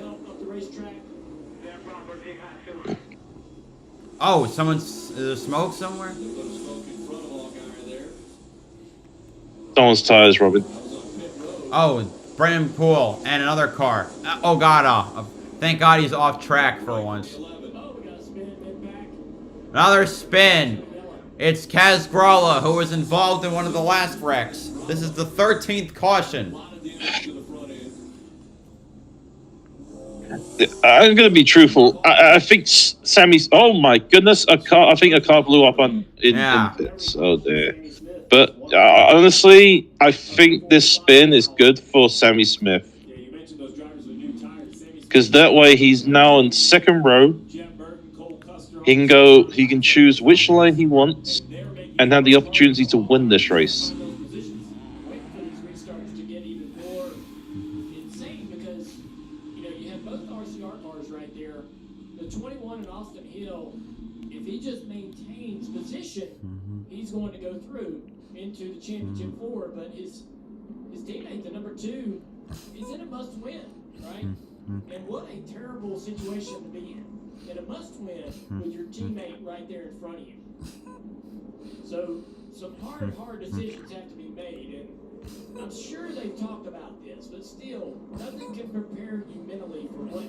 Oh, is there smoke somewhere? Someone's tires, Robin. Oh, Brennan Poole and another car. Oh, God. Thank God he's off track for once. Another spin. It's Kaz Gralla, who was involved in one of the last wrecks. This is the 13th caution. I'm going to be truthful. I think Sammy's... Oh, my goodness. I think a car blew up in pits. Oh, dear. But honestly, I think this spin is good for Sammy Smith. Because that way he's now in 2nd row. He can choose which line he wants and have the opportunity to win this race. You have both RCR cars right there. The 21 and Austin Hill, if he just maintains position, he's going to go through into the championship 4. But his teammate, the number 2, is in a must-win, right? And what a terrible situation to be in a must-win with your teammate right there in front of you. So some hard decisions have to be made, and I'm sure they've talked about this, but still, nothing can prepare you mentally for what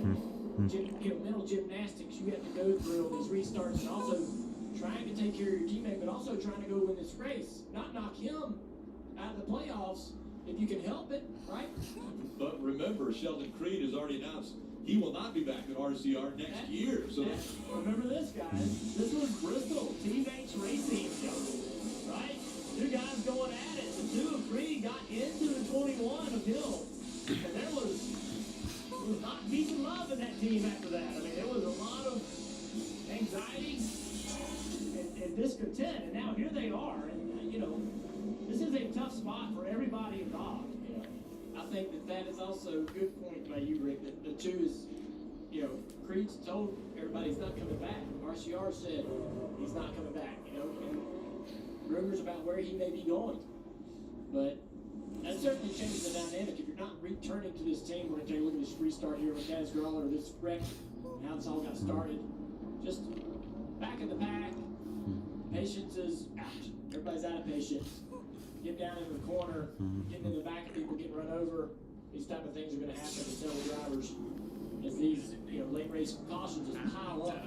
mental gymnastics you have to go through on these restarts, and also trying to take care of your teammate, but also trying to go win this race, not knock him out of the playoffs if you can help it, right? But remember, Sheldon Creed has already announced he will not be back at RCR next year. So remember this, guys. This was Bristol, Teammates Racing, right? Two guys going at it. The two of Creed got into the 21 of Hill. And there was not peace and love in that team after that. I mean, there was a lot of anxiety and discontent. And now here they are. And, you know, this is a tough spot for everybody involved. I think that is also a good point by you, Rick. That the two is, you know, Creed's told everybody he's not coming back. RCR said he's not coming back, you know, and rumors about where he may be going. But that certainly changes the dynamic. If you're not returning to this team, we're going to take a look at this restart here with Dennis Groller, or this wreck, and how this all got started. Just back in the pack, patience is out. Everybody's out of patience. Get down in the corner, getting in the back of people, getting run over. These type of things are going to happen to several drivers as these, you know, late race cautions just pile up.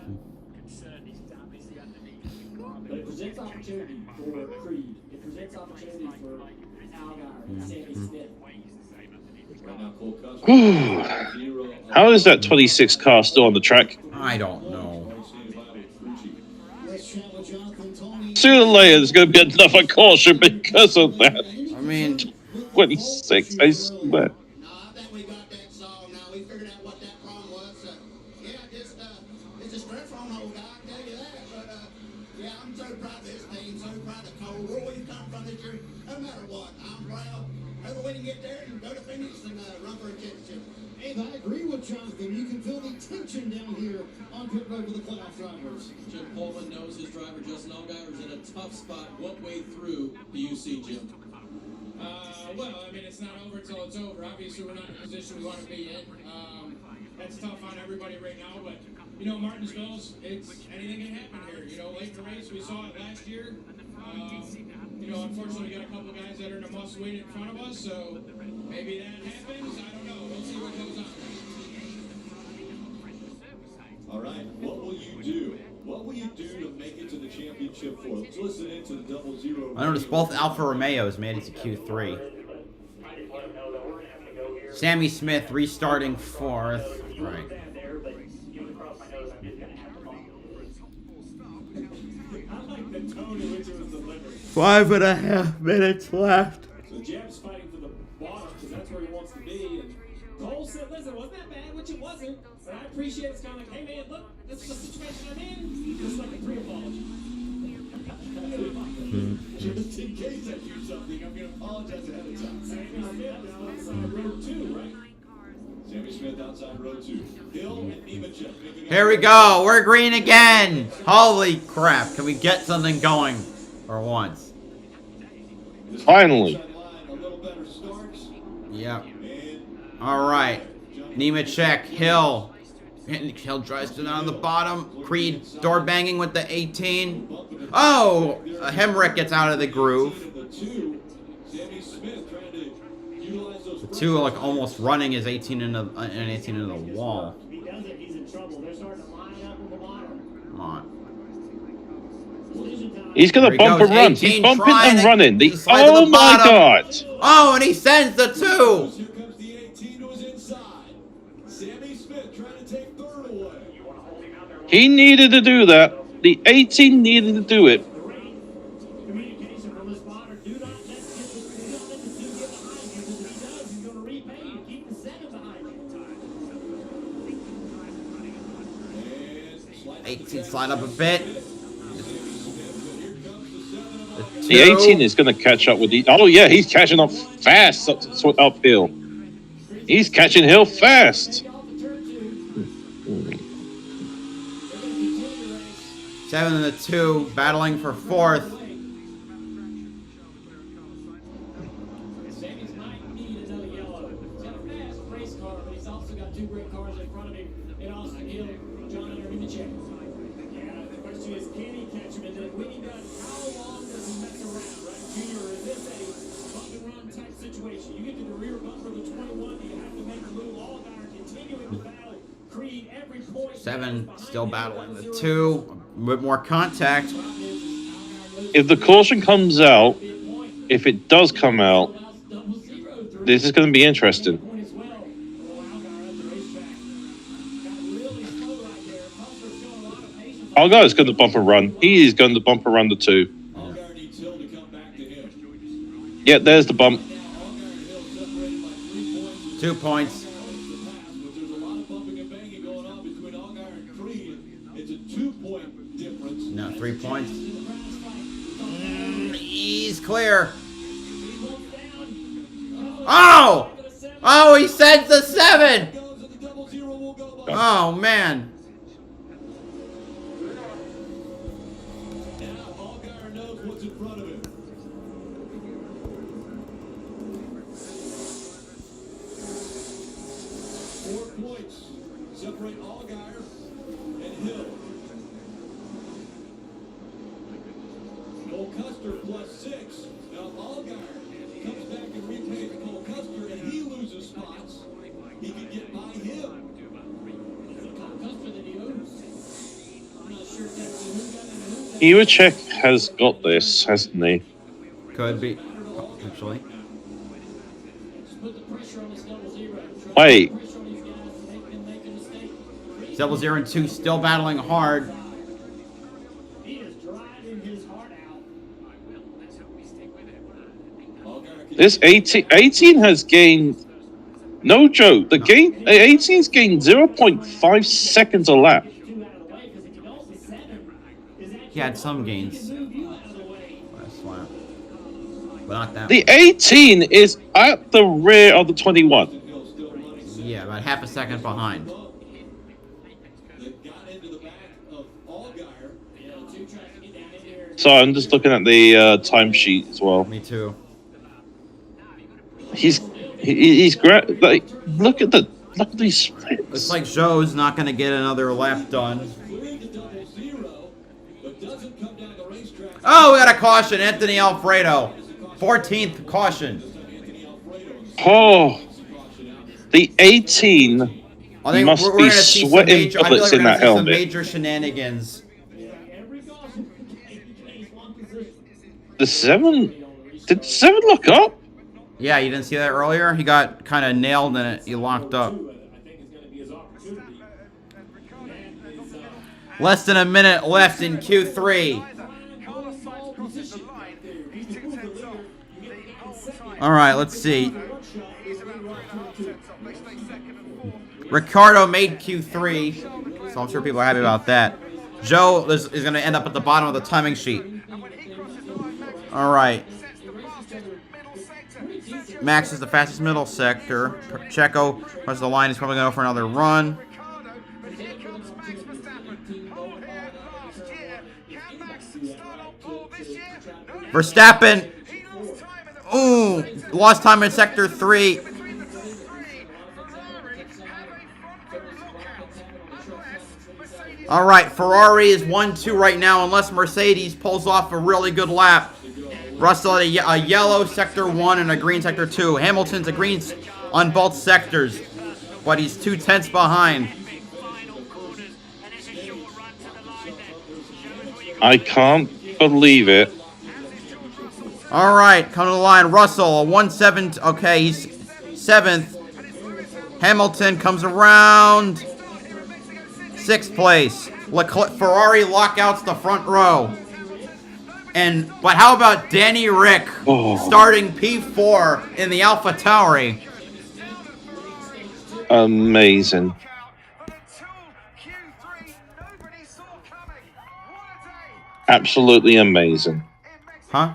But it presents opportunity for Creed. It presents opportunity for Algar and Sammy Smith. How is that 26 car still on the track? I don't know. Sooner or later, there's going to be another caution because of that. I mean, 26, I swear. It's a stress-on old guy, I tell you that. But, yeah, I'm so proud of this team, so proud of Cole. Where we've come from this year, no matter what, I'm proud. Hope we can get there and go to Phoenix and run for a championship. Abe, I agree with Jonathan. You can feel the tension down here on pit road with the playoff drivers. Jim Coleman knows his driver, Justin Allgaier, is in a tough spot. What way through do you see, Jim? Well, I mean, it's not over until it's over. Obviously, we're not in the position we want to be in. That's tough on everybody right now, but, you know, Martinsville's, anything can happen here. You know, late in the race, we saw it last year. You know, unfortunately, we got a couple guys that are in a must-win in front of us, so maybe that happens. I don't know. We'll see what goes on. All right, what will you do? What will you do to make it to the championship four? Let's listen in to the 00. I noticed both Alfa Romeos made it to Q3. Sammy Smith restarting fourth. Right. 5.5 minutes left. So Jeb's fighting for the bottom because that's where he wants to be. And Cole said, listen, wasn't that bad? Which it wasn't. But I appreciate it's kind of like, hey, man, look, this is the situation I'm in. Just like a pre-apology. Just in case I do something, I'm going to apologize ahead of time. Sammy Smith outside row 2, right? Sammy Smith outside row 2. Hill and Nemechek. Here we go. We're green again. Holy crap. Can we get something going for once? Finally. Yep. All right. Nemechek, Hill. Hill drives to down the bottom. Creed door banging with the 18. Oh! Hemrick gets out of the groove. The two are like almost running his 18 into the wall. If he doesn't, he's in trouble. They're starting to line up in the bottom. Come on. He's going to bump and run. He's bumping and running. Oh my god. Oh, and he sends the 2. Here comes the 18 who was inside. Sammy Smith trying to take third away. He needed to do that. The 18 needed to do it. Communication from the spotter. Do not let the 2 get behind you, because if he does, he's going to repay you. Keep the 7 behind you. 18 slide up a bit. The 18 is going to catch up with the... Oh, yeah, he's catching up fast uphill. He's catching Hill fast. 7 and the 2 battling for 4th. Sammy's might need another yellow. He's got a fast race car, but he's also got 2 great cars in front of him in Austin Hill, John under Nemechek. Yeah, the question is, can he catch him? And then when he does, how long does he mess around, right? Junior, is this a bump and run type situation. You get to the rear bumper of the 21, you have to make the move. Allgaier continuing to battle Creed every point. 7 still battling the 2 with more contact. If the caution comes out, if it does come out, this is going to be interesting. Allgaier's going to bump and run. He is going to bump and run the 2. Yeah, there's the bump. 2 points. No, 3 points. He's clear. Oh! Oh, he sends the 7! Oh, man. Separate Allgaier and Hill. Cole Custer +6. Now Allgaier comes back and repays Cole Custer, and he loses spots. He can get by him. Cole Custer that he owns. I'm not sure exactly who got it. Iwachek has got this, hasn't he? Could be, actually. Wait. Double 0 and 2 still battling hard. This 18 has gained, no joke, the game 18's gained 0.5 seconds a lap. He had some gains last lap, but not that The 18 is at the rear of the 21. Yeah, about half a second behind. So I'm just looking at the timesheet as well. Me too. He's like look at these splits. Looks like Joe's not going to get another lap done. Oh, we got a caution, Anthony Alfredo, 14th caution. Oh, the 18 I think must we're be gonna see sweating bullets in that some helmet. major shenanigans. The 7, did 7 look up? Yeah, you didn't see that earlier? He got kind of nailed and he locked up. Less than a minute left in Q3. All right, let's see. Ricardo made Q3, so I'm sure people are happy about that. Joe is going to end up at the bottom of the timing sheet. All right. Max is the fastest middle sector. Checo runs the line. He's probably going to go for another run. Verstappen. Ooh, lost time in sector 3. All right, Ferrari is 1-2 right now unless Mercedes pulls off a really good lap. Russell at a yellow sector 1 and a green sector 2. Hamilton's a green on both sectors, but he's 2/10 behind. I can't believe it. All right, come to the line. Russell, a 1-7. Okay, he's 7th. Hamilton comes around 6th place. Ferrari lockouts the front row. But how about Danny Rick starting P4 in the AlphaTauri? Amazing. Absolutely amazing. Huh?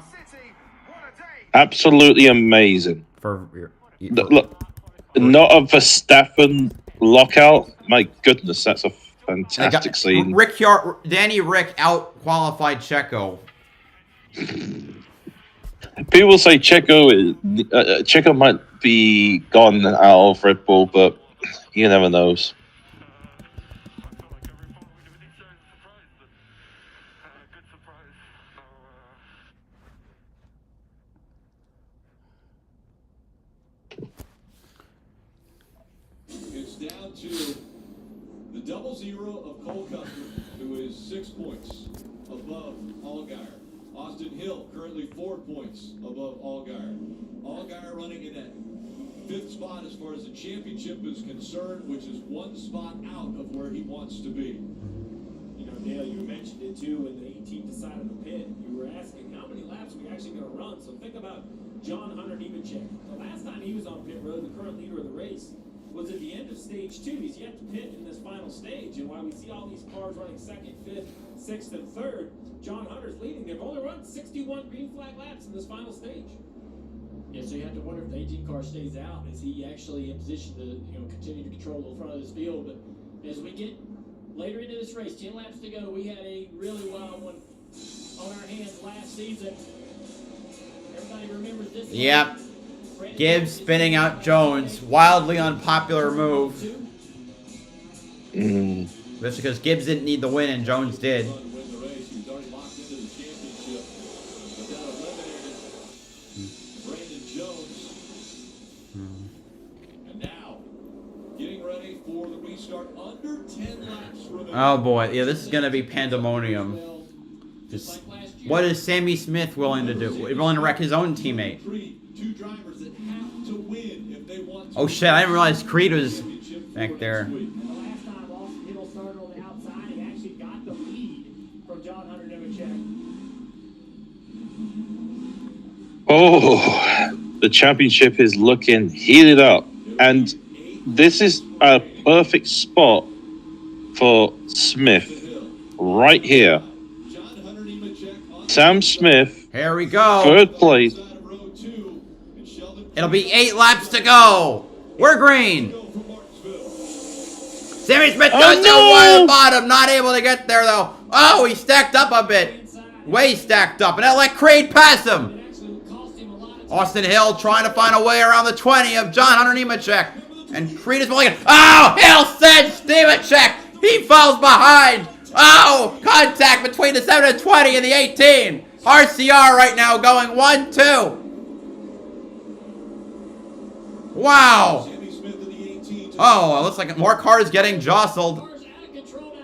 Absolutely amazing. Look, not a Verstappen lockout. My goodness, that's a fantastic scene. Danny Rick out-qualified Checo. People say Checo might be gone out of Red Bull, but you never knows. double zero of Cole Custer, who is 6 points above Allgaier. Austin Hill currently 4 points above Allgaier. Allgaier running in that 5th spot as far as the championship is concerned, which is 1 spot out of where he wants to be. You know, Dale, you mentioned it too when the 18 decided to pit. You were asking how many laps are we actually going to run. So think about John Hunter Nemechek. The last time he was on pit road, the current leader of the race, was at the end of stage 2. He's yet to pit in this final stage. And while we see all these cars running 2nd, 5th, 6th, and 3rd, John Hunter's leading. They've only run 61 green flag laps in this final stage. Yeah, so you have to wonder if the 18 car stays out. Is he actually in position to continue to control the front of this field? But as we get later into this race, 10 laps to go, we had a really wild one on our hands last season. Everybody remembers this. Yep. Gibbs spinning out Jones. Wildly unpopular move. That's because Gibbs didn't need the win and Jones did. Oh boy, yeah, this is gonna be pandemonium. Just, what is Sammy Smith willing to do? Willing to wreck his own teammate? Oh shit, I didn't realize Creed was back there. The last time Austin Hill started on the outside, he actually got the lead from John Hunter Nemechek. Oh, the championship is looking heated up. And this is a perfect spot for Smith right here. Sam Smith. Here we go. 3rd place. It'll be 8 laps to go. We're green. Sammy Smith goes to the bottom. Not able to get there though. Oh, he stacked up a bit. Way stacked up. And that let Creed pass him. Austin Hill trying to find a way around the 20 of John Hunter Nemechek. And Creed is pulling it. Oh, Hill sends Nemechek. He falls behind. Oh, contact between the 7 and 20 and the 18. RCR right now going 1-2. Wow. Oh, it looks like more cars getting jostled.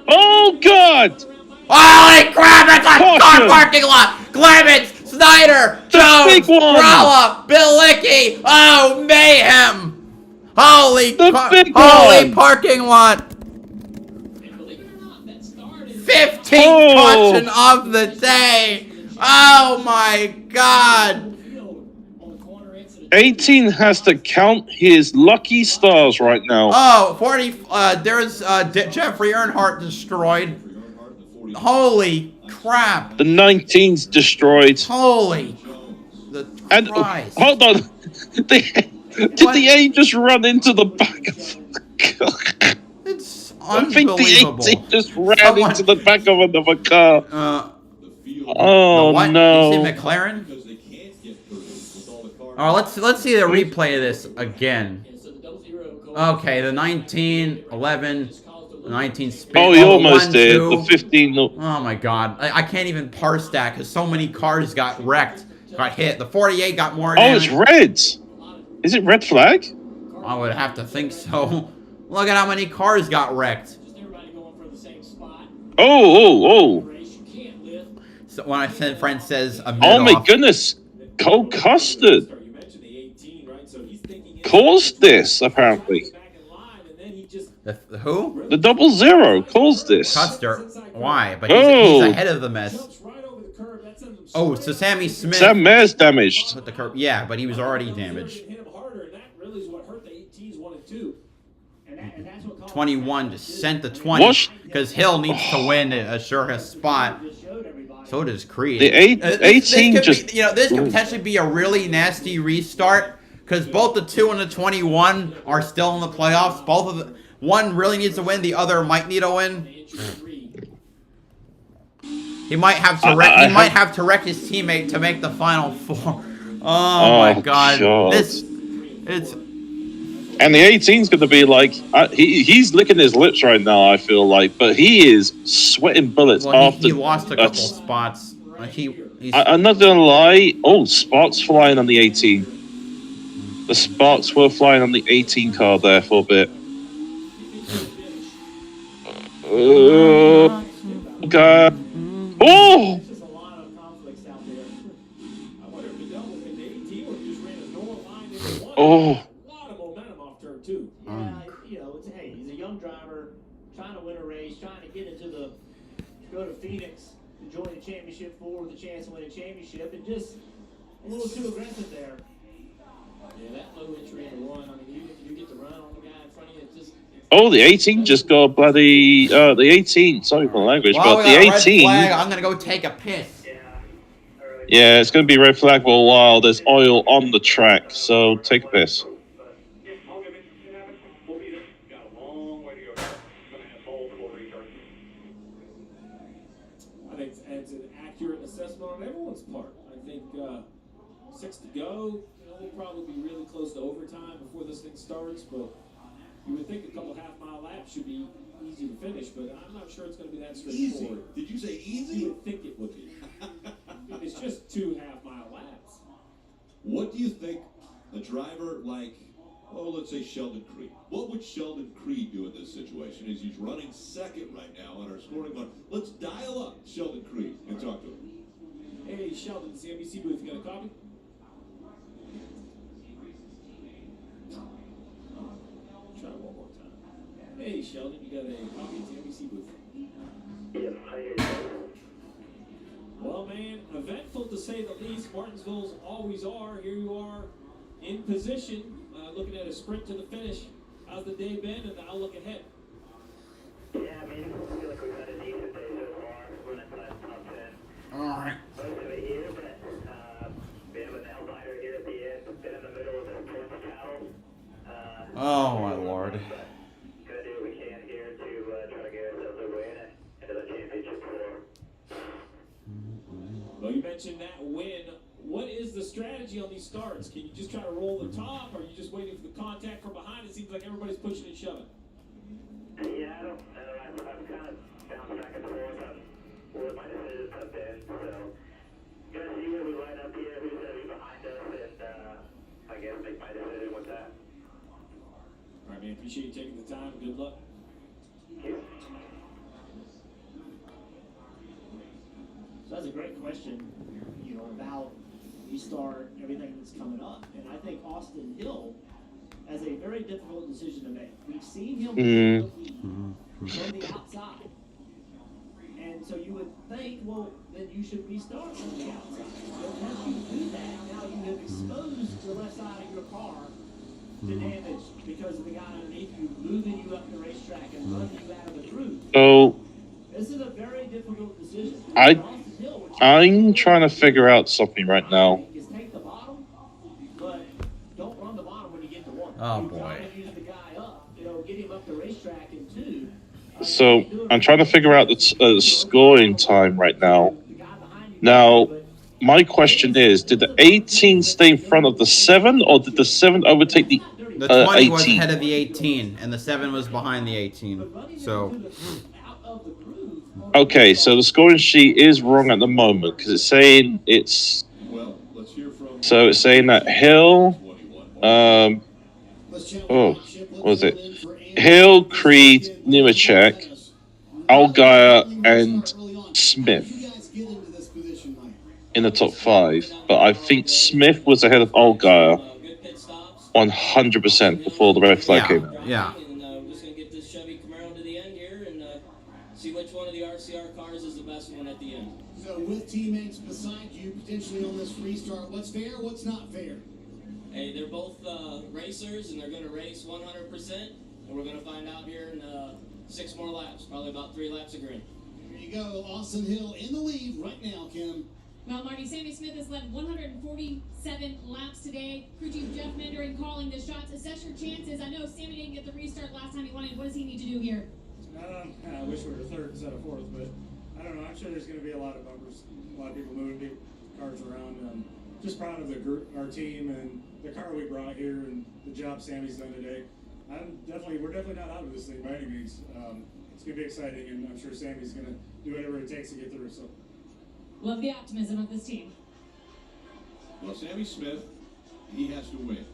Oh, God. Holy crap, it's a car parking lot. Clemens, Snyder, Jones, Ralla, Bilicki. Oh, mayhem. Holy parking lot. 15th caution of the day. Oh my God. 18 has to count his lucky stars right now. Oh, 40. There's Jeffrey Earnhardt destroyed. Holy crap. The 19's destroyed. Holy. And hold on. Did the A just run into the back of the car? It's I think the 18 just ran into the back of another car. Oh what? no! You see McLaren? Oh, let's see the replay of this again. Okay, the 19, 11, 19 spin. Oh, he almost did. The 15. Oh my God, I can't even parse that because so many cars got wrecked, got hit. The 48 got more damage. Oh, it's red. Is it red flag? I would have to think so. Look at how many cars got wrecked. Oh. So when I said friend says a oh my goodness, Cole Custard caused this apparently. The who? The 00 caused this. Custer. Why? But he's ahead of the mess. Oh, so Sammy Smith. Sam Mayer's damaged. With the curb. Yeah, but he was already damaged. 21 just sent the 20 because Hill needs to win to assure his spot. So does Creed. The 18 just this could potentially be a really nasty restart because both the 2 and the 21 are still in the playoffs. Both of the one really needs to win. The other might need a win. He might have to wreck. He might have to wreck his teammate to make the final 4. Oh my God. It's. And the 18's going to be like, he's licking his lips right now, I feel like. But he is sweating bullets after... He lost a couple spots. I'm not going to lie. Oh, sparks flying on the 18. The sparks were flying on the 18 car there for a bit. God. Oh! There's just a lot of conflicts out there. I wonder if the 18 would have just ran a normal line into one. Oh. A lot of momentum off turn 2. Yeah, you know, it's, hey, he's a young driver trying to win a race, trying to get into the, go to Phoenix to join the championship 4 with a chance to win a championship, and just a little too aggressive there. Yeah, that low entry into 1, I mean, even if you get to run on the guy in front of you, it's just... Oh, the 18 just got bloody... the 18, sorry for the language, Well, but we the got a red 18... flag. I'm going to go take a piss. Yeah, it's going to be red flag for a while. There's oil on the track, so take a piss. I think it's an accurate assessment on everyone's part. I think 6 to go. You know, we'll probably be really close to overtime before this thing starts, but you would think a couple half-mile laps should be easy to finish, but I'm not sure it's going to be that straightforward. Easy? Did you say easy? You would think it would be. It's just 2 half-mile laps. What do you think a driver like, oh, let's say Sheldon Creed? What would Sheldon Creed do in this situation? As he's running second right now on our scoring line. Let's dial up Sheldon Creed and talk to him. Hey, Sheldon, it's the NBC booth. You got a copy? Try one more time. Hey, Sheldon, you got a copy at the NBC booth? Yes, I hear you. Well, man, eventful to say the least. Martinsville's always are. Here you are in position, looking at a sprint to the finish. How's the day been and the outlook ahead? Yeah, I mean, I feel like we've had a decent day so far. We're inside the top 10. All right. Most of it here, but bit of a nail biter here at the end. Been in the middle of the points battle. Oh, my Lord. Gonna do what we can here to try to get ourselves a win into the championship 4. Well, you mentioned that win. What is the strategy on these starts? Can you just try to roll the top, or are you just waiting for the contact from behind? It seems like everybody's pushing and shoving. Yeah, I don't know. I've kind of bounced back and forth on where my decisions have been. So, gonna see where we line up here, who's going to be behind us, and I guess make my decision with that. All right, man. Appreciate you taking the time. Good luck. Thank you. So that's a great question, you know, about restart, everything that's coming up. And I think Austin Hill has a very difficult decision to make. We've seen him from the outside. And so you would think, well, then you should restart from the outside. But unless you do that, now you have exposed the left side of your car to damage because of the guy underneath you moving you up the racetrack and running you out of the groove. So, This is a very difficult decision. I'm trying to figure out something right now. Is take the bottom, but don't run the bottom when you get to 1. Oh, boy. Use the guy up, you know, get him up the racetrack in 2. So, I'm trying to figure out the scoring time right now. Now, my question is, did the 18 stay in front of the 7, or did the 7 overtake the 18? The 20 was ahead of the 18, and the 7 was behind the 18. So... Okay, so the scoring sheet is wrong at the moment because it's saying it's. Well, let's hear from. So it's saying that Hill, what was it? Hill, Creed, Nemechek, Allgaier, and Smith in the top 5. But I think Smith was ahead of Allgaier 100% before the red flag came out. Yeah. See which one of the RCR cars is the best one at the end. So with teammates beside you potentially on this restart, what's fair, what's not fair? Hey, they're both racers, and they're going to race 100%, and we're going to find out here in 6 more laps, probably about 3 laps of green. Here you go, Austin Hill in the lead right now, Kim. Well, Marty, Sammy Smith has led 147 laps today. Crew Chief Jeff Mandering calling the shots. Assess your chances. I know Sammy didn't get the restart last time he wanted. What does he need to do here? I wish we were 3rd instead of 4th, but I don't know. I'm sure there's going to be a lot of bumpers, a lot of people moving cars around. Just proud of the group, our team, and the car we brought here, and the job Sammy's done today. We're definitely not out of this thing by any means. It's going to be exciting, and I'm sure Sammy's going to do whatever it takes to get through. So, love the optimism of this team. Well, Sammy Smith, he has to win.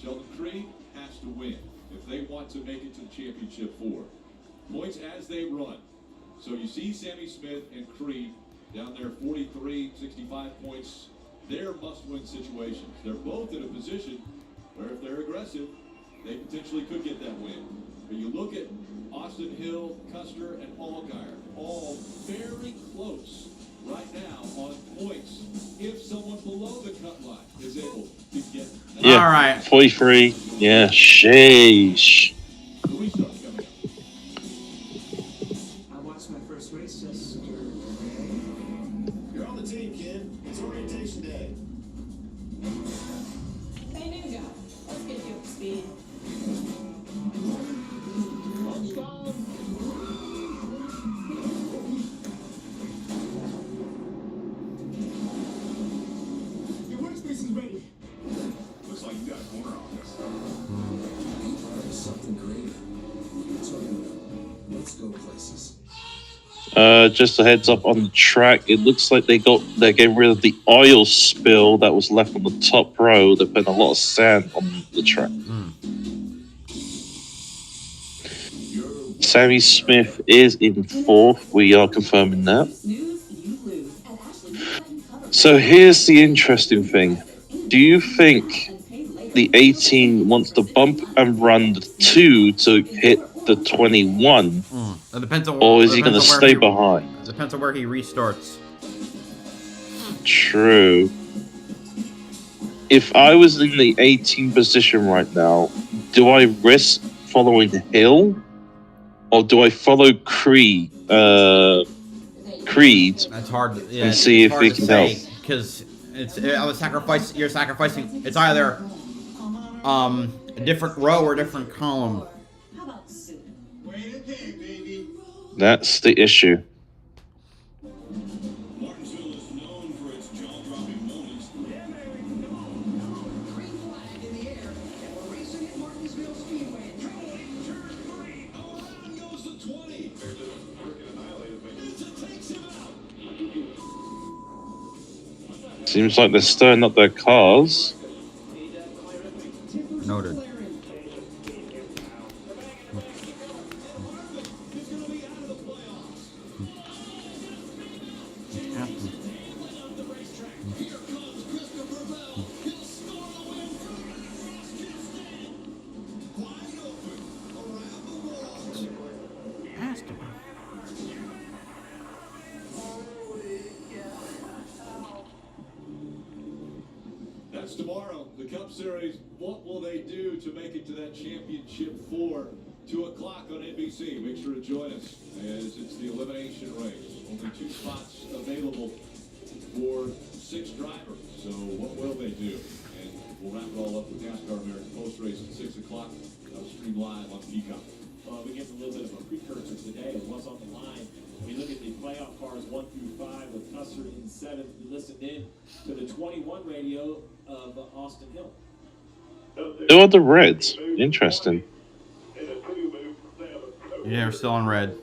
Sheldon Creed has to win if they want to make it to the championship 4. points as they run. So you see Sammy Smith and Creed down there, 43, 65 points. They're must-win situations. They're both in a position where if they're aggressive, they potentially could get that win. But you look at Austin Hill, Custer, and Allgaier, all very close right now on points. If someone below the cut line is able to get that. Yeah, all right. 43. Yeah, sheesh. The restart's coming up. I watched my first race yesterday. You're on the team, kid. It's orientation day. Hey, new guy. Let's get you up to speed. Let's go. Your workspace is ready. Looks like you got a corner on this. Something great. Let's go places. Just a heads up on the track. It looks like they're getting rid of the oil spill that was left on the top row. They put a lot of sand on the track. Sammy Smith is in fourth. We are confirming that. So here's the interesting thing. Do you think the 18 wants to bump and run the 2 to hit the 21? It depends on, or is he going to stay behind? It depends on where he restarts. True. If I was in the 18 position right now, do I risk following Hill? Or do I follow Creed? That's hard. Yeah, and see if he can help. Because you're sacrificing. It's either a different row or a different column. That's the issue. Martinsville is known for its jaw-dropping moments. Yeah, baby, come on. Green flag in the air, and we're racing at Martinsville Speedway. Turn 3. Around goes the 20. Takes him out. Seems like they're stirring up their cars. Noted. That's tomorrow. The Cup Series. What will they do to make it to that championship 4? 2 o'clock on NBC. Make sure to join us as it's the elimination race. Only 2 spots available for 6 drivers. So what will they do? And we'll wrap it all up with NASCAR American Post Race at 6 o'clock. That'll stream live on Peacock. We get a little bit of a precursor today of what's on the line. We look at the playoff cars 1 through 5 with Custer in 7th. We listened in to the 21 radio of Austin Hill. Who are the Reds? Interesting. Yeah, we're still on red.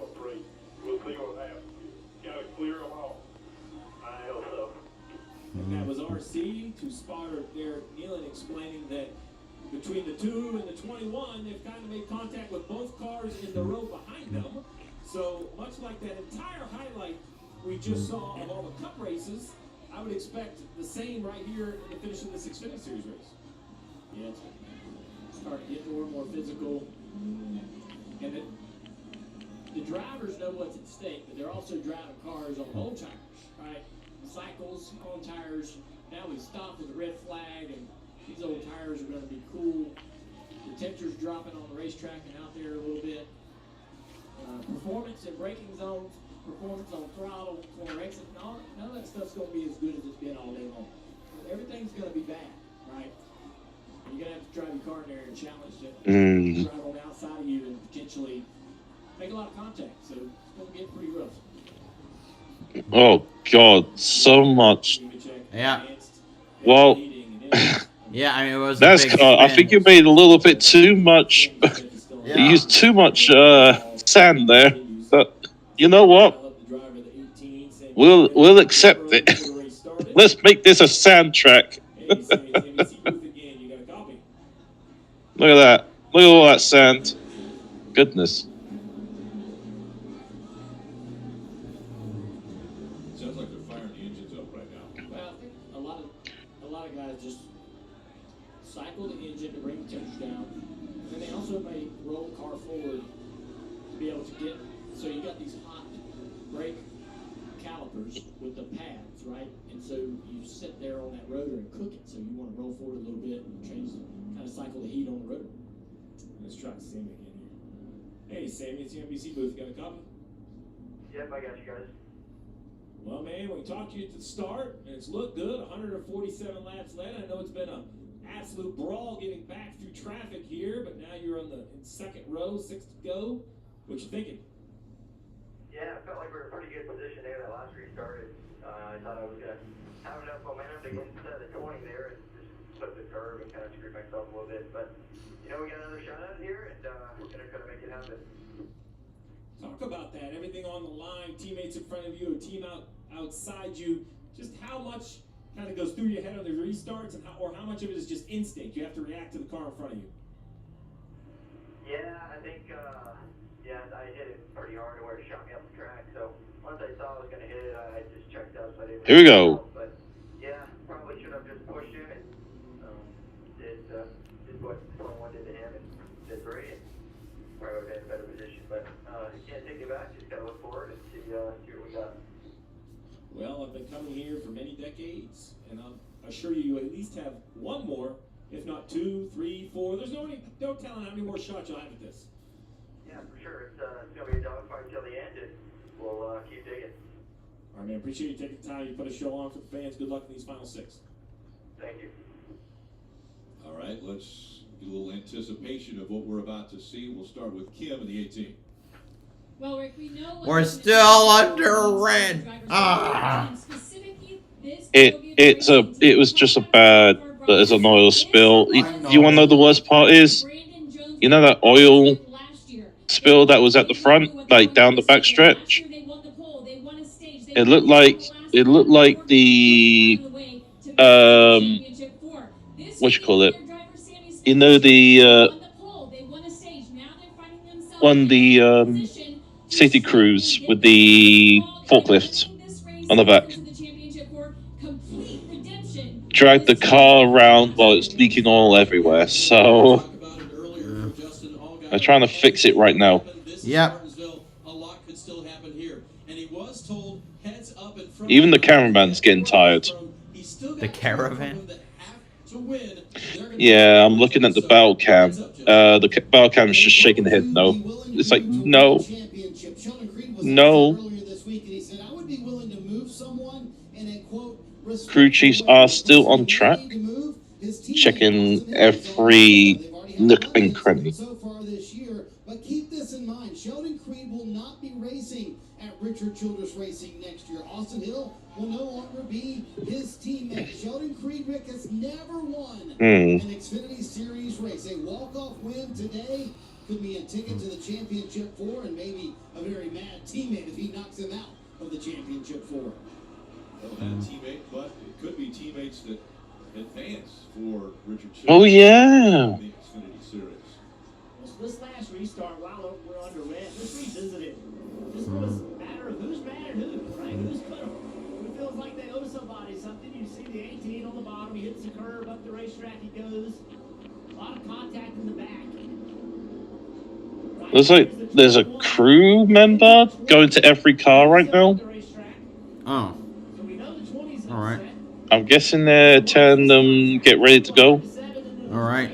And that was RC to spotter Derek Nealon explaining that between the 2 and the 21, they've kind of made contact with both cars in the row behind them. So much like that entire highlight we just saw of all the Cup races, I would expect the same right here in the finish of this Xfinity Series race. Yeah, it's starting to get more and more physical. And the drivers know what's at stake, but they're also driving cars on old tires, right? Cycles on tires. Now we stop with the red flag, and these old tires are going to be cool. The temperature's dropping on the racetrack and out there a little bit. Performance in braking zones, performance on throttle, corner exit, none of that stuff's going to be as good as it's been all day long. Everything's going to be bad, right? You're going to have to drive your car in there and challenge it, drive on the outside of you and potentially make a lot of contact. So it's going to get pretty rough. Oh, God, so much. Yeah. Well, yeah, I mean, it was NASCAR, I think you made a little bit too much. You used too much sand there. But you know what? We'll accept it. Let's make this a sand track. Look at that. Look at all that sand. Goodness. the engines up right now. Well, I think a lot of guys just cycle the engine to bring the temperature down, and then they also may roll the car forward to be able to get. So you got these hot brake calipers with the pads, right? And so you sit there on that rotor and cook it. So you want to roll forward a little bit and change, kind of cycle the heat on the rotor. Let's try Sammy again here. Hey, Sammy, it's the NBC booth. Got a copy? Yep, I got you guys. Well, man, we talked to you at the start, and it's looked good. 147 laps led. I know it's been an absolute brawl getting back through traffic here, but now you're on the second row, 6 to go. What you thinking? Yeah, I felt like we were in a pretty good position there that last restart. I thought I was going to have enough momentum to get into the 20 there and just flip the curve and kind of screw myself a little bit. But, you know, we got another shot at it here, and we're going to try to make it happen. Talk about that. Everything on the line, teammates in front of you, a team outside you. Just how much kind of goes through your head on the restarts, and how much of it is just instinct? You have to react to the car in front of you. Yeah, I think, I hit it pretty hard where it shot me up the track. So once I saw I was going to hit it, I just checked out. So I didn't. Here we go. But yeah, probably should have just pushed him and did what 21 did to him and did 3. And probably would have been in a better position. But you can't take it back. Just got to look forward and see what we got. Well, I've been coming here for many decades, and I'll assure you at least have one more, if not 2, 3, 4. There's no telling how many more shots you'll have at this. Yeah, for sure. It's going to be a dogfight till the end, and we'll keep digging. All right, man. Appreciate you taking the time. You put a show on for the fans. Good luck in these final 6. Thank you. All right, let's get a little anticipation of what we're about to see. We'll start with Kim in the 18. Well, Rick, we know We're still under red. It was just a bad, there's an oil spill. You want to know the worst part is, you know that oil spill that was at the front, like down the back stretch? It looked like the what you call it? You know the safety crews with the forklift on the back dragged the car around while it's leaking oil everywhere. So I'm trying to fix it right now. Yep. Even the cameraman's getting tired. The caravan? Yeah, I'm looking at the battle cam. The battle cam is just shaking the head no. It's like, no. No. Crew chiefs are still on track. Checking every nook and cranny. So far this year, but keep this in mind. Sheldon Creed will not be racing at Richard Childress Racing next year. Austin Hill will no longer be his teammate. Sheldon Creed, Rick, has never won an Xfinity Series race. A walk-off win today could be a ticket to the Championship 4 and maybe a very mad teammate if he knocks him out of the Championship 4. Well, that teammate, but it could be teammates that advance for Richard Childress. Oh, yeah. The Xfinity Series. This last restart, while we're under red, let's revisit it. This was a matter of who's mad at who, right? Who's put them? Who feels like they owe somebody something? You see the 18 on the bottom, he hits the curve, up the racetrack he goes. A lot of contact in the back. Looks like there's a crew member going to every car right now. Oh. Alright. I'm guessing they're telling them get ready to go. Alright.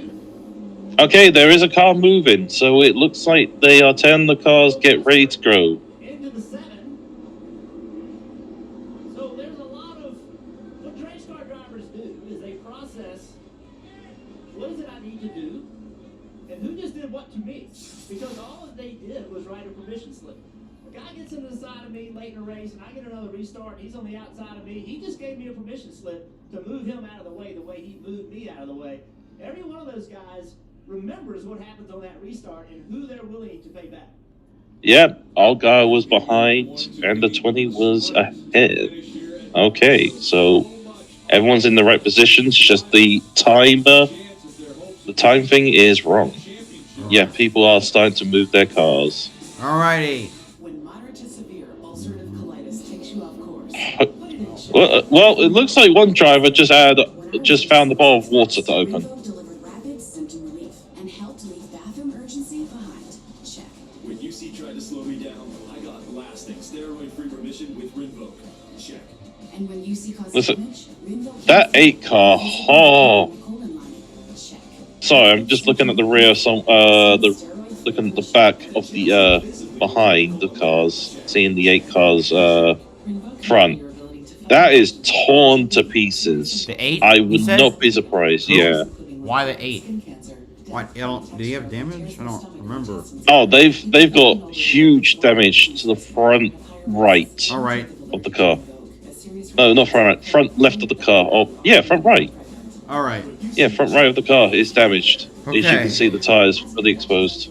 Okay, there is a car moving, so it looks like they are telling the cars get ready to go. Into the 7. So there's a lot of what race car drivers do is they process what is it I need to do and who just did what to me. Because all that they did was write a permission slip. A guy gets into the side of me late in a race and I get another restart and he's on the outside of me. He just gave me a permission slip to move him out of the way he moved me out of the way. Every one of those guys remembers what happens on that restart and who they're willing to pay back. Yep, our guy was behind and the 20 was ahead. Okay, so everyone's in the right positions, just the time thing is wrong. Yeah, people are starting to move their cars. Alrighty. When moderate to severe ulcerative colitis takes you off course, put it in Well, it looks like one driver just found the bowl of water to open. Delivered rapid symptom relief and helped leave bathroom urgency behind. Check. When UC tried to slow me down, I got blasting steroid-free remission with Rinvoq. Check. And when UC causes Listen, damage, Rinvoq that 8 car. Oh, sorry, I'm just looking at the rear. Looking at the back of the behind the cars, seeing the 8 cars front. That is torn to pieces. The 8? I would not be surprised. Yeah. Why the 8? Why? Did he have damage? I don't remember. Oh, they've got huge damage to the front right. All right. Of the car. No, not front right. Front left of the car. Oh, yeah, front right. All right. Yeah, front right of the car is damaged. Okay. As you can see, the tires fully exposed.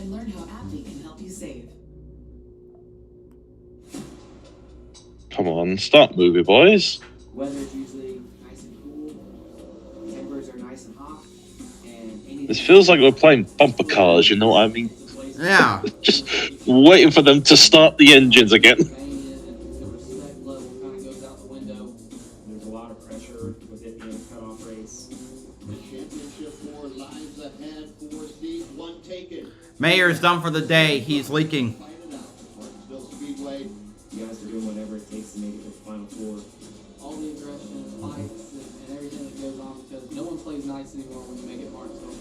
and learn how Appy can help you save. Come on, start moving, boys. Weather's usually nice and cool. Tempers are nice and hot. And This feels like we're playing bumper cars, you know what I mean? Yeah. Just waiting for them to start the engines again. There's a lot of pressure with it being a cutoff race. The championship 4 lives ahead for Steve. 1 taken. Mayer's done for the day. He's leaking. Martinsville Speedway. You guys are doing whatever it takes to make it to the final 4. All the aggression, fights, and everything that goes on because no one plays nice anymore when you make it Martinsville.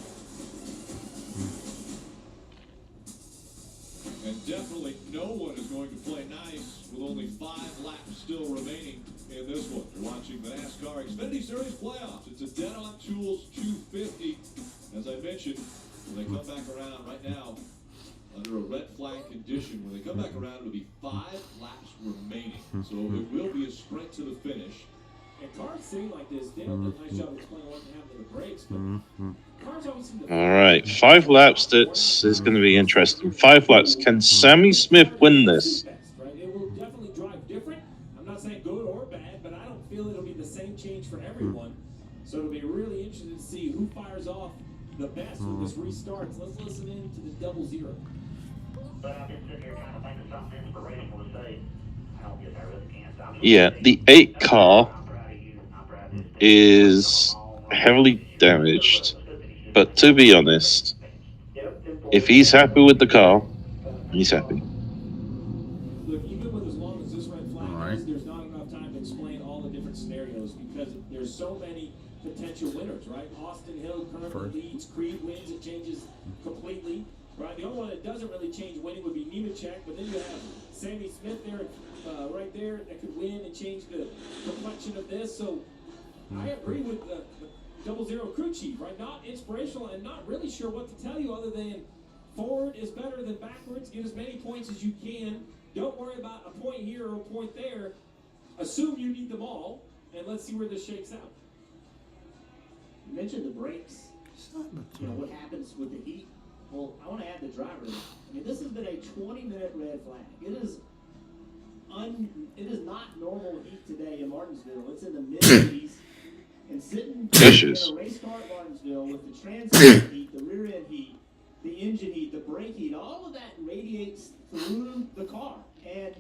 And definitely no one is going to play nice with only 5 laps still remaining in this one. You're watching the NASCAR Xfinity Series playoffs. It's a dead-on tools 250. As I mentioned, when they come back around right now, under a red flag condition, when they come back around, it'll be 5 laps remaining. So it will be a sprint to the finish. And cars sitting like this, they don't do a nice job explaining what happened to the brakes, but cars always seem to... All right, 5 laps. This is going to be interesting. 5 laps. Can Sammy Smith win this? Right? It will definitely drive different. I'm not saying good or bad, but I don't feel it'll be the same change for everyone. So it'll be really interesting to see who fires off the best when this restarts. Let's listen in to the 00. But I've been sitting here trying to think of something inspirational to say. I don't get nervous again. Yeah, the 8 car is heavily damaged. But to be honest, if he's happy with the car, he's happy. Look, even with as long as this red flag is, there's not enough time to explain all the different scenarios because there's so many potential winners, right? Austin Hill currently leads, Creed wins, it changes completely, right? The only one that doesn't really change winning would be Nemechek, but then you have Sammy Smith there, right there, that could win and change the complexion of this. So I agree with the 00 crew chief, right? Not inspirational and not really sure what to tell you other than forward is better than backwards. Get as many points as you can. Don't worry about a point here or a point there. Assume you need them all, and let's see where this shakes out. You mentioned the brakes. You know, what happens with the heat? Well, I want to add the driver. I mean, this has been a 20-minute red flag. It is not normal heat today in Martinsville. It's in the mid-80s. And sitting in a race car at Martinsville with the transmission heat, the rear end heat, the engine heat, the brake heat, all of that radiates through the car. And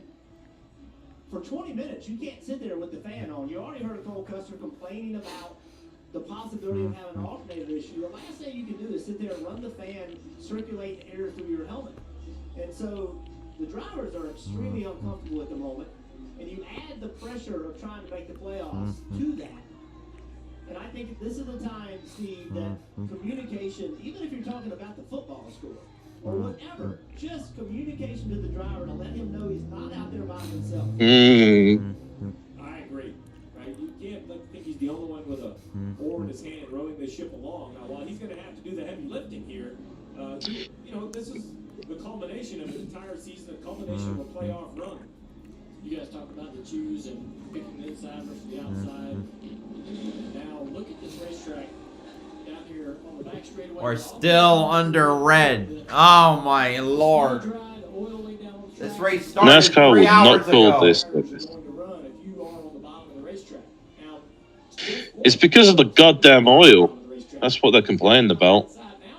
for 20 minutes, you can't sit there with the fan on. You already heard Cole Custer complaining about the possibility of having an alternator issue. The last thing you can do is sit there and run the fan, circulate air through your helmet. And so the drivers are extremely uncomfortable at the moment. And you add the pressure of trying to make the playoffs to that. And I think this is the time, Steve, that communication, even if you're talking about the football score or whatever, just communication to the driver to let him know he's not out there by himself. I agree. Right? You can't think he's the only one with a oar in his hand rowing the ship along. Now, while he's going to have to do the heavy lifting here, you know, this is the culmination of an entire season, the culmination of a playoff run. You guys talk about the choose and picking the inside versus the outside. Now look at this racetrack down here on the back straightaway. We're still under red. Oh my lord. This race started NASCAR 3 would hours not call ago. this. It's because of the goddamn oil. That's what they're complaining about.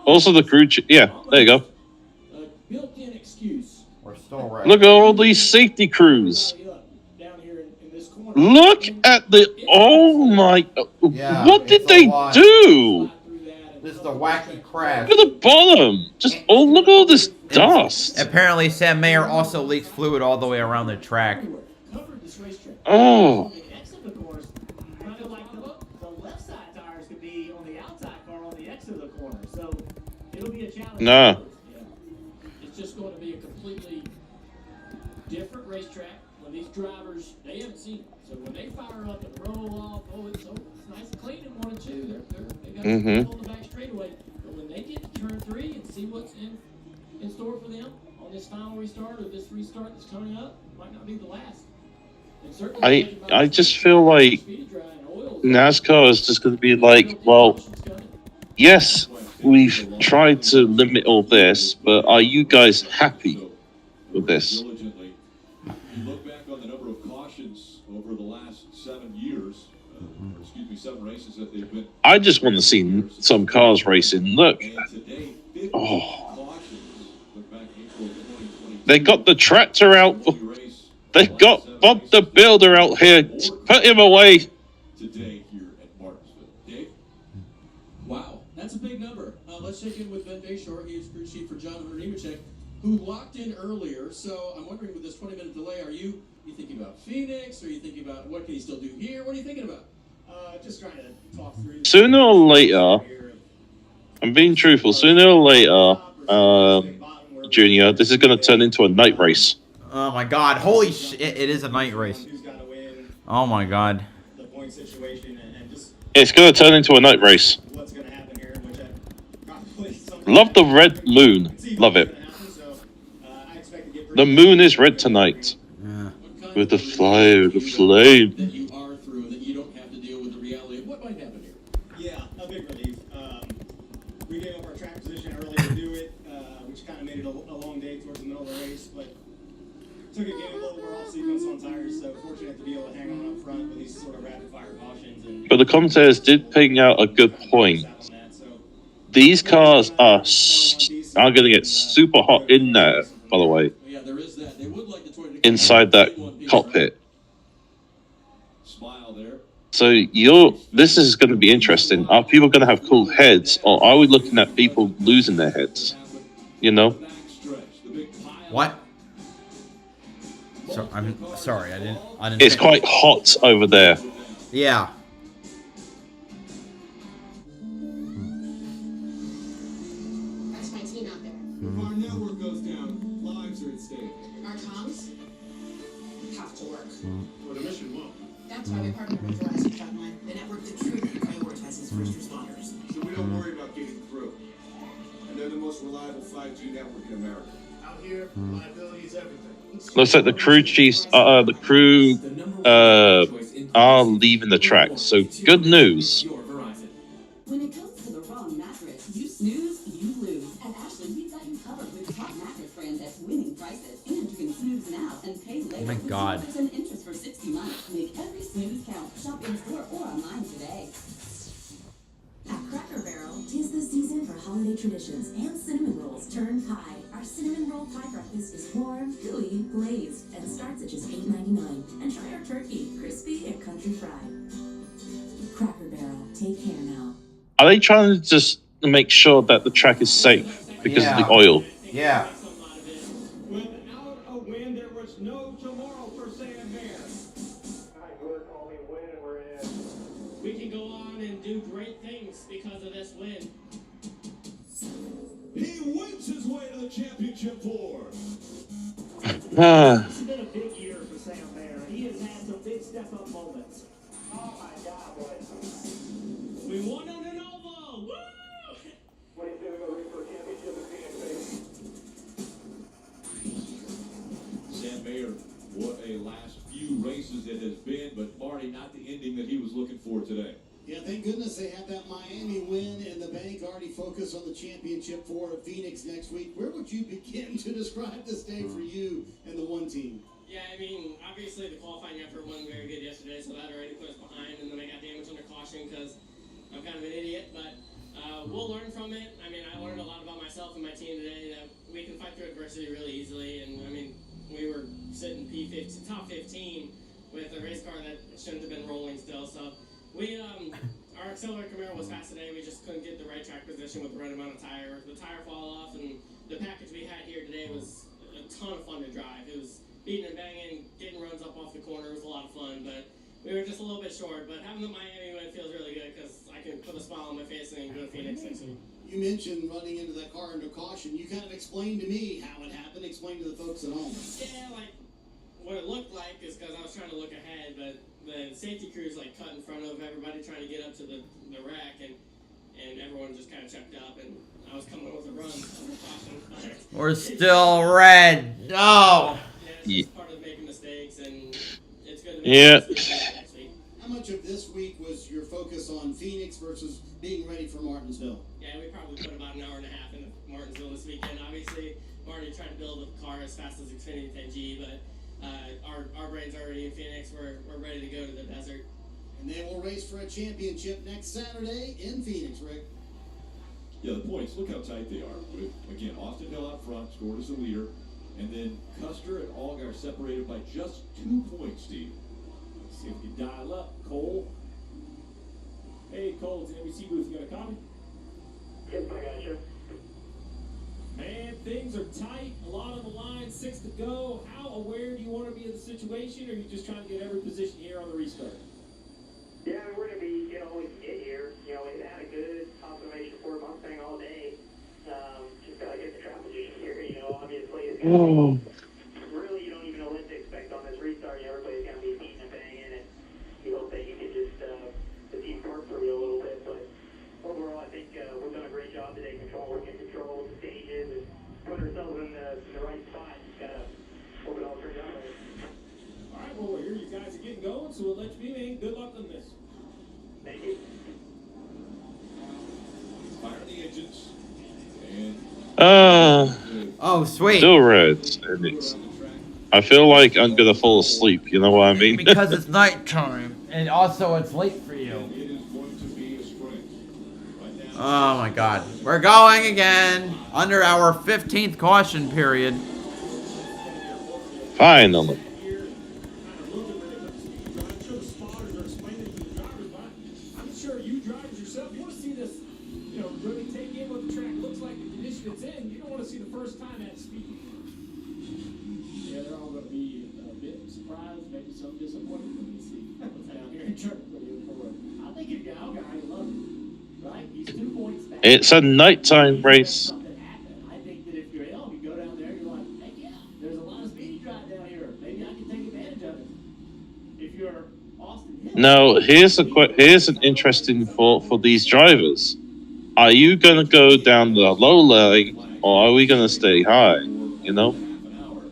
Also the crew yeah, there you go. We're still red. Look at all these safety crews. Down here in this corner. Look at the. Oh my. Yeah, What did it's a they lot. do? This is a wacky crash. Look at the bottom. Just oh, look at all this dust. Apparently, Sam Mayer also leaks fluid all the way around the track. Oh. Exit the course, kind of like the left side tires could be on the outside car on the exit of the corner. So it'll be a challenge. Nah. It's just going to be a completely different racetrack when these drivers, they haven't seen it. So when they fire up and roll off, it's nice and clean in 1 and 2. They got to on the back straightaway. But when they get to turn 3 and see what's in store for them on this final restart or this restart that's coming up, might not be the last. I just feel like NASCAR is just going to be like, well, yes, we've tried to limit all this, but are you guys happy with this? Diligently. You look back on the number of cautions over the last 7 years, 7 races that they've been. I just want to see some cars racing. Look. Oh. They got the tractor out. They got Bob the Builder out here. Put him away. Today here at Martinsville. Dave? Wow, that's a big number. Let's check in with Ben Bayshore. He is crew chief for John Hunter Nemechek, who locked in earlier. So I'm wondering, with this 20-minute delay, are you thinking about Phoenix? Or are you thinking about what can he still do here? What are you thinking about? Just trying to talk through. Sooner or later, I'm being truthful. Sooner or later, Junior, this is going to turn into a night race. Oh my God! Holy shit! It is a night race. Oh my God! It's going to turn into a night race. Love the red moon. Love it. The moon is red tonight. Yeah. With the fire, the flame. That you are through, that you don't have to deal with the reality of what might happen here. Yeah, a big relief. We gave up our track position early to do it, which kind of made it a long day towards the middle of the race, but took a gamble. We're all sequence on tires, so fortunate to be able to hang on up front with these sort of rapid fire cautions. But the commentators did bring out a good point. These cars are going to get super hot in there, by the way. Yeah, there is that. They would like the Toyota Inside that cockpit. Smile there. So this is going to be interesting. Are people going to have cool heads, or are we looking at people losing their heads? You know? What? So, I'm sorry, I didn't. It's quite hot over there. Yeah. That's my team out there. If our network goes down, lives are at stake. Our comms have to work. Or the mission won't. That's why we partner with Verizon Frontline, the network that truly prioritizes first responders. So we don't worry about getting through. And they're the most reliable 5G network in America. Out here, reliability is everything. Looks like the crew chiefs, are leaving the track. So good news. When it comes to the wrong mattress, you snooze, you lose. At Ashley, we've got you covered with top mattress brands at winning prices. And you can snooze now and pay later. Oh my God. With 0% interest for 60 months. Make every snooze count. Shop in store or online today. At Cracker Barrel, 'tis the season for holiday traditions and cinnamon rolls turned pie. Our cinnamon roll pie breakfast is warm, gooey, glazed, and starts at just $8.99. And try our turkey, crispy and country fried. Cracker Barrel, take care now. Are they trying to just make sure that the track is safe because of the oil? Yeah. Without a win, there was no tomorrow for Sam Mayer. We can go on and do great things because of this win. He wins his way to the championship four. It's been a big year for Sam Mayer. He has had some big step-up moments. Oh my God, boys. We won on an oval! Woo! What are you doing over for a championship in Phoenix, baby? Sam Mayer, what a last few races it has been, but Marty, not the ending that he was looking for today. Yeah, thank goodness they have that Miami win in the bank. Already focused on the championship for Phoenix next week. Where would you begin to describe this day for you and the one team? Yeah, I mean, obviously the qualifying effort wasn't very good yesterday, so that already put us behind, and then I got damage under caution because I'm kind of an idiot, but we'll learn from it. I mean, I learned a lot about myself and my team today, that we can fight through adversity really easily, and I mean, we were sitting top 15 with a race car that shouldn't have been rolling still. So we, our accelerator Camaro was fast today. We just couldn't get the right track position with the right amount of tire. The tire fall off, and the package we had here today was a ton of fun to drive. It was beating and banging, getting runs up off the corner. It was a lot of fun, but we were just a little bit short. But having the Miami win feels really good because I can put a smile on my face and go to Phoenix next week. You mentioned running into that car under caution. You kind of explained to me how it happened. Explain to the folks at home. Yeah, like what it looked like is because I was trying to look ahead, but the safety crew's like cut in front of everybody trying to get up to the wreck, and everyone just kind of checked up, and I was coming with a run under caution. We're still red. No. Yeah, it's just part of making mistakes, and it's good to make Yeah. next week. How much of this week was your focus on Phoenix versus being ready for Martinsville? Yeah, we probably put about an hour and a half into Martinsville this weekend. Obviously, Marty tried to build a car as fast as Xfinity 10G, but our brain's already in Phoenix. We're ready to go to the desert. And they will race for a championship next Saturday in Phoenix, Rick. Yeah, the points, look how tight they are. With, again, Austin Hill out front, scored as the leader. And then Custer and Allgaier separated by just 2 points, Steve. Let's see if we can dial up. Cole. Hey, Cole, it's the NBC booth. You got a copy? Yep, I got you. Man, things are tight. A lot on the line. 6 to go. How aware do you want to be of the situation, or are you just trying to get every position here on the restart? Yeah, I mean, we're going to be, we can get here. We had a good observation for Mustang all day. Just got to get the track position here. Obviously, it's going to be, really, you don't even know what to expect on this restart. Everybody's going to be beating and banging, and you hope that you can just, the team work through you a little bit. But overall, I think we've done a great job today controlling the stages and putting ourselves in the right spot. Just got to hope it all turns out right. All right, well, here you guys are getting going, so we'll let you be, man. Good luck on this. Thank you. Fire the engines. And Oh, sweet. Still red. And it's, I feel like I'm gonna fall asleep. You know what I mean? Because it's nighttime, and also it's late for you. it is going to be a sprint. Right Oh now, my God. We're going again under our 15th caution period. Finally. I'm sure you drivers yourself, you want to see this, really take in what the track looks like, the condition it's in. You don't want to see the first time at speed. Yeah, they're all going to be a bit surprised, maybe some disappointed when they see what's down here in turn 24. I think if you're out, I love it, right? He's 2 points back. It's a nighttime race. Something happened. I think that if you're ill, you go down there, you're like, hey, yeah, there's a lot of speedy drive down here. Maybe I can take advantage of it. If you're Austin Hill. Now, here's an interesting thought for these drivers. Are you gonna go down the low lane, or are we gonna stay high? You know? half an hour.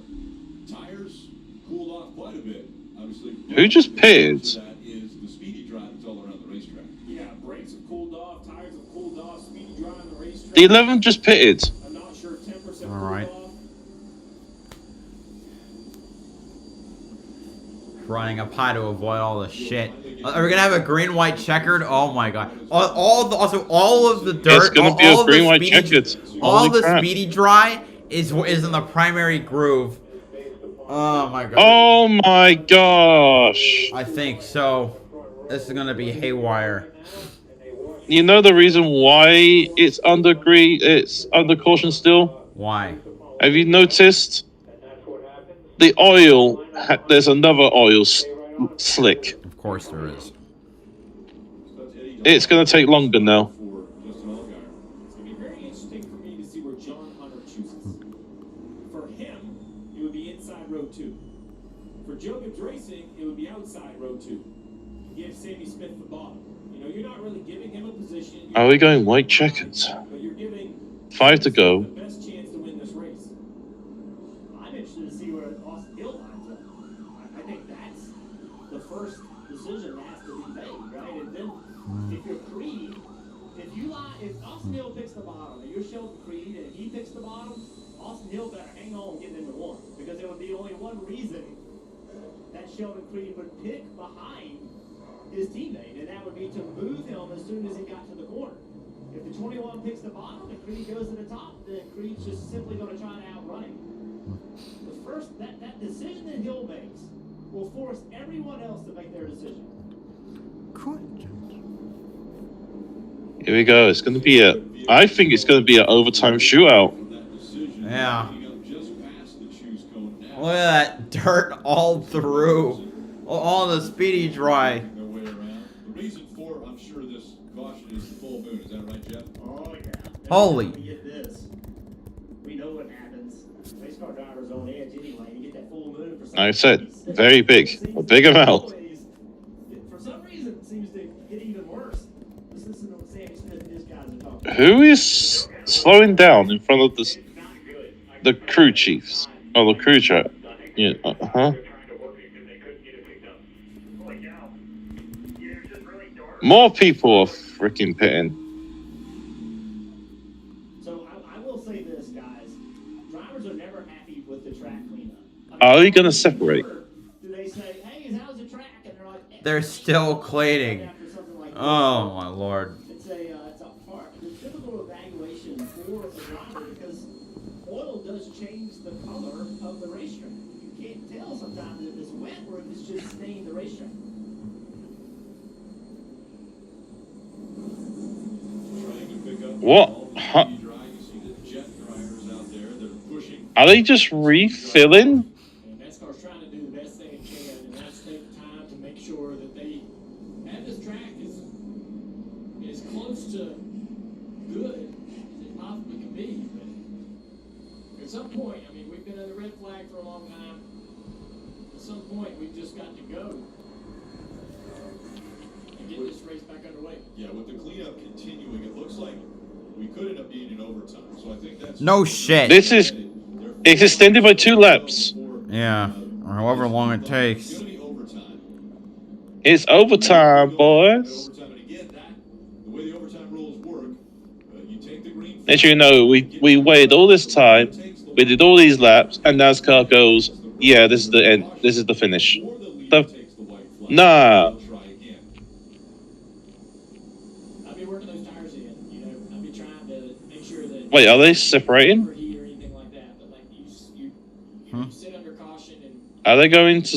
Tires cooled off quite a bit. Obviously, Who just pitted? that is the speedy drive that's all around the racetrack. Yeah, brakes have cooled off, tires have cooled off, speedy drive on the racetrack. The 11 just pitted. I'm not sure 10% All right. cooled off. Running up high to avoid all the shit. Are we gonna have a green-white checkered? Oh my God! All of the dirt. It's gonna be a green-white checkered. All Holy the crap. speedy dry is in the primary groove. Oh my God! Oh my gosh! I think so. This is gonna be haywire. You know the reason why it's under caution still? Why? Have you noticed? The oil, there's another oil slick. Of course there is. It's going to take longer now. For Justin Allgaier. It's going to be very interesting for me to see where John Hunter chooses. For him, it would be inside row 2. For Joe Gibbs Racing, it would be outside row 2. Give Sammy Smith the bottom. You're not really giving him a position. Are we going white checkers? But you're giving 5 to go. the best chance to win this race. I'm interested to see where Austin Hill lines up. I think that's the first decision that has to be made, right? And then if you're Creed, if Austin Hill picks the bottom and you're Sheldon Creed and he picks the bottom, Austin Hill better hang on and get into 1, because there would be only one reason that Sheldon Creed would pick behind his teammate, and that would be to move him as soon as he got to the corner. If the 21 picks the bottom and Creed goes to the top, then Creed's just simply going to try to outrun him. The first, that decision that Hill makes will force everyone else to make their decision. Here we go. It's going to be I think it's going to be an overtime shootout. Yeah. Look at that dirt all through. All the speedy dry. No way around. The reason for, I'm sure, this caution is the full moon. Is that right, Jeff? Oh, yeah. Holy. We get this. We know what happens. Race car drivers on edge anyway. You get that full moon for some Like I said, very big. A big amount. For some reason, it seems to get even worse. Let's listen to what Sammy Smith and his guys are talking. Who is slowing down in front of the crew chiefs? Oh, the crew chief. Yeah, More people are freaking pitting. So I will say this, guys. Drivers are never happy with the track cleanup. Are they going to separate? Do they say, hey, how's the track? And they're like, They're still cleaning. Oh my lord. It's a difficult evaluation for a driver because oil does change the color of the racetrack. You can't tell sometimes if it's wet or if it's just stained the racetrack. What? Huh? Are they just refilling? And NASCAR's trying to do the best they can, and that's take time to make sure that they have this track is close to good as it possibly can be. But at some point, I mean, we've been under red flag for a long time. At some point, we've just got to go and get this race back underway. Yeah, with the cleanup continuing, it looks like we could end up being in overtime. So I think that's No shit. It's extended by 2 laps. Yeah, or however long it takes. It's overtime, boys. As you know, we waited all this time, we did all these laps, and NASCAR goes, yeah, this is the end, this is the finish. Nah. I'll be working those tires in, you know, I'll be trying to make sure that Wait, are they separating? you sit under caution and Are they going to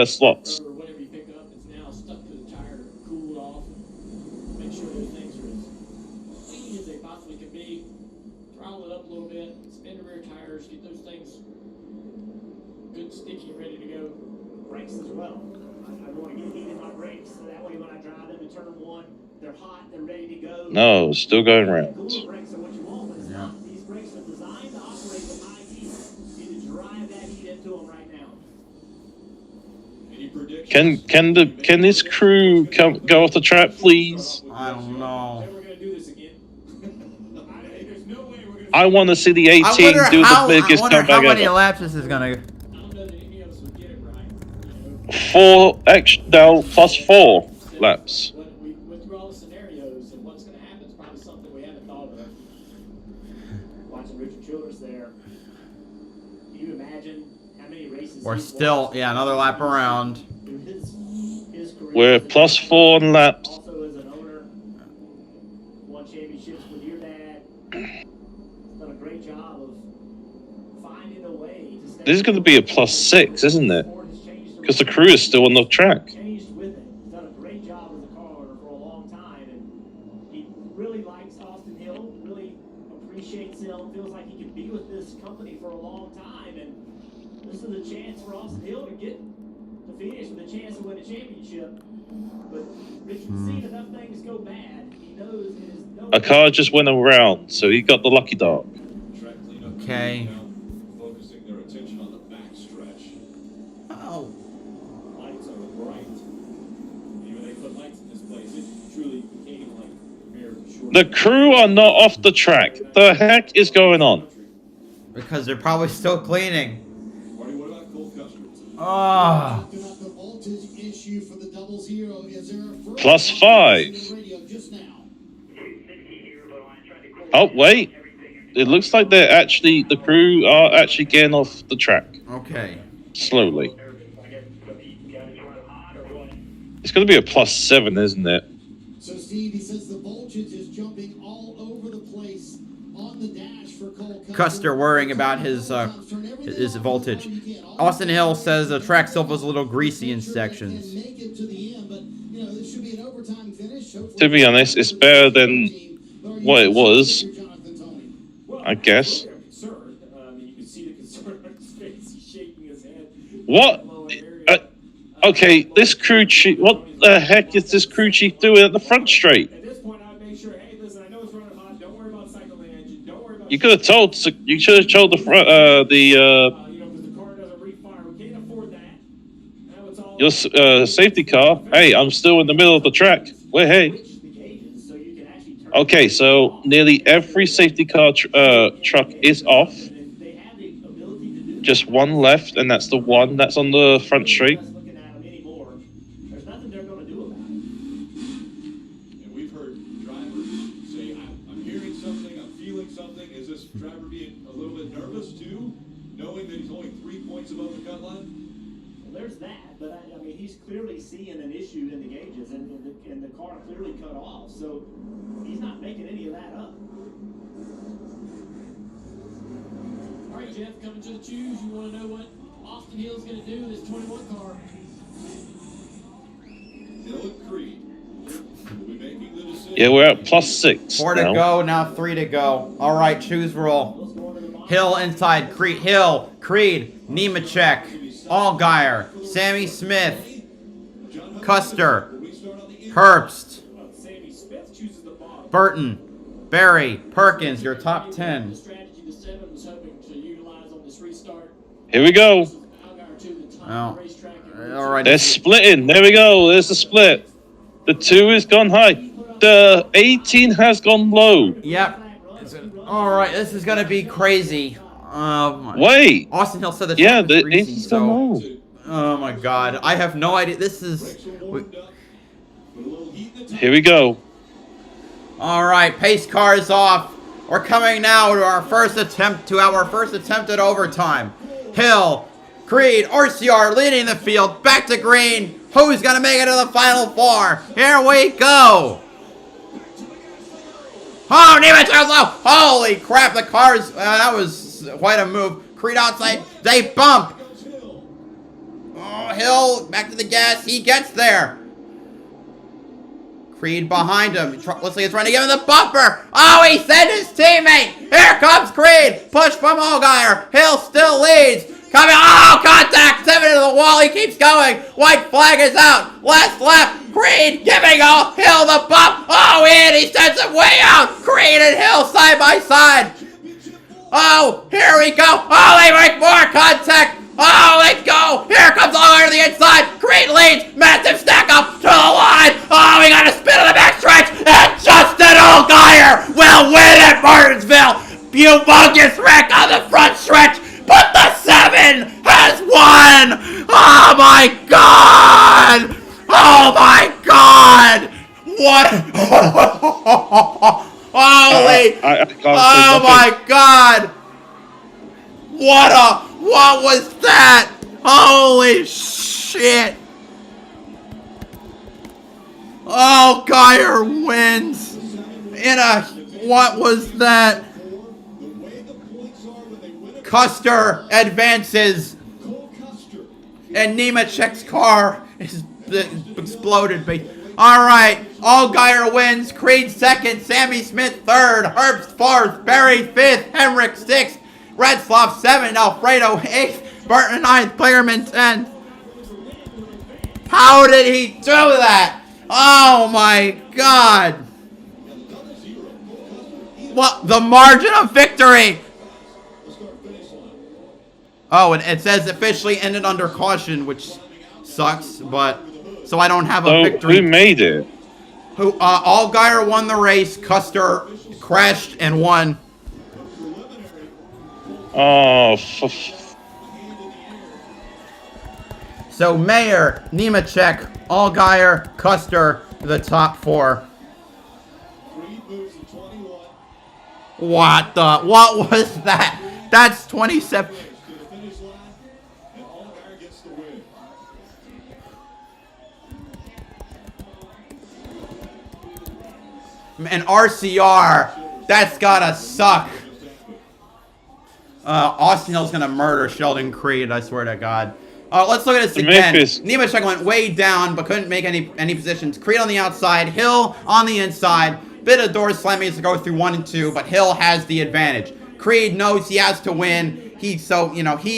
slots? or whatever you pick up that's now stuck to the tire, cooled off, and make sure those things are as clean as they possibly can be. Throttle it up a little bit, spin the rear tires, get those things good, sticky, and ready to go. Brakes as well. I want to get heat in my brakes so that way when I drive into turn 1, they're hot, they're ready to go. No, still going round. Cooler brakes are what you want, but it's not. These brakes are designed to operate with high heat. You need to drive that heat into them right now. Can this crew go off the track, please? I don't know. I want to see the 18 do the biggest I wonder how comeback many ever. laps this is gonna. 4 extra, no, plus 4 laps. We went through all the scenarios, and what's going to happen is probably something we haven't thought of. Watching Richard Childress there. Can you imagine how many races We're he's still, watched yeah, another lap around. through his career? We're plus 4 on laps. Also as an owner, won championships with your dad. He's done a great job of finding a way to stay. This is going to be a plus 6, isn't it? Because the crew is still on the track. Changed with it. He's done a great job as a car owner for a long time, and he really likes Austin Hill, really appreciates him, feels like he can be with this company for a long time, and this is a chance for Austin Hill to get to finish with a chance to win a championship. But Richard's seen enough things go bad. He knows it is no A car just went around, so he got the lucky dog. Okay. Focusing their attention on the backstretch. Oh. Lights are bright. Even they put lights in this place, it truly became like mere short. The crew are not off the track. The heck is going on? Because they're probably still cleaning. Marty, what about Cole Custer? Ah. The voltage issue for the 00 is there a Plus 5. Oh, wait. It looks like the crew are actually getting off the track. Okay. Slowly. It's going to be a plus 7, isn't it? So Steve, he says the voltage is jumping all over the place on the dash for Cole Custer. Custer worrying about his is voltage. Austin Hill says the track itself was a little greasy in sections. To be honest, it's better than what it was, I guess. What? Okay, this crew chief. What the heck is this crew chief doing at the front straight? You could have told. You should have told the front. Your safety car. Hey, I'm still in the middle of the track. Well, hey. Okay, so nearly every safety car truck is off. Just one left, and that's the one that's on the front straight. And we've heard drivers say, I'm hearing something, I'm feeling something. Is this driver being a little bit nervous too, knowing that he's only 3 points above the cut line? Well, there's that, but I mean, he's clearly seeing an issue in the gauges, and the car clearly cut off, so he's not making any of that up. All right, Jeff, coming to the choose. You want to know what Austin Hill's going to do with this 21 car? Hill and Creed will be making the decision. Yeah, we're at +6. 4 to go, now 3 to go. All right, choose roll. Hill inside, Creed, Hill, Creed, Nemechek, Allgaier, Sammy Smith, Custer, Herbst, Burton, Barry, Perkins, your top 10. Here we go. Oh. All right. They're splitting. There we go. There's the split. The 2 is gone high. The 18 has gone low. Yep. All right. This is gonna be crazy. Wait. Austin Hill said the the greasy, 18's gone low. Oh my God. I have no idea. This is. Here we go. All right. Pace car is off. We're coming now to our first attempt at overtime. Hill, Creed, RCR leading the field. Back to green. Who's going to make it to the final 4? Here we go. Oh, Nemechek's low. Holy crap, the cars. That was quite a move. Creed outside. They bump. Oh, Hill back to the gas. He gets there. Creed behind him. Looks like he's trying to give him the bumper. Oh, he sent his teammate. Here comes Creed. Push from Allgaier. Hill still leads. Coming. Oh, contact. 7 to the wall. He keeps going. White flag is out. Last lap. Creed giving Hill the bump. Oh, and he sends him way out. Creed and Hill side by side. Oh, here we go. Oh, they make more contact. Oh, let's go. Here comes Allgaier to the inside. Creed leads. Massive stack up to the line. Oh, we got a spin on the backstretch. And Justin Allgaier will win at Martinsville. Humongous wreck on the front stretch. But the 7 has won. Oh, my God. Oh, my God. What? Holy. Oh, my God. What was that? Holy shit. Allgaier wins in a, what was that? Custer advances and Nemechek's car is exploded. All right, Allgaier wins, Creed 2nd, Sammy Smith 3rd, Herbst 4th, Barry 5th, Hemrick 6th, Redsloff 7th, Alfredo 8th, Burton 9th, Clearman 10th. How did he do that? Oh my God. What, the margin of victory? Oh, and it says officially ended under caution, which sucks, but so I don't have a victory. Who made it? Allgaier won the race. Custer crashed and won. Oh, so Mayer, Nemechek, Allgaier, Custer, the top 4. What was that? That's 27. And RCR, that's gotta suck. Austin Hill's gonna murder Sheldon Creed, I swear to God. Let's look at this again. Nemechek went way down, but couldn't make any positions. Creed on the outside, Hill on the inside. Bit of door slamming to go through 1 and 2, but Hill has the advantage. Creed knows he has to win. He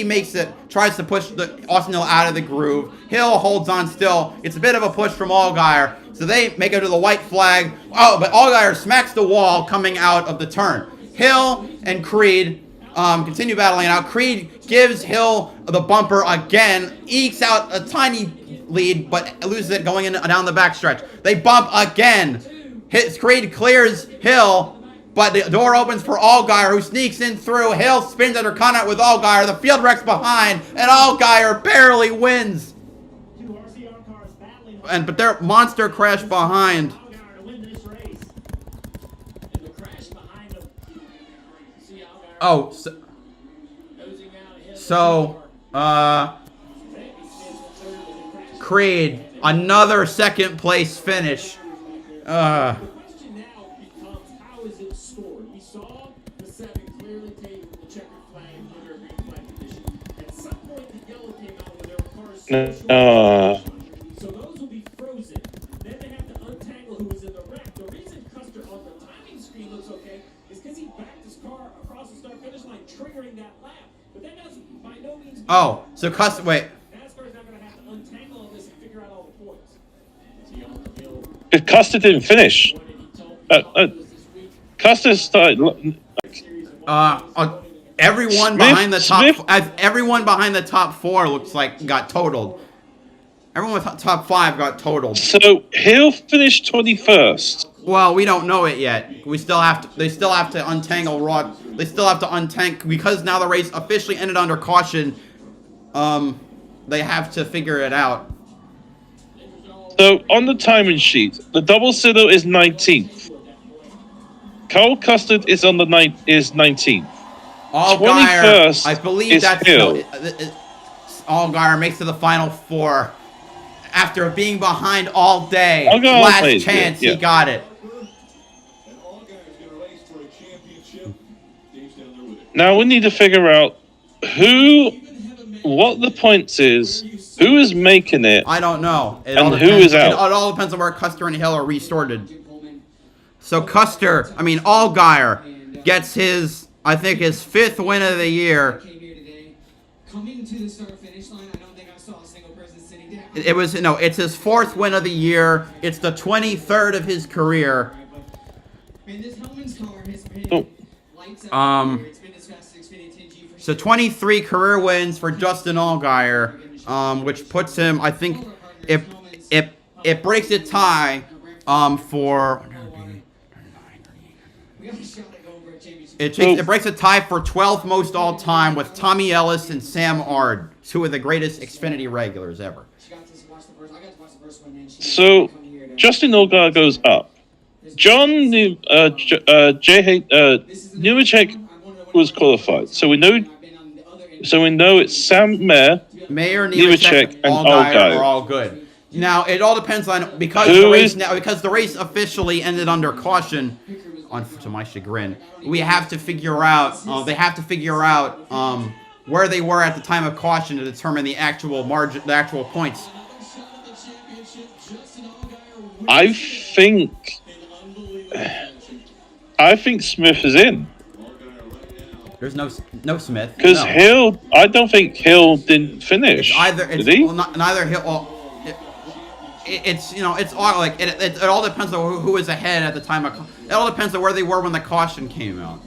makes it, tries to push Austin Hill out of the groove. Hill holds on still. It's a bit of a push from Allgaier. So they make it to the white flag. Oh, but Allgaier smacks the wall coming out of the turn. Hill and Creed continue battling out. Creed gives Hill the bumper again. Ekes out a tiny lead, but loses it going down the backstretch. They bump again. Creed clears Hill, but the door opens for Allgaier, who sneaks in through. Hill spins under contact with Allgaier. The field wrecks behind, and Allgaier barely wins. But their monster crash behind. Oh, Creed, another second place finish. No. So those will be frozen. Then they have to untangle who was in the wreck. The reason Custer on the timing screen looks okay is because he backed his car across the start-finish line, triggering that lap. But that doesn't by no means. Oh, so Custer, wait. NASCAR's not going to have to untangle all this and figure out all the points. If Custer didn't finish. Custer started. Everyone behind the top 4 looks like got totaled. Everyone with top 5 got totaled. So Hill finished 21st. Well, we don't know it yet. They still have to untangle Rod. They still have to untank because now the race officially ended under caution. They have to figure it out. So on the timing sheet, the double zero is 19th. Cole Custard is on the 19th. Allgaier, I believe that's Hill. Allgaier makes to the final 4 after being behind all day. Allgaier Last chance, he got it. Now we need to figure out what the points is, who is making it. I don't know. And who is out. It all depends on where Custer and Hill are resorted. So Allgaier gets his, I think, his 5th win of the year. Coming to the start-finish line, I don't think I saw a single person sitting down. It's his 4th win of the year. It's the 23rd of his career. This Hellman's car has been lights out here. It's been as fast as Xfinity 10G for So 23 career wins for Justin Allgaier, which puts him, I think, it breaks a tie for. It breaks a tie for 12th most all time with Tommy Ellis and Sam Ard, 2 of the greatest Xfinity regulars ever. So Justin Allgaier goes up. John Nemechek was qualified. So we know it's Sam Mayer, Nemechek, and Allgaier are all good. Now it all depends on because the race officially ended under caution. To my chagrin, we have to figure out. They have to figure out where they were at the time of caution to determine the actual margin, the actual points. I think Smith is in. There's no Smith. Because Hill, I don't think Hill didn't finish. Did he? Well, neither Hill. Well, it's all like it all depends on who was ahead at the time of. It all depends on where they were when the caution came out.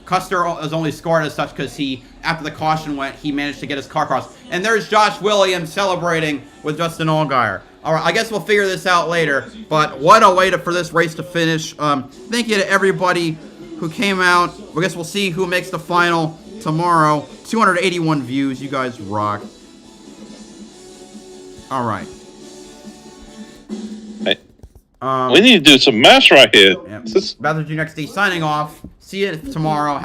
Custer was only scored as such because after the caution went, he managed to get his car crossed. And there's Josh Williams celebrating with Justin Allgaier. All right, I guess we'll figure this out later. But what a way for this race to finish. Thank you to everybody who came out. I guess we'll see who makes the final tomorrow. 281 views. You guys rock. All right. We need to do some math right here. BowserJrXD signing off. See you tomorrow.